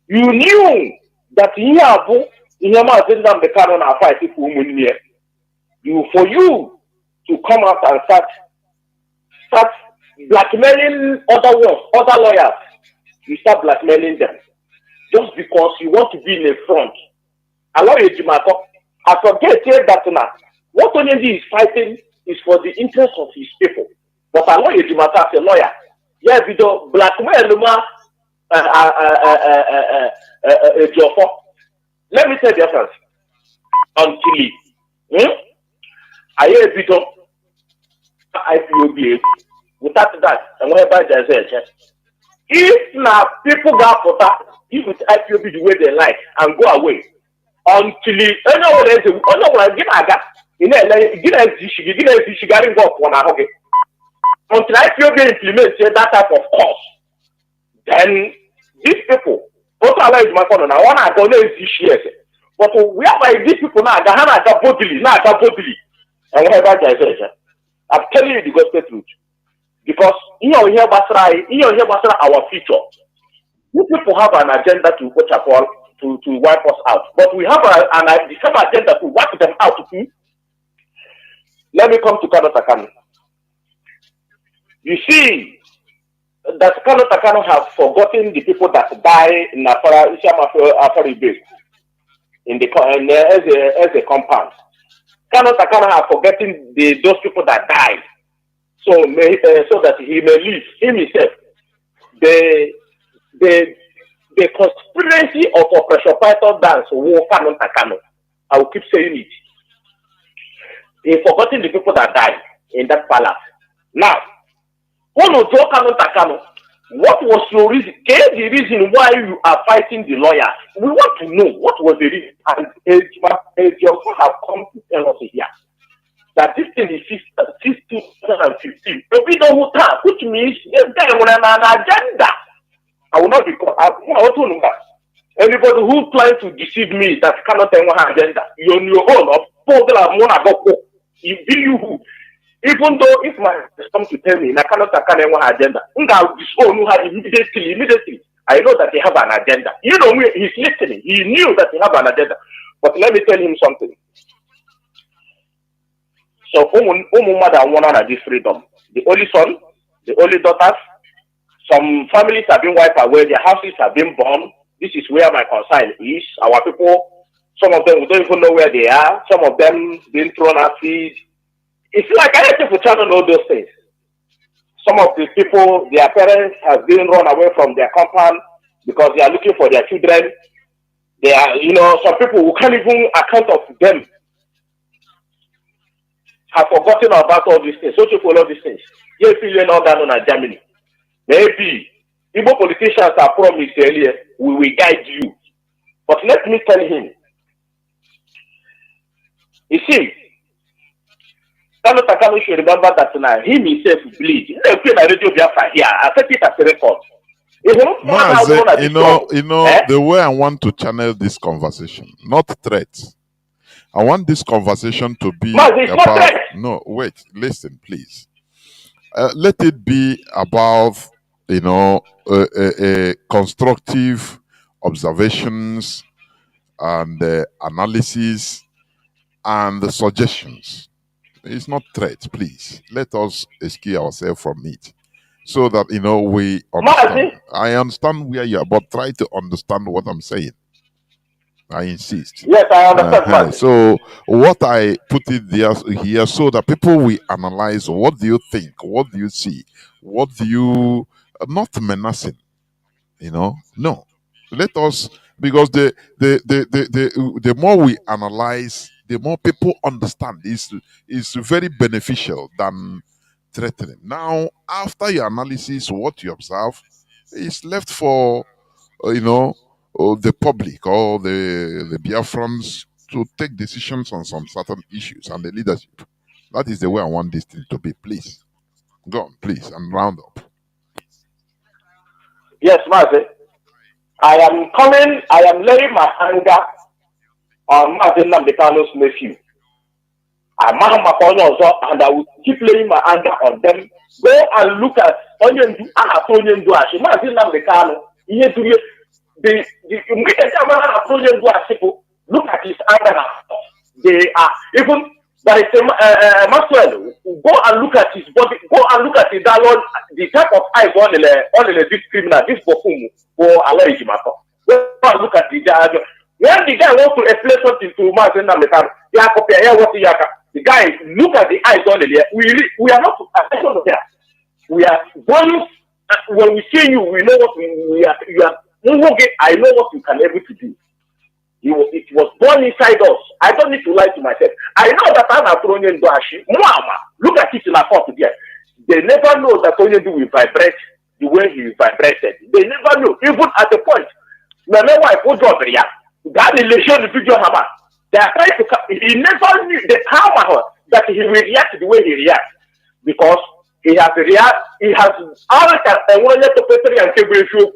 you knew that here, the canon are fighting for you to come out and start blackmailing other lawyers. You start blackmailing them just because you want to be in the front. Aloy Jimako, I forget here that now. What Nnamdi is fighting is for the interest of his people. But Aloy Jimako as a lawyer, yeah, we do blackmail Luma. Let me tell you first. Until I hear a bit of IPOB without that, and whereby there's a if now people got for that, if with IPOB the way they like and go away until anyone else, anyone get a gap, you know, get a go up on a hockey until IPOB implements that type of course. Then these people, also allow my phone now. One I don't know is this but whereby these people now, Gahana got bodily, and whatever I say, I'm telling you the gospel truth. Because here Basra our future. You people have an agenda to wipe us out, but we have the same agenda to wipe them out too. Let me come to Kanu. You see, that Kanu have forgotten the people that die in Afara in the as a compound. Kanu have forgotten those people that died, so that he may live himself. The conspiracy of Operation Python dance war Kanu. I will keep saying it. He forgotten the people that died in that palace. Now, what was your reason? Get the reason why you are fighting the lawyer. We want to know what was the reason. And you also have come to tell us here that this thing is 2015. Which means they have an agenda. I will not be anybody who plans to deceive me that cannot tell one agenda. You're on your own. You even though if my come to tell me I cannot one agenda, I'll disown her immediately. I know that they have an agenda. You know, he's listening. He knew that they have an agenda. But let me tell him something. So, mother want this freedom. The only son, the only daughters, some families have been wiped away, their houses have been burned. This is where my concern is. Our people, some of them we don't even know where they are, some of them being thrown acid. It's like I have to channel all those things. Some of the people, their parents have been run away from their compound because they are looking for their children. They are, some people who can't even account of them have forgotten about all these things. So to follow these things. You're feeling all that on Germany. Maybe Igbo politicians have promised earlier, we will guide you. But let me tell him. You see, Kanu should remember that now he himself bleed. He didn't play Radio Biafra here. I set it as a record. Mazi, the way I want to channel this conversation, not threats. I want this conversation to be about. No, wait, listen, please. Let it be about constructive observations and analysis and the suggestions. It's not threat, please. Let us excuse ourselves from it, so that we understand. I understand where you are, but try to understand what I'm saying. I insist. Yes, I understand. So what I put it here so that people will analyze. What do you think? What do you see? What do you not menacing? No. Let us, because the more we analyze, the more people understand. Is very beneficial than threatening. Now, after your analysis, what you observe is left for the public or the Biafrans to take decisions on some certain issues and the leadership. That is the way I want this thing to be. Please, go on, please, and round up. Yes, Mazi. I am laying my anger on Nnamdi Kanu's nephew. and I will keep laying my anger on them. Go and look at Nnamdi Kanu. Look at his anger. They are even there is a Maxwell. Go and look at his body. Go and look at the type of eyes on this criminal, this buffoon for Allah Ijimako. Go and look at the guy. When the guy wants to explain something to Mazi Nnamdi Kanu, the guy look at the eyes on there. We are not there. We are going. When we see you, we know what we are. You are. I know what you can able to do. It was born inside us. I don't need to lie to myself. I know that I'm not throwing in Doashi. Look at it in a court there. They never know that Onyendu will vibrate the way he vibrated. They never know. Even at the point, my wife would drop it. That relation the video hammer. They are trying to. He never knew the power that he will react the way he reacts because he has all that I want to put and table.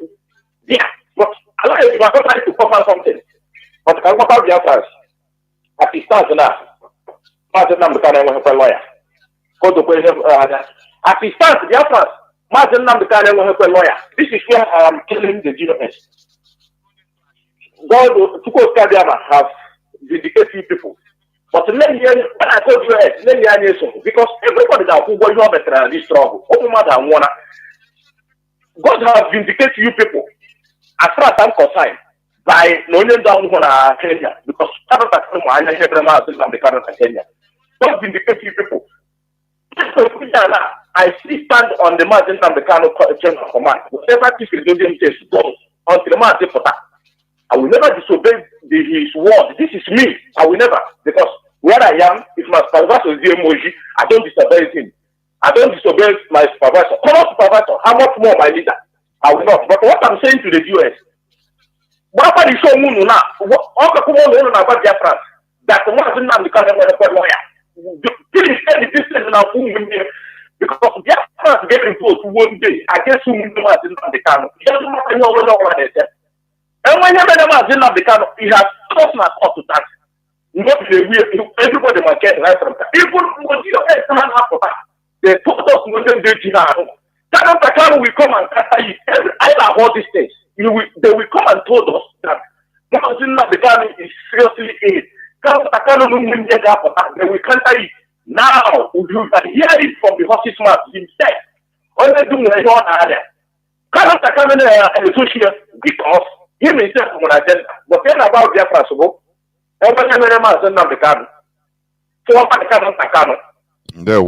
Yeah, but I like to cover something. But I want to be Biafrans. At the start now, Mazi Nnamdi Kanu was a lawyer. Go to at the start, Biafrans, Mazi Nnamdi Kanu was a lawyer. This is where I am killing the GNS. God, Tukos have vindicated people. But when I told you, because everybody that who was not better than this struggle, God has vindicated you people. As far as I'm concerned, by knowing down on Kenya, because Kenya. God vindicates you people. I still stand on the Mazi Nnamdi Kanu chain of command. Whatever chief Indonesian says goes until the man says I will never disobey his word. This is me. I will never. Because where I am, if my supervisor is the emoji, I don't disobey him. I don't disobey my supervisor. Come on, supervisor. How much more my leader? I will not. But what I'm saying to the US, what are you showing me now? What are you about Biafrans? That the Mazi Nnamdi Kanu was a lawyer. Please tell the distance now. Because Biafrans get involved one day against whom Mazi Nnamdi Kanu. It doesn't matter what they say. And when you Mazi Nnamdi Kanu, he has crossed my court to that. Not the way everybody might get right from that. Even when you don't have after that, they told us when they did Kanu will come and cut you. I have all these things. They will come and told us that Mazi Nnamdi Kanu is seriously ill. They will counter you. Now, you can hear it from the horse's mouth himself. All they do is one other. Because him himself on an agenda. But then about Biafra, so everybody Mazi Nnamdi Kanu. So what Kanu? There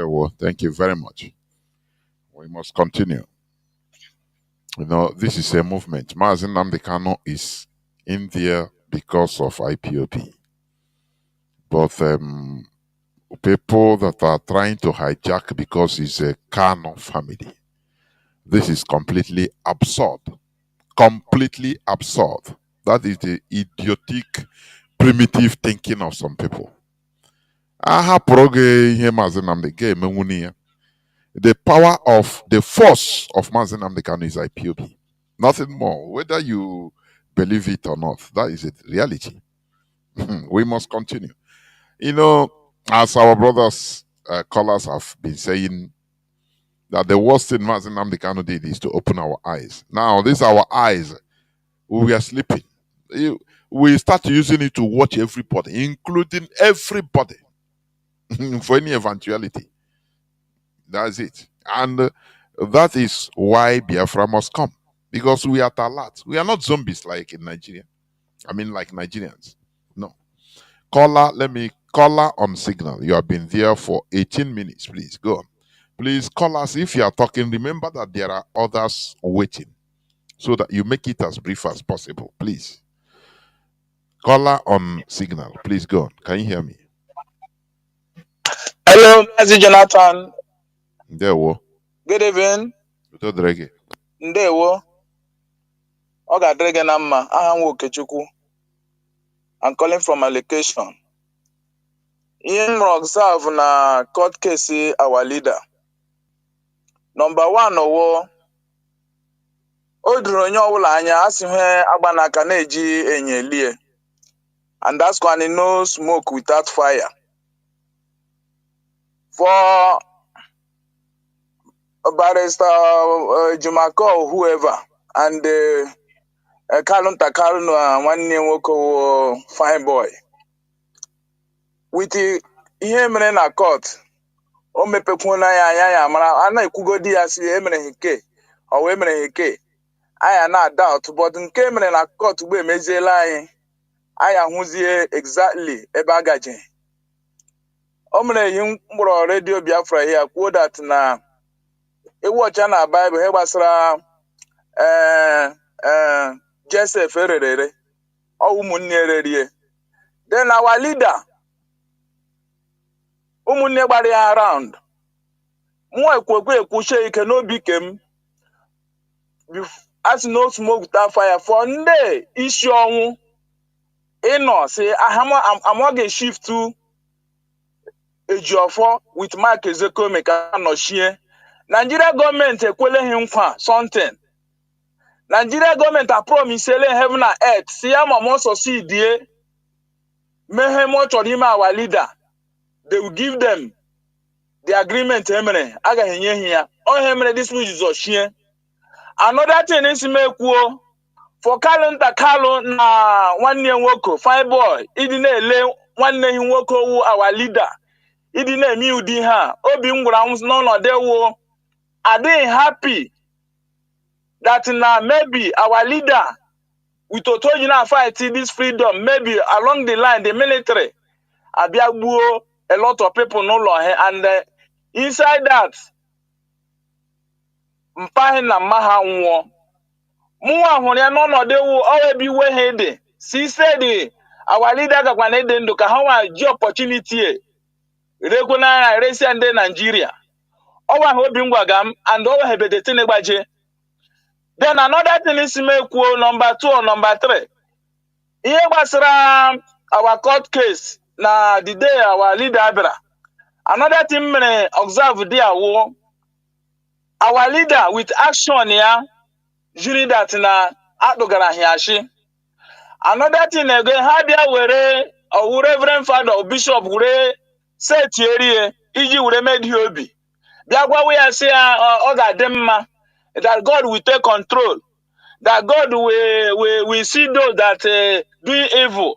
were. Thank you very much. We must continue. You know, this is a movement. Mazi Nnamdi Kanu is in there because of IPOP. But people that are trying to hijack because it's a Kanu family. This is completely absurd. Completely absurd. That is the idiotic, primitive thinking of some people. The power of the force of Mazi Nnamdi Kanu is IPOB. Nothing more. Whether you believe it or not, that is it. Reality. We must continue. You know, as our brothers, callers have been saying, that the worst thing Mazi Nnamdi Kanu did is to open our eyes. Now, these are our eyes. We are sleeping. We start using it to watch everybody, including everybody, for any eventuality. That's it. And that is why Biafra must come. Because we are alert. We are not zombies like in Nigeria. I mean, like Nigerians. No. Caller on signal. You have been there for 18 minutes. Please, go on. Please call us if you are talking. Remember that there are others waiting. So that you make it as brief as possible. Please. Caller on signal. Please go on. Can you hear me? Hello, Mazi Jonathan. Ndewo. Good evening. Udo Drege. Ndewo. Oga Drege Namma. Ahanwo Okechukwu. I'm calling from my location. In observe na court case our leader. Number one, o doro onye ọbụla anya asị ihe agba n'aka na-eji enye lie, and that's why no smoke without fire. For Barrister Jumako or whoever, and Kanu nwanne nwoke fine boy with ihe mere na court, o mepekwuna ya anya ya mara ana ekwugodi ya si emere hike o wee mere hike anya na doubt, but nke mere na court gbe emeziela anyị anya hụzie exactly ebe agaje. O mere yi mkpụrụ Radio Biafra ya kwuo that na ịwọcha na Bible he gbasara Joseph ererere ọ ụmụnne ererie. Then our leader ụmụnne gbara ya around mụ ekwekwe ekwuche ike n'obi kem as no smoke without fire for ndị isi ọnwụ ịnọ si amaghị shift to Ejiofọ with Mark Ezekome ka nọchie. Nigeria government ekweleghị nkwa something. Nigeria government a promisele heaven and earth si ya ma mo succeed mehe mo chọrọ ime our leader, they will give them the agreement emere agaghị enye ya o he mere this week is ochie. Another thing is mekwuo for Kanu na nwanne nwoke fine boy ịdị na-ele nwanne nwoke wu our leader ịdị na-eme ụdị ha obi ngwara n'ọnọdụ wo adịghị happy that na maybe our leader with Otoji na fight this freedom, maybe along the line the military abịa gbuo a lot of people n'ụlọ ha, and inside that mpaghị na mma ha nwụọ. Mụnwa hụrụ ya n'ọnọdụ ewu ọwebi iwe ha dị si said our leader gakwa na ede ndụ ka ha nwa ji opportunity rekwu na resi ndị Nigeria ọwa ha obi ngwagam and ọwa ha ebedete n'egbaje. Then another thing is mekwuo number 2 or number 3 ihe gbasara our court case na the day our leader abịara. Another thing mere observe there wo our leader with action ya jiri that na atụgara hiashi. Another thing again ha bịa were owu reverend father or bishop were set area iji were medi obi bịa gwawe ya si ọ ga-adị mma, that God will take control, that God will see those that doing evil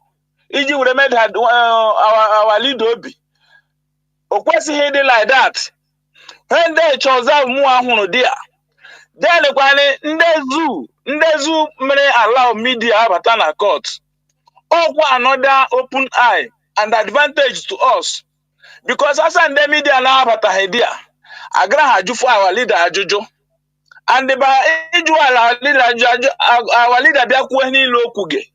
iji were made our leader obi. O kwesịghị ịdị like that. When they chose out mụ ahụrụ dia then kwani ndị zu mere allow media abata na court. Ọkwa another open eye and advantage to us, because asa ndị media na abata ha dia agara ha jufu our leader ajụjụ, and by iju our leader bịa kwuo niile okwuge.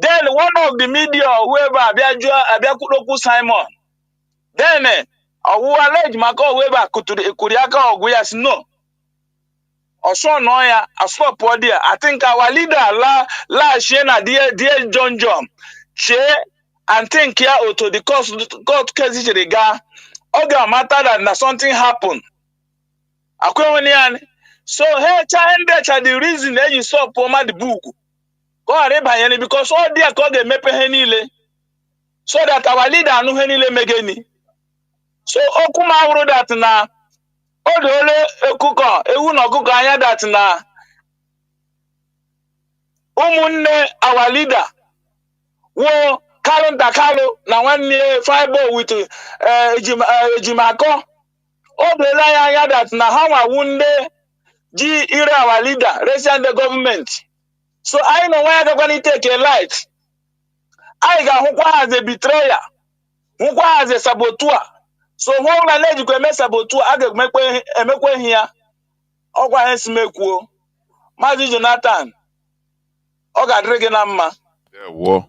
Then one of the media whoever abịa kwuokwu Simon then ọwụ allege maka whoever kụtụrụ aka ọgwụ ya si no ọsọ nọ ya asọpụ dị. I think our leader la shie na die John chee and think ya oto the court case jiri ga ọ ga-amata that na something happen akwenwene ya. So hey cha the reason you saw poma the book go arịbanyere because all dia ka ọ ga-emepe he niile so that our leader anụ he niile megeni. So okwu ma hụrụ that na o dole ekuko ewu na ọkụkọ anya that na ụmụnne our leader wo Kanu na nwanne fiber with Ejimako o dole anya that na ha nwa wunde ji ire our leader resident the government. So I know why they're take a light. I got who as a betrayer, who as a saboteur. So who na lady go make saboteur I go make here. Ogwa hens mekwo. Mazi Jonathan. Oga drege na mma.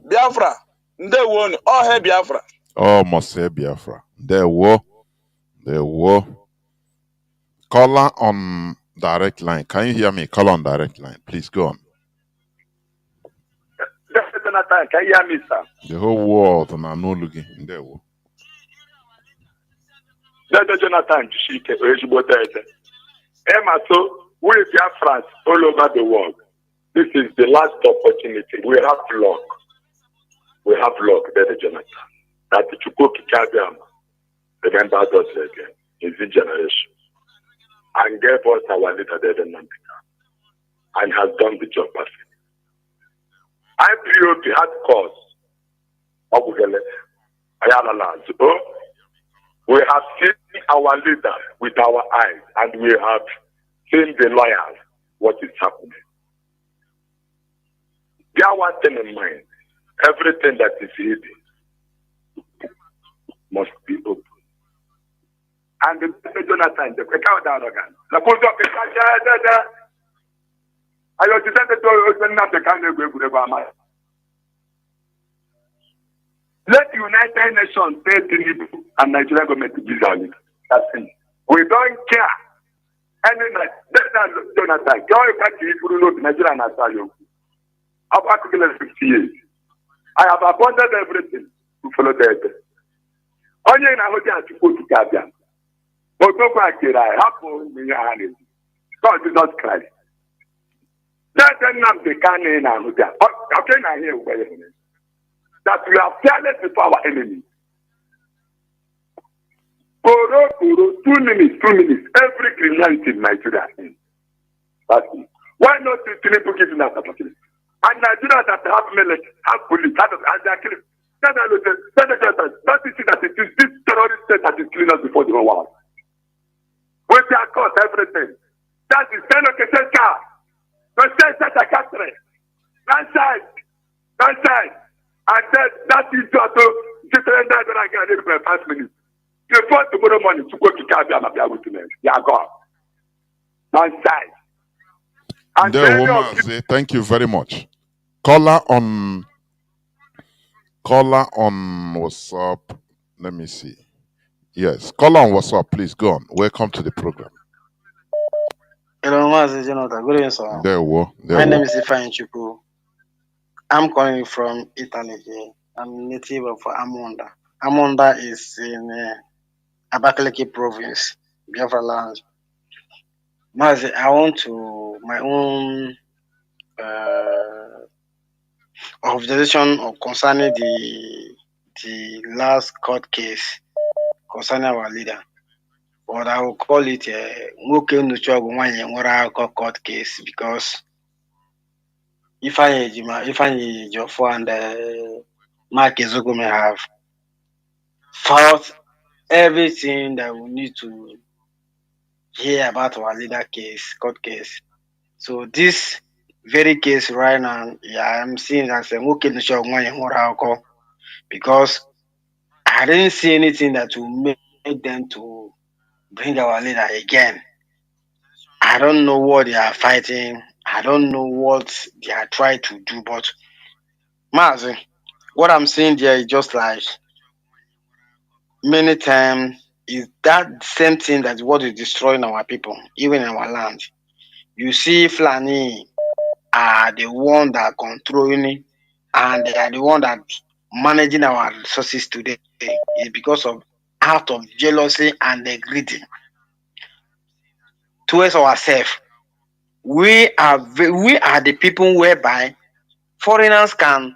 Biafra. Ndewo ni. Oh hey Biafra. Oh must say Biafra. There were. Caller on direct line. Can you hear me? Call on direct line. Please go on. Jonathan, can you hear me, sir? The whole world na no looking. There were. Jonathan, Emma, so We Biafrans all over the world, this is the last opportunity. We have luck. We have luck, Brother Jonathan. That the Chukwuki Kabiam remembers us again in this generation and gave us our leader, Nnamdi, and has done the job perfectly. IPOP had cause. We have seen our leader with our eyes, and we have seen the lawyers, what is happening. Bear one thing in mind, everything that is hidden must be open. And the Jonathan, the account down again. The post office, I was to send it to the kind of let the United Nations pay Tinubu and Nigeria government to give our leader. That's it. We don't care. And then Jonathan, you can't give Nigeria and Asylum. I've actually 50 years. I have abandoned everything to follow that. Only in a hotel to go to Gabian. But no back here, I have in your hand. God Jesus Christ. That's Nnamdi Kanu in a hotel. Okay, I hear where you that we are fearless before our enemies. 2 minutes, every criminality in Nigeria. That's it. Why not Tinubu giving us opportunity? And Nigeria that have military, have police, have they are killing. That is that it is this terrorist state that is killing us before the whole world. With their cost, everything. That is Senokeseka. The state that are capturing. That side. And that is also just that I got it for 5 minutes. Before tomorrow morning to go to Kabia and be able to make. Yeah, God. One side. And there, Mazi, thank you very much. Caller on WhatsApp. Let me see. Yes, caller on WhatsApp, please go on. Welcome to the program. Hello, Mazi Jonathan. Good evening, sir. My name is Ifeanyi Chukwu. I'm calling from Italy here. I'm native of Amonda. Amonda is in Abakaliki province, Biafra land. Mazi, I want to my own observation concerning the last court case concerning our leader. But I will call it Nwoke Nuchogu Nwanyị Nwere Akọ court case because Ifeanyi Jofo and Mark Ezogo may have fought everything that we need to hear about our leader case, court case. So this very case right now, I'm seeing as a Nwoke Nuchogu Nwanyị Nwere Akọ because I didn't see anything that will make them to bring our leader again. I don't know what they are fighting. I don't know what they are trying to do, but Mazi, what I'm seeing there is just like many times is that same thing that what is destroying our people, even in our land. You see, Fulani are the one that are controlling and they are the one that managing our resources today. It's because of out of jealousy and the greedy towards ourselves. We are the people whereby foreigners can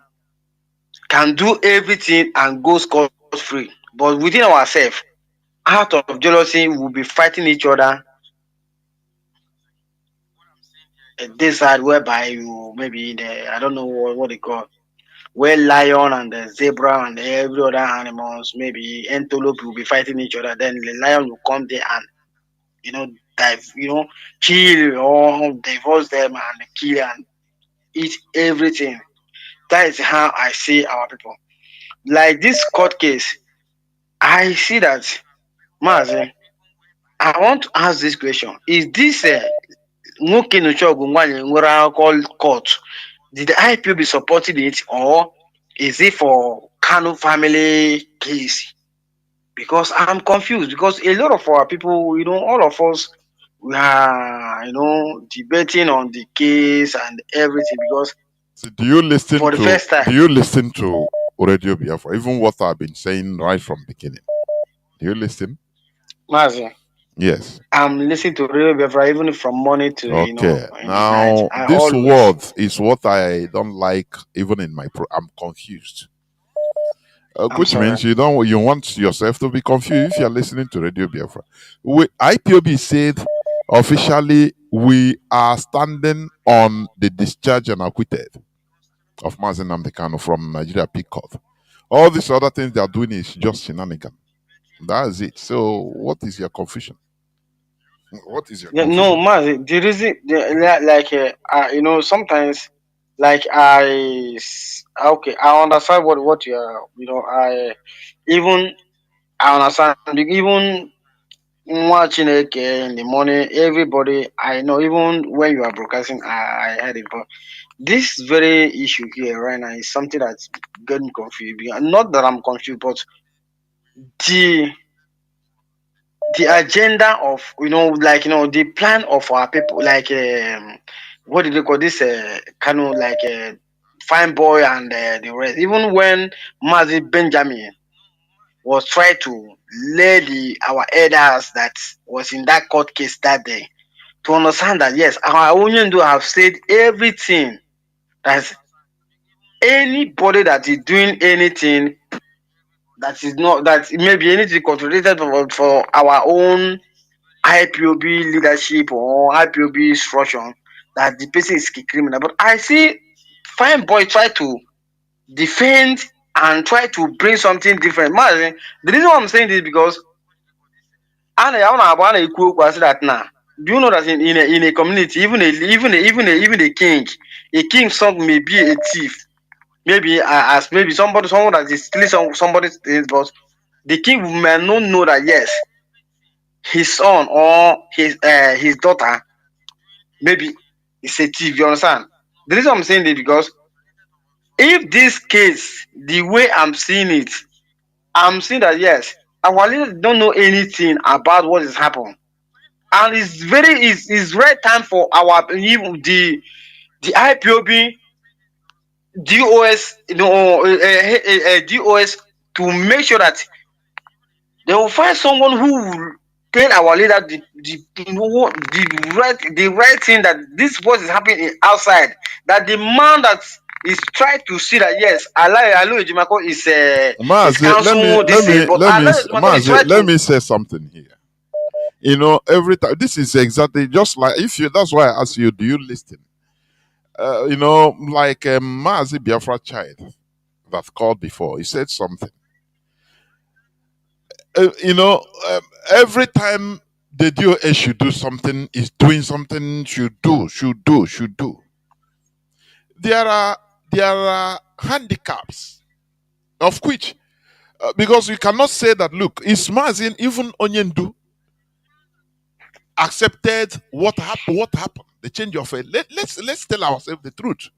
do everything and go scot-free. But within ourselves, out of jealousy, we'll be fighting each other. This side whereby you maybe I don't know what they call, where lion and the zebra and every other animals, maybe antelope will be fighting each other. Then the lion will come there and kill or divorce them and kill and eat everything. That is how I see our people. Like this court case, I see that, Mazi, I want to ask this question. Is this Nwoke Nuchogu Nwanyị Nwere Akọ court? Did the IPO be supporting it or is it for Kanu family case? Because I'm confused because a lot of our people, all of us, we are, debating on the case and everything because do you listen for the first time. Do you listen to Radio Biafra? Even what I've been saying right from beginning. Do you listen? Mazi, Yes. I'm listening to Radio Biafra even from morning to Okay. in the night. Now, I this always. word is what I don't like, even in my I'm confused. I'm Which sorry. means you want yourself to be confused if you're listening to Radio Biafra. IPOB said officially we are standing on the discharge and acquitted of Mazi Nnamdi Kanu from Nigeria Peak Court. All these other things they are doing is just shenanigan. That's it. So what is your confusion? What is your Yeah, no, confusion? man. The reason, sometimes, okay, I understand what you are, even I understand, even watching it in the morning, everybody, I know, even when you are broadcasting, I heard it, but this very issue here right now is something that's getting confused. Not that I'm confused, but the the agenda of the plan of our people, what do they call this Kanu, fine boy and the rest. Even when Mazi Benjamin was trying to lay our elders that was in that court case that day to understand that yes, our union do have said everything, that anybody that is doing anything that is not, that maybe anything contributed for our own IPOB leadership or IPOB instruction, that the person is a criminal. But I see fine boy try to defend and try to bring something different. Man, the reason why I'm saying this is because I say that now. Do you know that in a community, even a king son may be a thief, maybe as maybe someone that is stealing somebody's things, but the king may not know that yes, his son or his daughter maybe is a thief. You understand? The reason I'm saying this because if this case, the way I'm seeing it, I'm seeing that yes, our leaders don't know anything about what has happened, and it's right time for our even the IPOB DOS, DOS, to make sure that they will find someone who will tell our leader the right thing, that this what is happening outside. That the man that is trying to see that yes, Alo Ejimako is Mazi, counsel this thing, but Alo Ejimako is trying Let to. me say something here. Every time this is exactly just like if you. That's why I ask you, do you listen? Like Mazi Biafra child that called before, he said something. Uh, you know, um, every time the DOS should do something, is doing something, should do. There are handicaps of which because we cannot say that. Look, is Mazin even Onyendu accepted what happened? What happened? The change of it. Let's tell ourselves the truth.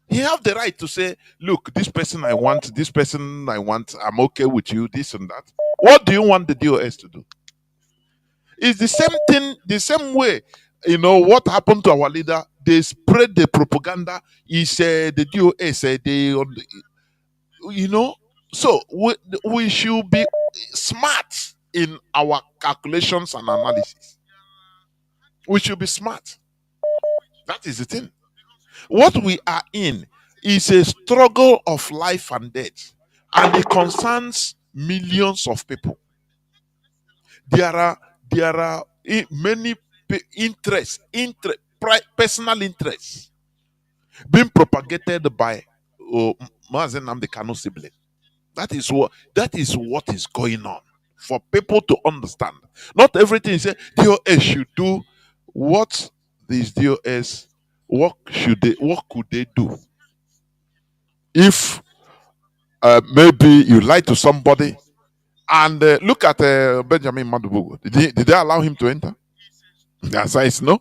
He have the right to say, look, this person I want, this person I want, I'm okay with you, this and that. What do you want the DOS to do? It's the same thing, the same way. What happened to our leader? They spread the propaganda. Is the DOS? So we should be smart in our calculations and analysis. We should be smart. That is the thing. What we are in is a struggle of life and death, and it concerns millions of people. There are many personal interests being propagated by Mazi Nnamdi Kanu sibling. That is what is going on, for people to understand. Not everything is DOS should do. What these DOS, what could they do if maybe you lie to somebody? And look at Benjamin Madubugu. Did they allow him to enter? The answer is no.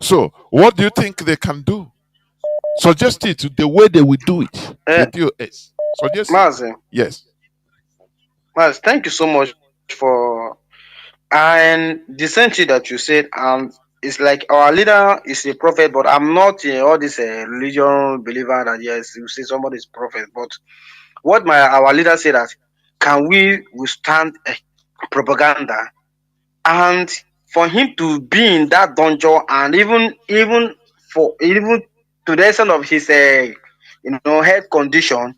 So what do you think they can do? Suggest it the way they will do it. The DOS. Suggest it. Mazi, Yes. Thank you so much for and the same thing that you said. It's like our leader is a prophet, but I'm not all this religion believer that yes, you say somebody is prophet. But what our leader said, that can we withstand propaganda and for him to be in that dungeon, and even to the extent of his health condition,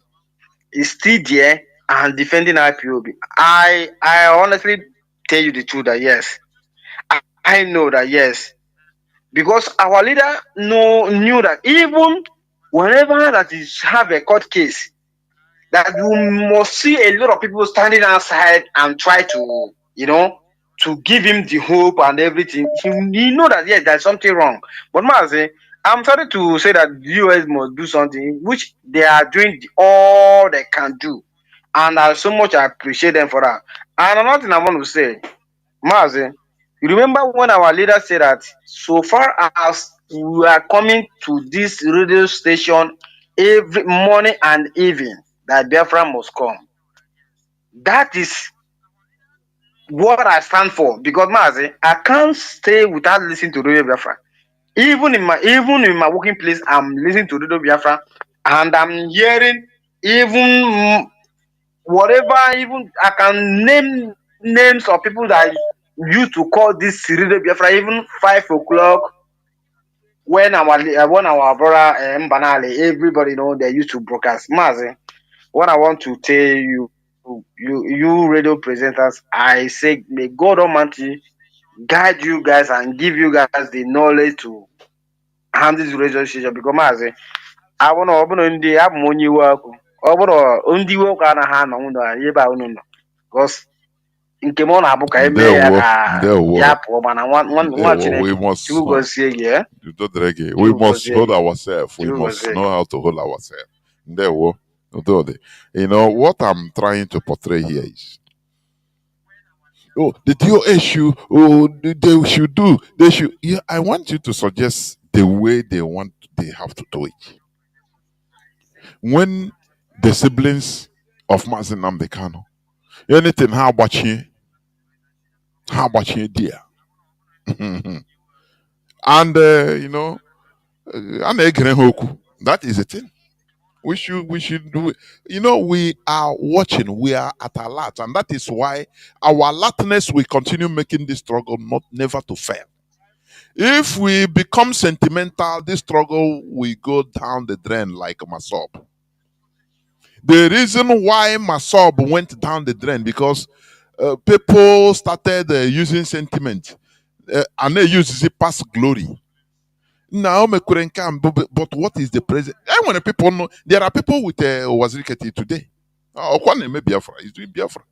is still there and defending IPOB. I honestly tell you the truth that yes, I know that yes, because our leader knew that even whenever that is have a court case, that you must see a lot of people standing outside and try to, to give him the hope and everything. He know that yes, there's something wrong. But Mazi, I'm sorry to say that the US must do something, which they are doing all they can do. And I so much appreciate them for that. And another thing I want to say, Mazi, you remember when our leader said that so far as we are coming to this radio station every morning and evening, that Biafra must come. That is what I stand for. Because Mazi, I can't stay without listening to Radio Biafra. Even in my working place, I'm listening to Radio Biafra, and I'm hearing even whatever. Even I can name names of people that used to call this Radio Biafra even 5 o'clock when our brother Mbanale, everybody they used to broadcast. Mazi, what I want to tell you radio presenters, I say may God Almighty guide you guys and give you guys the knowledge to handle this relationship. Because Mazi, I want to open ndị abụ m onye iwe ọkụ. Ọ bụrụ ndị iwe ọkụ anaghị anọ ụlọ ebe a unu nọ. Because nke m ọ na-abụ ka eme ya ka ya pụọ mana nwa Chineke Chukwu gozie gị. We must hold ourselves. We must know how to hold ourselves. What I'm trying to portray here is, the DO issue, they should do, they should. Yeah, I want you to suggest the way they have to do it. When the siblings of Mazi Nnamdi Kanu, anything, how about you, dear? And that is the thing. We should do it. We are watching, we are at alert, and that is why our alertness will continue making this struggle never to fail. If we become sentimental, this struggle will go down the drain like Masob. The reason why Masob went down the drain because people started using sentiment and they use it past glory. Now, but what is the present? I want people know there are people with Waziriketi today. Biafra is doing Biafra.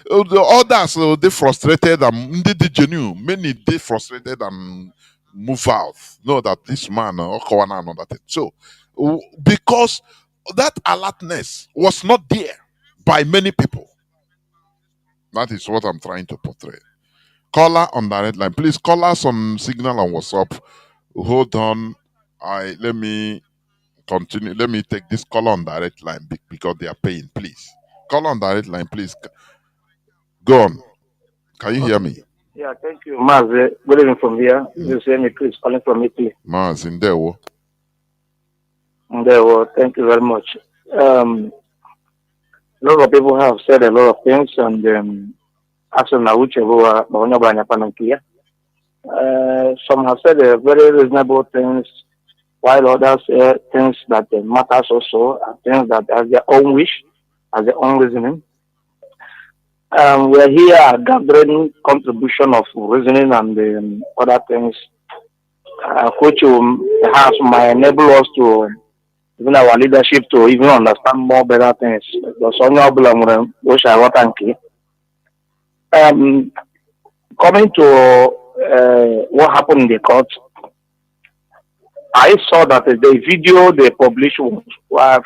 The others they frustrated and they genuine. Many they frustrated and move out. Know that this man that. So because that alertness was not there by many people. That is what I'm trying to portray. Caller on direct line. Please call us on Signal and WhatsApp. Hold on. Let me continue. Let me take this call on direct line because they are paying. Please. Call on direct line, please. Go on. Can you hear me? Yeah, thank you. Mazi, good evening from here. This is Amy Chris calling from Italy. Mazi, Ndewo. Thank you very much. A lot of people have said a lot of things, and some have said very reasonable things, while others say things that matters also, and things that have their own wish, as their own reasoning. We're here gathering contribution of reasoning and other things, which perhaps might enable us to, even our leadership, to even understand more better things. Coming to what happened in the court, I saw that the video they published was,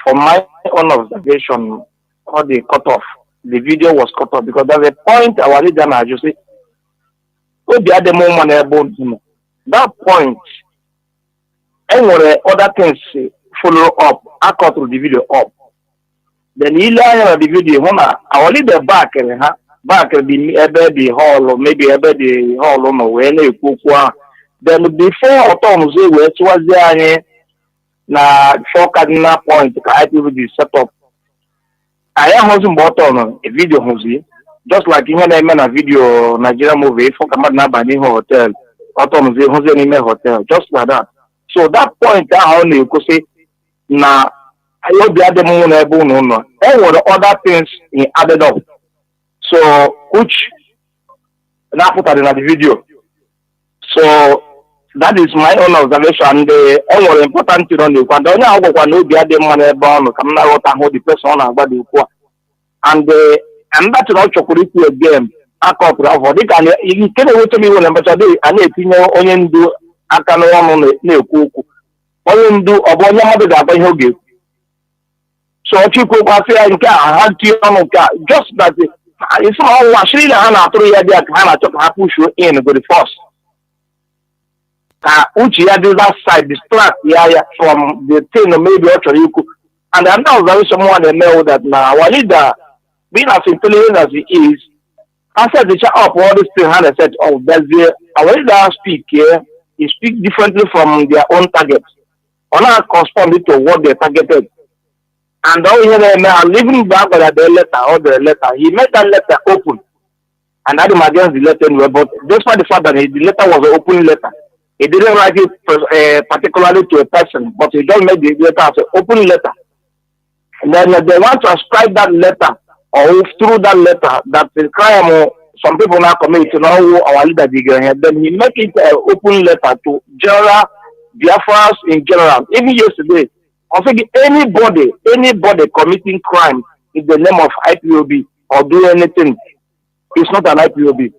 from my own observation, or the cut off. The video was cut off because there's a point our leader now just say, that point, and other things follow up, I cut through the video up. Then he learned the video, our leader back the hall, or maybe the hall on the way. Then before autumn say where it was there na 4 cardinal points I do the setup. I am using button a video just like ihe na-eme na video Nigeria movie for ka mmadụ na-aba n'ihe hotel ọtọmzi hụzie n'ime hotel just like that. So that point ahụ ọ na-ekwu sị na obi adị m nwụ n'ebe unu nọ. E nwere other things he added up. So which na-apụtara na the video. So that is my own observation. And enwere important thing on the kwanda onye ahụ gwakwa na obi adị mma n'ebe ọ nọ ka m na-aghọta ahụ the person ọ na-agba dị ukwu a. And that ọ chọkwuru ikwu again akọpụrụ afọ dịka nke na-eweta m iwe na mbacha dị a na-etinye onye ndu aka n'ọnụ na-ekwu okwu. Onye ndu ọ bụ onye mmadụ ga-agba ihe ọ ga-ekwu. So ọchịkwu kwasị ya nke a ha tinye ọnụ nke a just that isi ma ọnwụ ashịrị na ha na-atụrụ ya dị ka ha na-achọ ka ha push in go the first. Ka uche ya dị that side distract ya from the thing maybe ọ chọrọ ikwu. And another observation one na-eme that na our leader being as intelligent as he is, after the chat up all this thing had said, oh, our leader speak here, he speak differently from their own targets. Or not corresponding to what they targeted. And all here I'm leaving back at the letter, he made that letter open. And that him against the letter, but despite the fact that the letter was an open letter, he didn't write it particularly to a person, but he just made the letter as an open letter. And then they want to ascribe that letter or through that letter that the crime some people now commit to know our leader here. Then he make it an open letter to general Biafrans in general. Even yesterday, I think anybody committing crime in the name of IPOB or do anything is not an IPOB.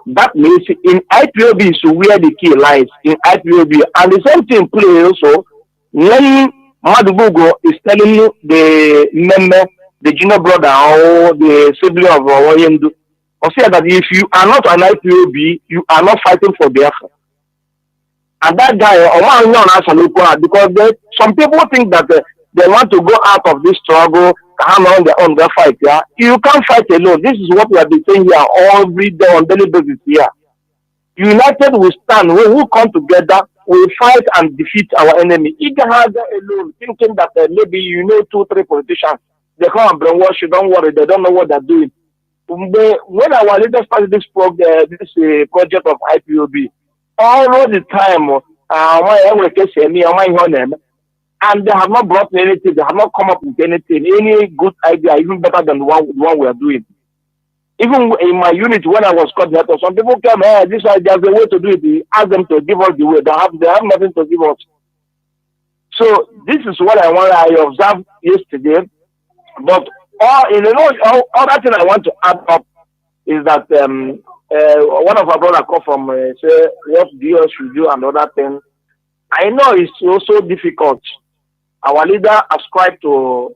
That means in IPOB is where the key lies in IPOB. And the same thing play also when Madubugo is telling you the member, the junior brother or the sibling of Oyendu, or say that if you are not an IPOB, you are not fighting for Biafra. And that guy, because some people think that they want to go out of this struggle, on their own, fight. Yeah, you can't fight alone. This is what we have been saying here every day on daily basis here. United we stand. We will come together. We fight and defeat our enemy. Igahaga alone, thinking that maybe 2-3 politicians, they come and brainwash you. Don't worry, they don't know what they're doing. When our leaders started this project of IPOB, all the time, and they have not brought anything. They have not come up with anything, any good idea, even better than the one we are doing. Even in my unit, when I was coordinator, some people came, hey, there's a way to do it. Ask them to give us the way. They have nothing to give us. So this is what I observed yesterday. But other thing I want to add up is that one of our brothers come from say what DOS should do and other things. I know it's also difficult. Our leader ascribed to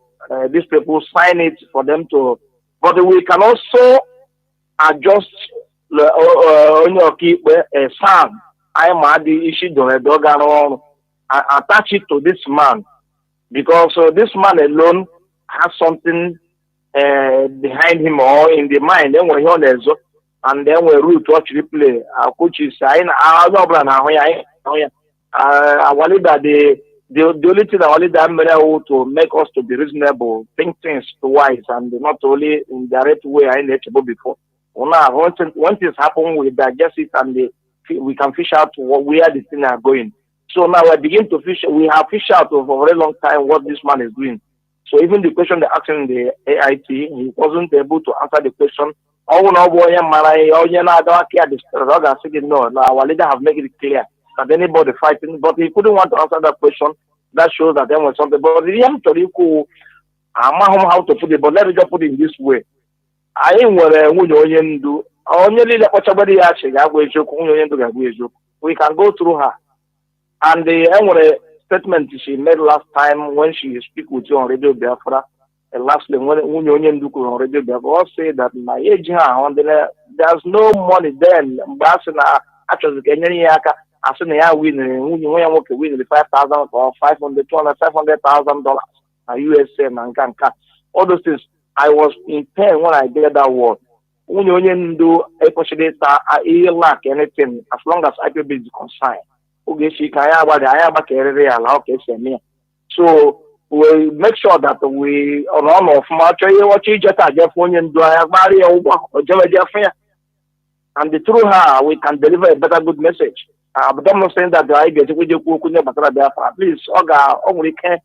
these people, sign it for them to, but we can also adjust a sound. I am the issue attach it to this man because this man alone has something behind him or in the mind. Then we and then we root what replay. Coach is saying, our leader, the only thing our leader to make us to be reasonable, think things twice, and not only in direct way I never before. Once things happen, we digest it and we can fish out where the things are going. So now we begin to fish. We have fished out for a very long time what this man is doing. So even the question they asked in the AIT, he wasn't able to answer the question. No, our leader have made it clear that anybody fighting, but he couldn't want to answer that question. That shows that there was something. But he have to how to put it, but let me just put it in this way. I ain't what do. We can go through her. And the statement she made last time when she speak with you on Radio Biafra, lastly, when Union Duku on Radio Biafra, say that my age there's no money then. Actually, as soon as I win the $5,000 or $500,000 USM and can cut all those things. I was in pain when I did that word. When you do a possibility, I lack anything as long as IPB is concerned. So we make sure that we run off much what you just have and through her we can deliver a better good message. But I'm not saying that I get with you please only can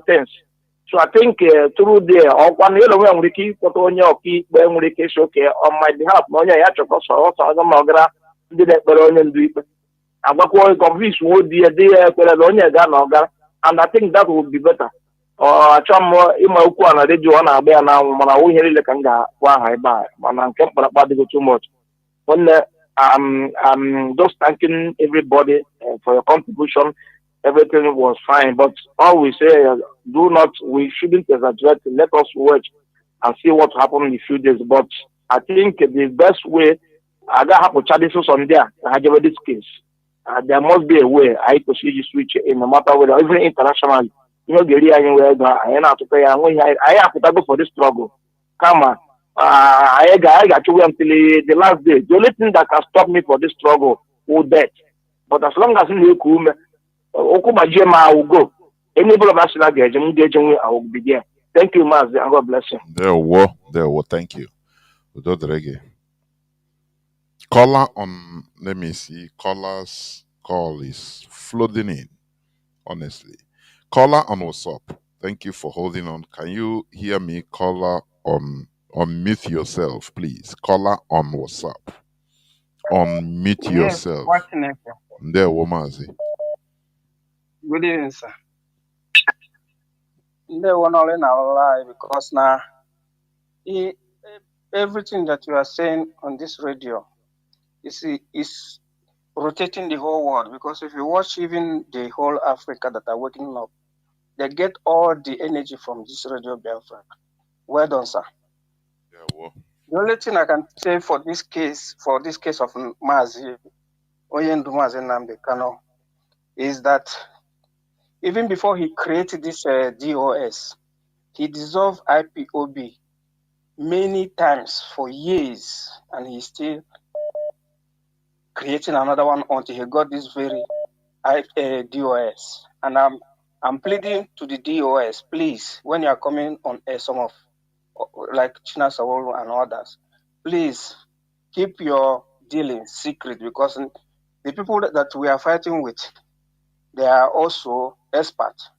things. So I think through there, or one year when we keep put on your key when we case okay on my behalf, no, yeah, did that, but on and do it. I'm not going to convince would be a dear, and I think that would be better. Or some more in my corner, they do on our bear now, when I will hear the kanga, why I buy, and I'm kept about it too much. When I'm just thanking everybody for your contribution. Everything was fine, but all we say, we shouldn't exaggerate. Let us watch and see what happens in a few days. But I think the best way, I got have charges on there. I have this case. There must be a way I proceed to switch in no matter whether even internationally. You know, get anywhere I have to pay. I have to go for this struggle. Come on. I got to wait until the last day. The only thing that can stop me for this struggle will death. But as long as you come, I will go. Any of us I will be there. Thank you, Mazi, and God bless you. There were. Thank you. Without the reggae. Caller on, let me see. Caller's call is flooding in, honestly. Caller on WhatsApp. Thank you for holding on. Can you hear me? Caller on, unmute yourself, please. Caller on WhatsApp. Unmute Yes, yourself. watching it. There were Mazi. Good evening, sir. They were not in our life because now everything that you are saying on this radio is rotating the whole world. Because if you watch even the whole Africa that are waking up, they get all the energy from this radio Biafra. Well done, sir. The only thing I can say for this case of Mazi, Nnamdi Kanu, is that even before he created this DOS, he dissolved IPOB many times for years, and he's still creating another one until he got this very DOS. And I'm pleading to the DOS, please, when you are coming on some of like China Sawolo and others, please keep your dealings secret, because the people that we are fighting with, they are also experts,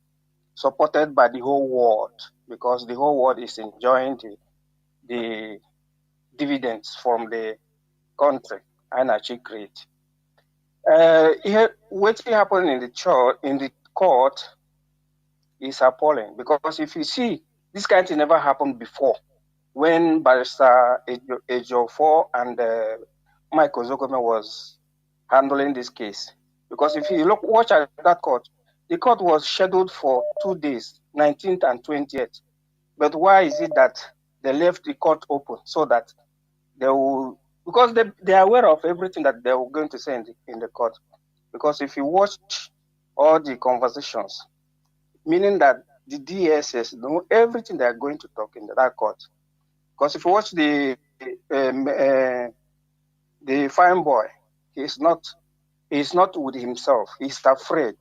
supported by the whole world, because the whole world is enjoying the dividends from the country and actually create. What happened in the court is appalling, because if you see, this kind of thing never happened before when Barrister Ejiofor and Mike Ozokome was handling this case. Because if you watch at that court, the court was scheduled for 2 days, 19th and 20th. But why is it that they left the court open so that they will, because they are aware of everything that they were going to say in the court. Because if you watch all the conversations, meaning that the DSS know everything they are going to talk in that court. Because if you watch the fine boy, he's not with himself. He's afraid.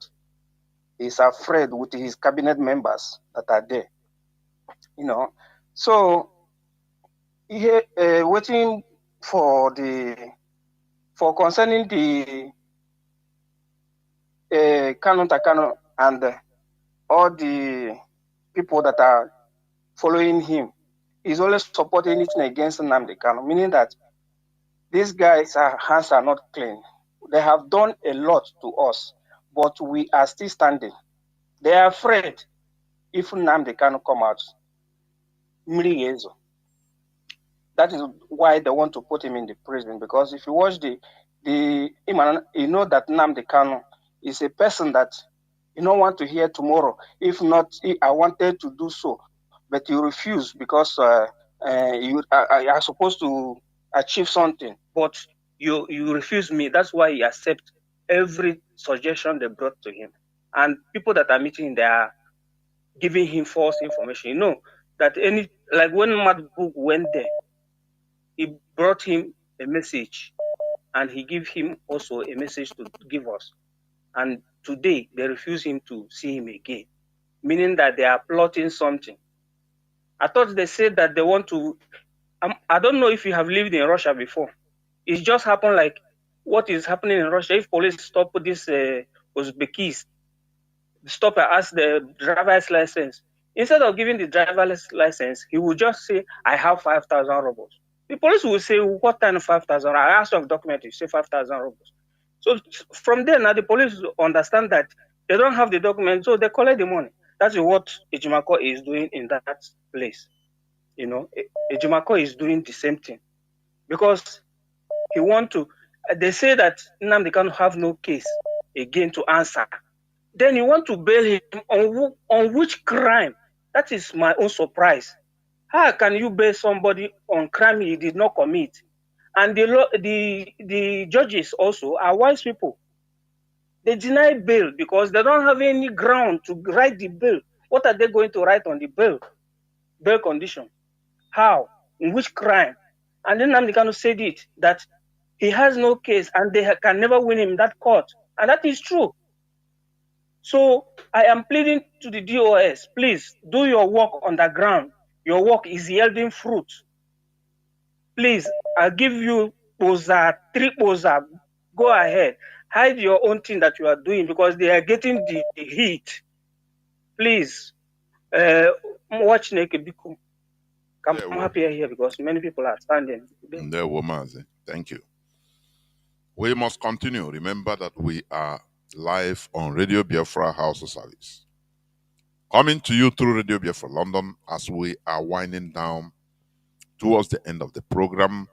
He's afraid with his cabinet members that are there. You know, so waiting for concerning the Kanu and all the people that are following him, is always supporting anything against Nnamdi Kanu, meaning that these guys' hands are not clean. They have done a lot to us, but we are still standing. They are afraid if Nnamdi Kanu come out. That is why they want to put him in the prison, because if you watch you know that Nnamdi Kanu is a person that you don't want to hear tomorrow. If not, I wanted to do so, but you refuse because you are supposed to achieve something, but you refuse me. That's why he accepts every suggestion they brought to him. And people that are meeting, they are giving him false information. You know that like when Matt Book went there, he brought him a message, and he gave him also a message to give us. And today they refuse him to see him again, meaning that they are plotting something. I thought they said that they want to. I don't know if you have lived in Russia before. It just happened like what is happening in Russia. If police stop this Uzbekis, stop and ask the driver's license, instead of giving the driver's license, he will just say, "I have 5,000 rubles." The police will say, "What kind of 5,000? I asked of document, you say 5,000 rubles." So from there now, the police understand that they don't have the document, so they collect the money. That's what Ejimako is doing in that place. You know, Ejimako is doing the same thing because he want to. They say that Nnamdi Kanu have no case again to answer. Then you want to bail him on which crime? That is my own surprise. How can you bail somebody on crime he did not commit? And the judges also are wise people. They deny bail because they don't have any ground to write the bail. What are they going to write on the bail condition? How? In which crime? And then Nnamdi Kanu said it, that he has no case and they can never win him that court. And that is true. So I am pleading to the DOS, please do your work on the ground. Your work is yielding fruit. Please, I'll give you posa, 3 posa. Go ahead. Hide your own thing that you are doing because they are getting the heat. Please, watch Naked Biku. Come up here because many people are standing. There, Mazi. Thank you. We must continue. Remember that we are live on Radio Biafra House of Service. Coming to you through Radio Biafra London as we are winding down towards the end of the program.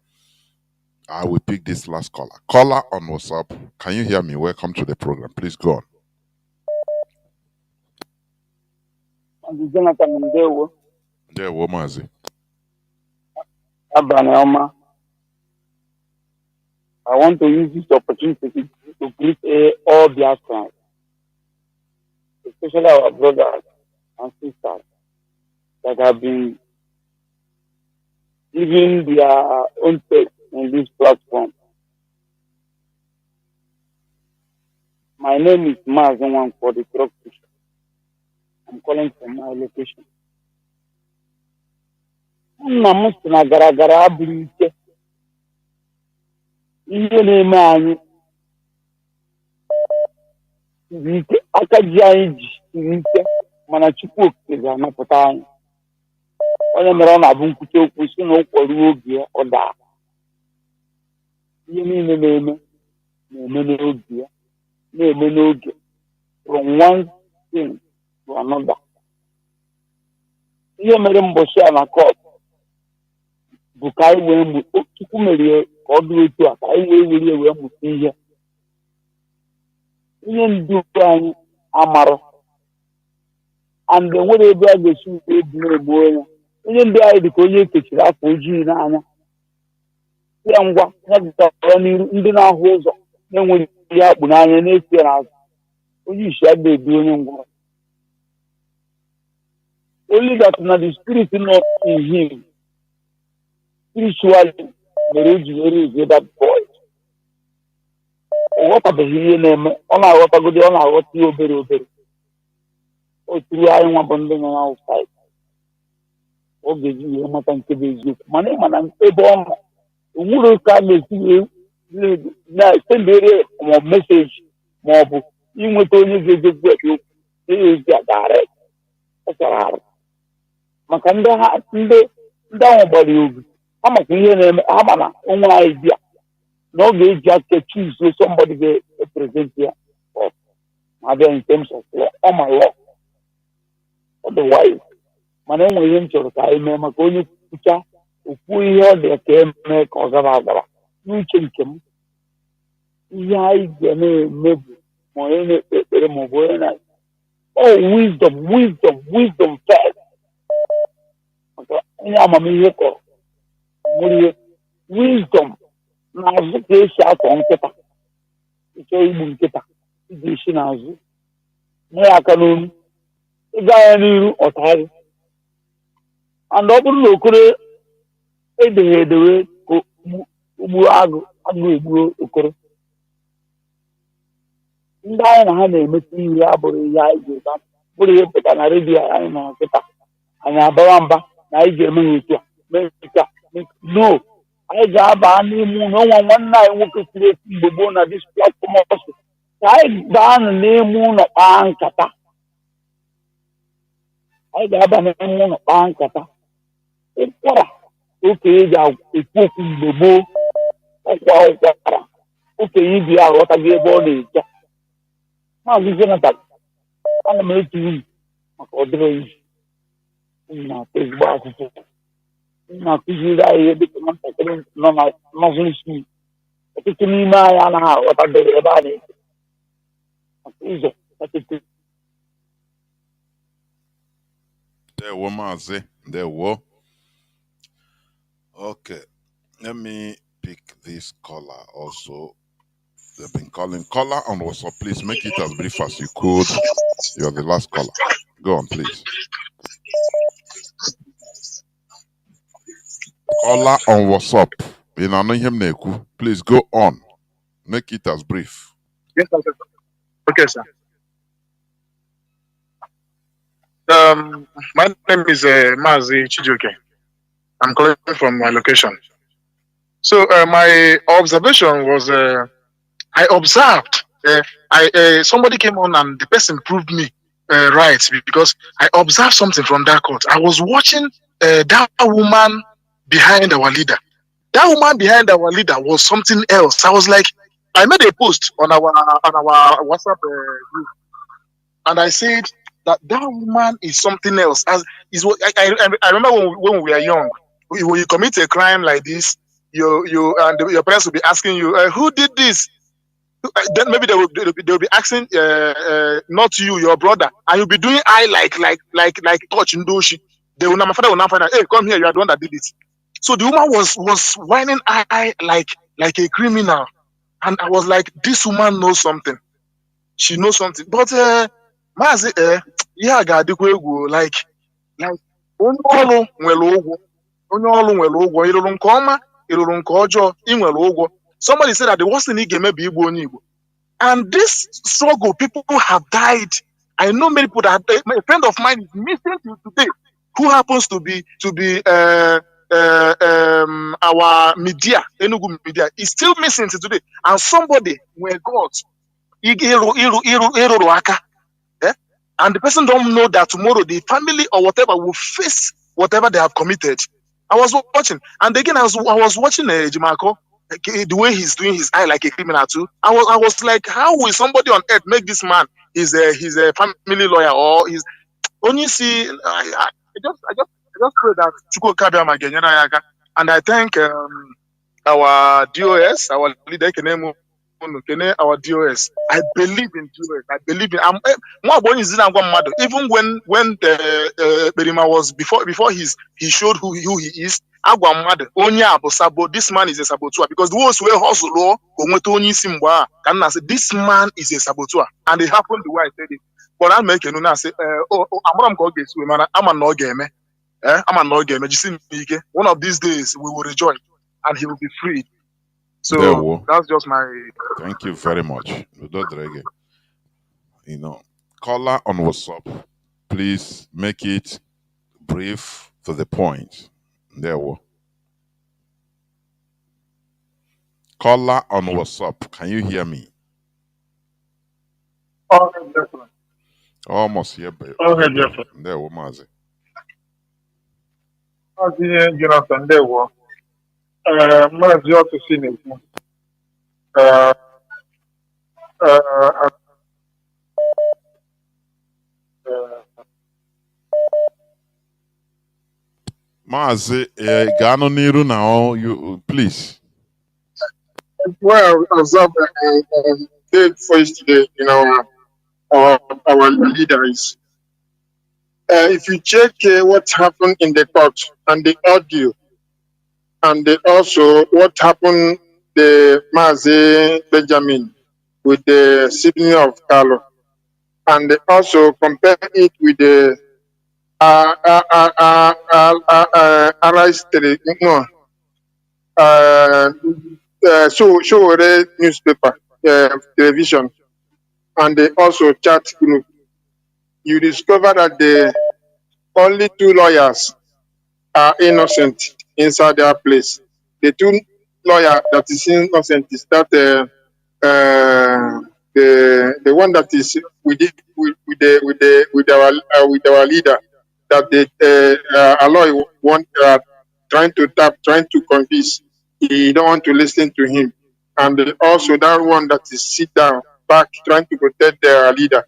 I will pick this last caller. Caller on WhatsApp. Can you hear me? Welcome to the program. Please go on. Jonathan Ndewo. There, Mazi. Abraham, I want to use this opportunity to greet all Biafrans, especially our brothers and sisters that have been giving their own take in this platform. My name is Mazi for the truck push. I'm calling from my location. Nna m sị na gara gara abụrụ ike. Ihe na-eme anyị siri ike, aka ji anyị ji siri ike, mana Chukwu Okike ga-anapụta anyị. Onye mere ọ na-abụ nkwute okwu si na ụkwụ ruo oge ya ọ daa. Ihe niile na-eme n'oge ya, na-eme n'oge, from one thing to another. Ihe mere mbọchị a na court bụ ka anyị wee mụta Chukwu mere ka ọ dịrị otu a ka anyị wee mụta ihe. Ihe ndu anyị amarọ and nwere ebe a ga-esi ebu na-egbu onye. Onye ndị anyị dị ka onye ekechiri afọ ojii n'anya. Ya ngwa ya dịtara n'iru ndị na-ahụ ụzọ na-enweghị ihe akpụ n'anya na-esi n'azụ. Onye isi adịghị edu onye ngwọrọ. Only that na the spirit not in him. Spiritually, there is that voice. What are the name? On our what on our what you obey. O through I want bonding on outside. O give you a matan to be you. Money man and a bomb. Who can you send a message? Mobu. You will only get you. Is that direct. That's all. Makanda ndị gbara ugwu ama ka ihe na-eme ama na nwa idea na ọ ga-eji aka choose somebody ga-represent ya ma bịa in terms of law ọ ma law otherwise mana enwe ihe m chọrọ ka anyị mee maka onye kwucha okwu ihe ọ dị ka eme ka ọ gara agara n'uche nke m ihe anyị ga na-eme bụ ma onye na-ekpe ekpere ma ọ bụ onye na wisdom first. Onye amamihe kọrọ nwere wisdom na-azụ ka esi akọ nkịta ịchọ igbu nkịta iji isi n'azụ nye aka n'onu ịga ya n'iru ọtagharị and ọ bụrụ na okoro edeghị edewe ka ugbu agụ egbuo okoro ndị anyị na ha na-emeta ihe abụrụ ihe anyị ga-eba bụrụ ihe pụta na redio anyị nọ nkịta anyị abawa mba na anyị ga-eme ya etu a mee nke a no anyị ga-aba n'ime ụlọ ọnwa nwanne anyị nwoke siri esi mgbe gboo na dis platform ọsọ ka anyị baa n'ime ụlọ kpaa nkata anyị ga-aba n'ime ụlọ kpaa nkata ụkwara okenye ga-ekwu okwu mgbe gboo ụkwara okenye ibi ya aghọtaghị ebe ọ na-eje Maazị Jonathan ana m etu unu maka ọdịrị oyi na-akụ ezigbo asụsụ na-akụziri anyị ihe dịka nwatakịrị nọ na nọzụrụ skuul ọtụtụ n'ime anyị anaghị aghọtabeghị ebe a na-eje maka ụzọ ọtụtụ. Ndewo Mazi, ndewo. Okay, let me pick this caller also. They've been calling. Caller on WhatsApp, please make it as brief as you could. You're the last caller. Go on, please. Caller on WhatsApp. Please go on. Make it as brief. Yes, sir. Okay, sir. My name is Mazi Chijuke. I'm calling from my location. So my observation was I observed. Somebody came on and the person proved me right because I observed something from that court. I was watching that woman behind our leader. That woman behind our leader was something else. I was like, I made a post on our WhatsApp group, and I said that woman is something else. As is what I remember when we were young. When you commit a crime like this, your parents will be asking you, who did this? Then maybe they will be asking not you, your brother, and you'll be doing eye like touch ndoshi. My father will not find out, hey, come here, you are the one that did it. So the woman was whining eye like a criminal, and I was like, this woman knows something. She knows something. But Mazi, yeah, God, like onye ọrụ nwere ụgwọ ịrụrụ nke ọma ịrụrụ nke ọjọọ ị nwere ụgwọ. Somebody said that the worst thing he can be Igbo onye Igbo. And this struggle, people have died. I know many people that a friend of mine is missing till today, who happens to be our media, Enugu media, is still missing till today. And somebody where God, and the person don't know that tomorrow the family or whatever will face whatever they have committed. I was watching, and again I was watching Jimako. The way he's doing his eye like a criminal too. I was like, how will somebody on earth make this man he's a family lawyer or he's only see I just pray that Chuko Kabiyama again, and I thank our DOS, our leader our DOS. I believe in DOS. I believe in even when Berima was before he showed who he is. This man is a saboteur because those who hustle this man is a saboteur, and it happened the way I said it. But I'm making say, I'm a no game. I'm a no game. One of these days we will rejoice and he will be freed. So that's just my. Thank you very much. Caller on WhatsApp, please make it brief to the point. Caller on WhatsApp, can you hear me? Almost here, babe. There, Mazi. Jonathan, there was. Mazi also seen it. Mazi, Gano Niru now, you please. Well, observe the first today, our leaders. If you check what happened in the court and the audio, and also what happened the Mazi Benjamin with the sibling of Carlo, and also compare it with the show newspaper, television, and they also chat group, you discover that the only 2 lawyers are innocent inside their place. The 2 lawyer that is innocent is that the one that is with our leader, that the Aloy want trying to convince. He don't want to listen to him, and also that one that is sit down back trying to protect their leader,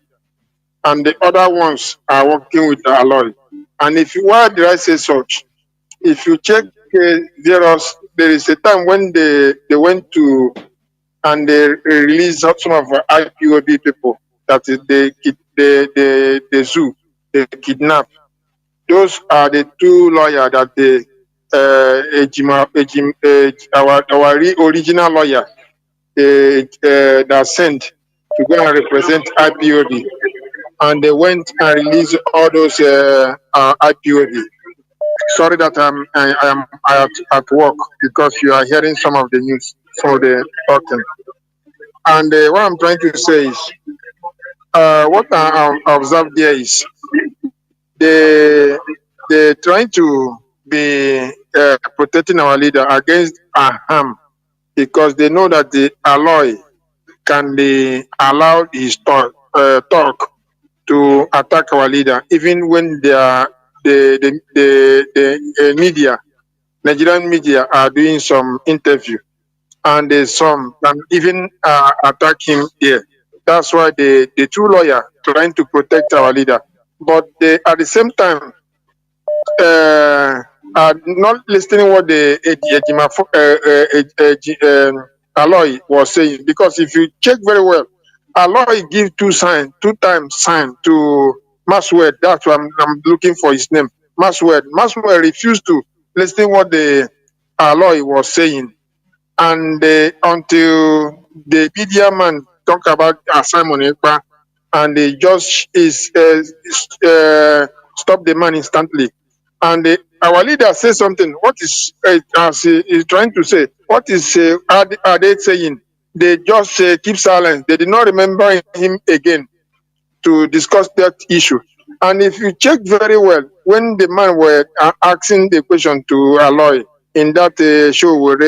and the other ones are working with Aloy. And if you, why did I say such? If you check there is a time when they went to and they released some of our IPOB people that is the zoo, they kidnap. Those are the 2 lawyers that our original lawyer that sent to go and represent IPOB, and they went and released all those IPOB. Sorry that I am at work because you are hearing some of the news, some of the talking. And what I'm trying to say is, what I observed there is they trying to be protecting our leader against harm, because they know that the alloy can be allowed his talk to attack our leader, even when they are the media, Nigerian media are doing some interview, and some can even attack him there. That's why the 2 lawyer trying to protect our leader, but they at the same time are not listening what the Aloy was saying, because if you check very well, Aloy give 2 times sign to Maswed. That's what I'm looking for his name. Maswed refused to listen what the Aloy was saying, and until the media man talk about Simon Ekpa, and they just stop the man instantly. And our leader says something. What is as he is trying to say? What is are they saying? They just keep silence. They did not remember him again to discuss that issue. And if you check very well, when the man were asking the question to Aloy in that show with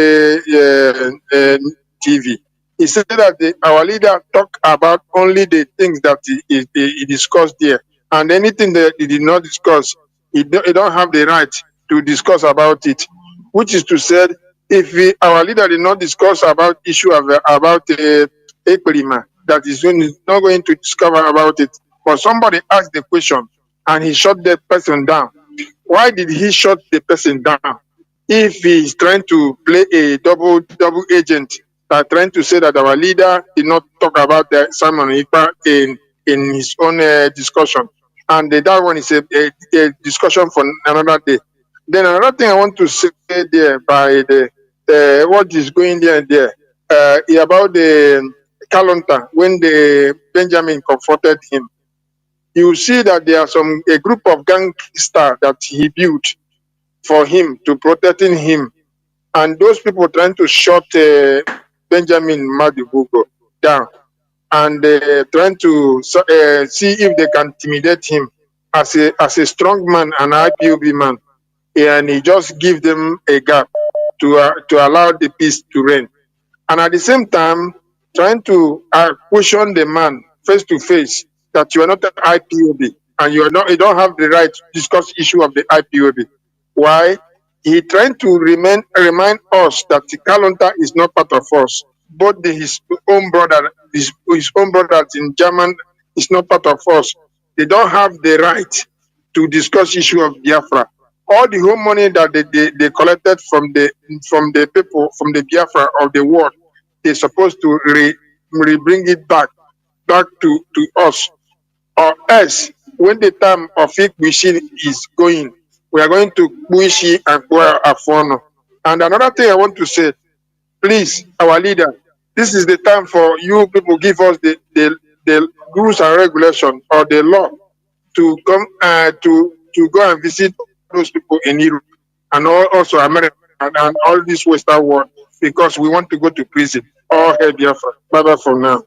TV, he said that our leader talked about only the things that he discussed there, and anything that he did not discuss, he don't have the right to discuss about it. Which is to say, if our leader did not discuss about issue of about Ekperima, that is not going to discover about it. But somebody asked the question and he shut the person down. Why did he shut the person down? If he is trying to play a double agent, trying to say that our leader did not talk about the Simon Ipa in his own discussion, and that one is a discussion for another day. Then another thing I want to say there by the what is going there and there about the calendar when the Benjamin confronted him. You see that there are a group of gangsters that he built for him to protecting him, and those people trying to shut Benjamin Madibugo down, and trying to see if they can intimidate him as a strong man, an IPOB man, and he just give them a gap to allow the peace to reign, and at the same time trying to question the man face to face that you are not an IPOB and you don't have the right to discuss issue of the IPOB. Why? He trying to remind us that the calendar is not part of us. Both his own brothers in German is not part of us. They don't have the right to discuss issue of Biafra. All the whole money that they collected from the people, from the Biafra of the world, they're supposed to bring it back to us. Or else, when the time of Ikwishi is going, we are going to Buishi and Afono. And another thing I want to say, please, our leader, this is the time for you people give us the rules and regulation or the law to come to go and visit those people in Europe and also America and all this Western world, because we want to go to prison. All hail Biafra. Bye bye for now.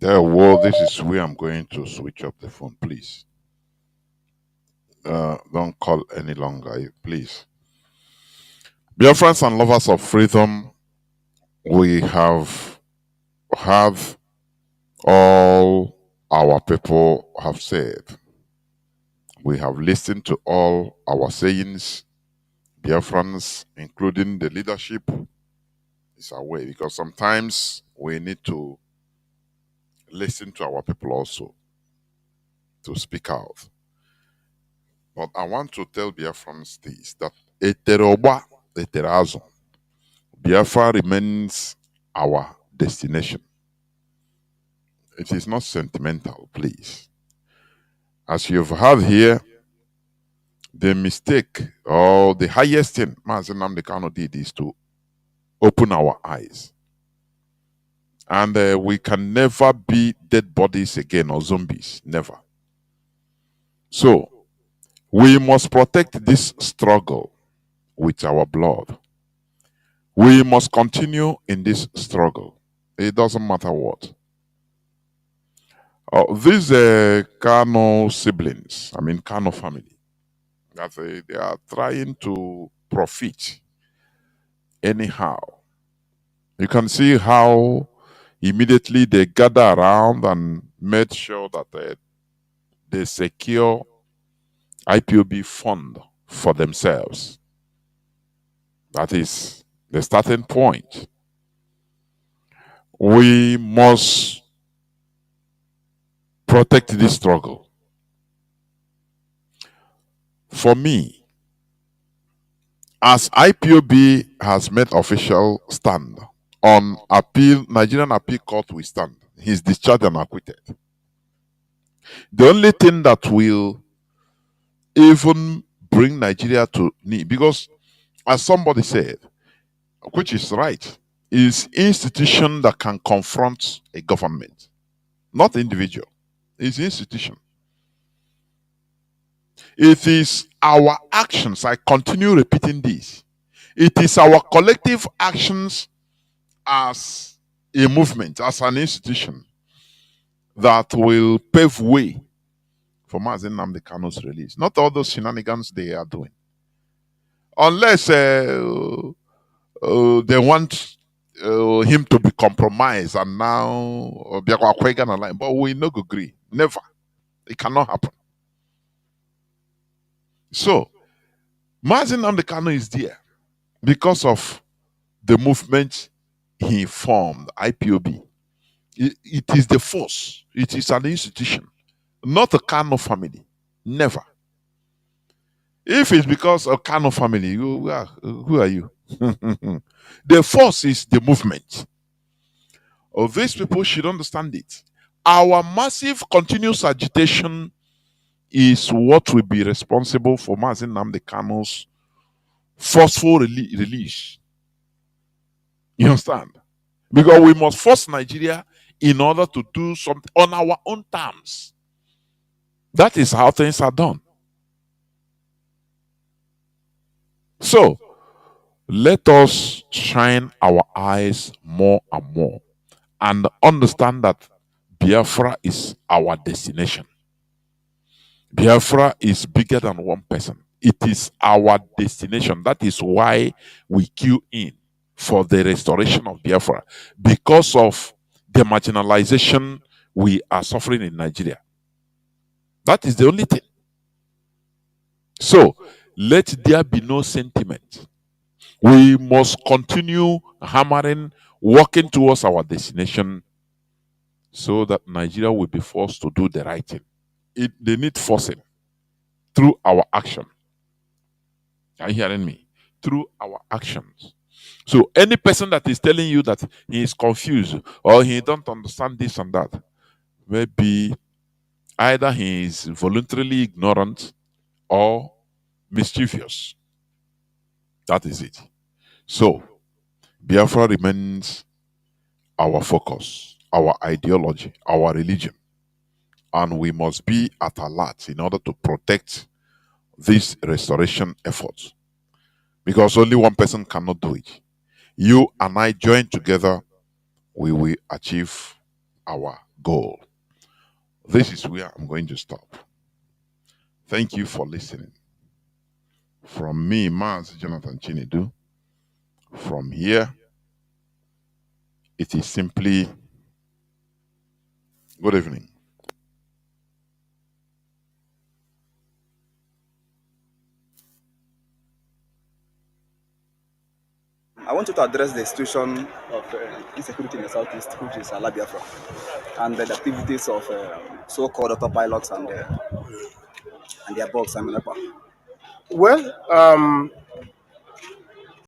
Well, this is where I'm going to switch up the phone, please. Don't call any longer, please. Biafrans and lovers of freedom, we have all our people have said. We have listened to all our sayings. Biafrans, including the leadership, is away because sometimes we need to listen to our people also to speak out. But I want to tell Biafrans this, that Eteroba, Eterazo, Biafra remains our destination. It is not sentimental, please. As you've heard here, the mistake or the highest thing Mazi Nnamdi Kanu did is to open our eyes. And we can never be dead bodies again or zombies. Never. So, we must protect this struggle with our blood. We must continue in this struggle. It doesn't matter what. These Kanu siblings, Kanu family, that they are trying to profit anyhow. You can see how immediately they gather around and made sure that they secure IPOB fund for themselves. That is the starting point. We must protect this struggle. For me, as IPOB has made official stand on appeal, Nigerian Appeal Court will stand. He's discharged and acquitted. The only thing that will even bring Nigeria to knee, because as somebody said, which is right, is institution that can confront a government, not individual. It's institution. It is our actions. I continue repeating this. It is our collective actions as a movement, as an institution, that will pave way for Mazi Nnamdi Kanu's release. Not all those shenanigans they are doing. Unless they want him to be compromised and now but we no go agree. Never. It cannot happen. So Mazi Nnamdi Kanu is there because of the movement he formed, IPOB. It is the force. It is an institution, not a Kanu family. Never. If it's because of Kanu family, who are you? The force is the movement. These people should understand it. Our massive continuous agitation is what will be responsible for Mazi Nnamdi Kanu's forceful release. You understand? Because we must force Nigeria in order to do something on our own terms. That is how things are done. So, let us shine our eyes more and more and understand that Biafra is our destination. Biafra is bigger than one person. It is our destination. That is why we queue in for the restoration of Biafra, because of the marginalization we are suffering in Nigeria. That is the only thing. So, let there be no sentiment. We must continue hammering, working towards our destination so that Nigeria will be forced to do the right thing. They need forcing through our action. Are you hearing me? Through our actions. So any person that is telling you that he is confused or he don't understand this and that, maybe either he is voluntarily ignorant or mischievous. That is it. So Biafra remains our focus, our ideology, our religion. And we must be at alert in order to protect these restoration efforts. Because only one person cannot do it. You and I join together, we will achieve our goal. This is where I'm going to stop. Thank you for listening. From me, Mazi Jonathan Chinedu, from here, it is simply good evening. I want you to address the situation of insecurity in the southeast, which is Biafra, and the activities of so-called autopilots and their bugs. Well,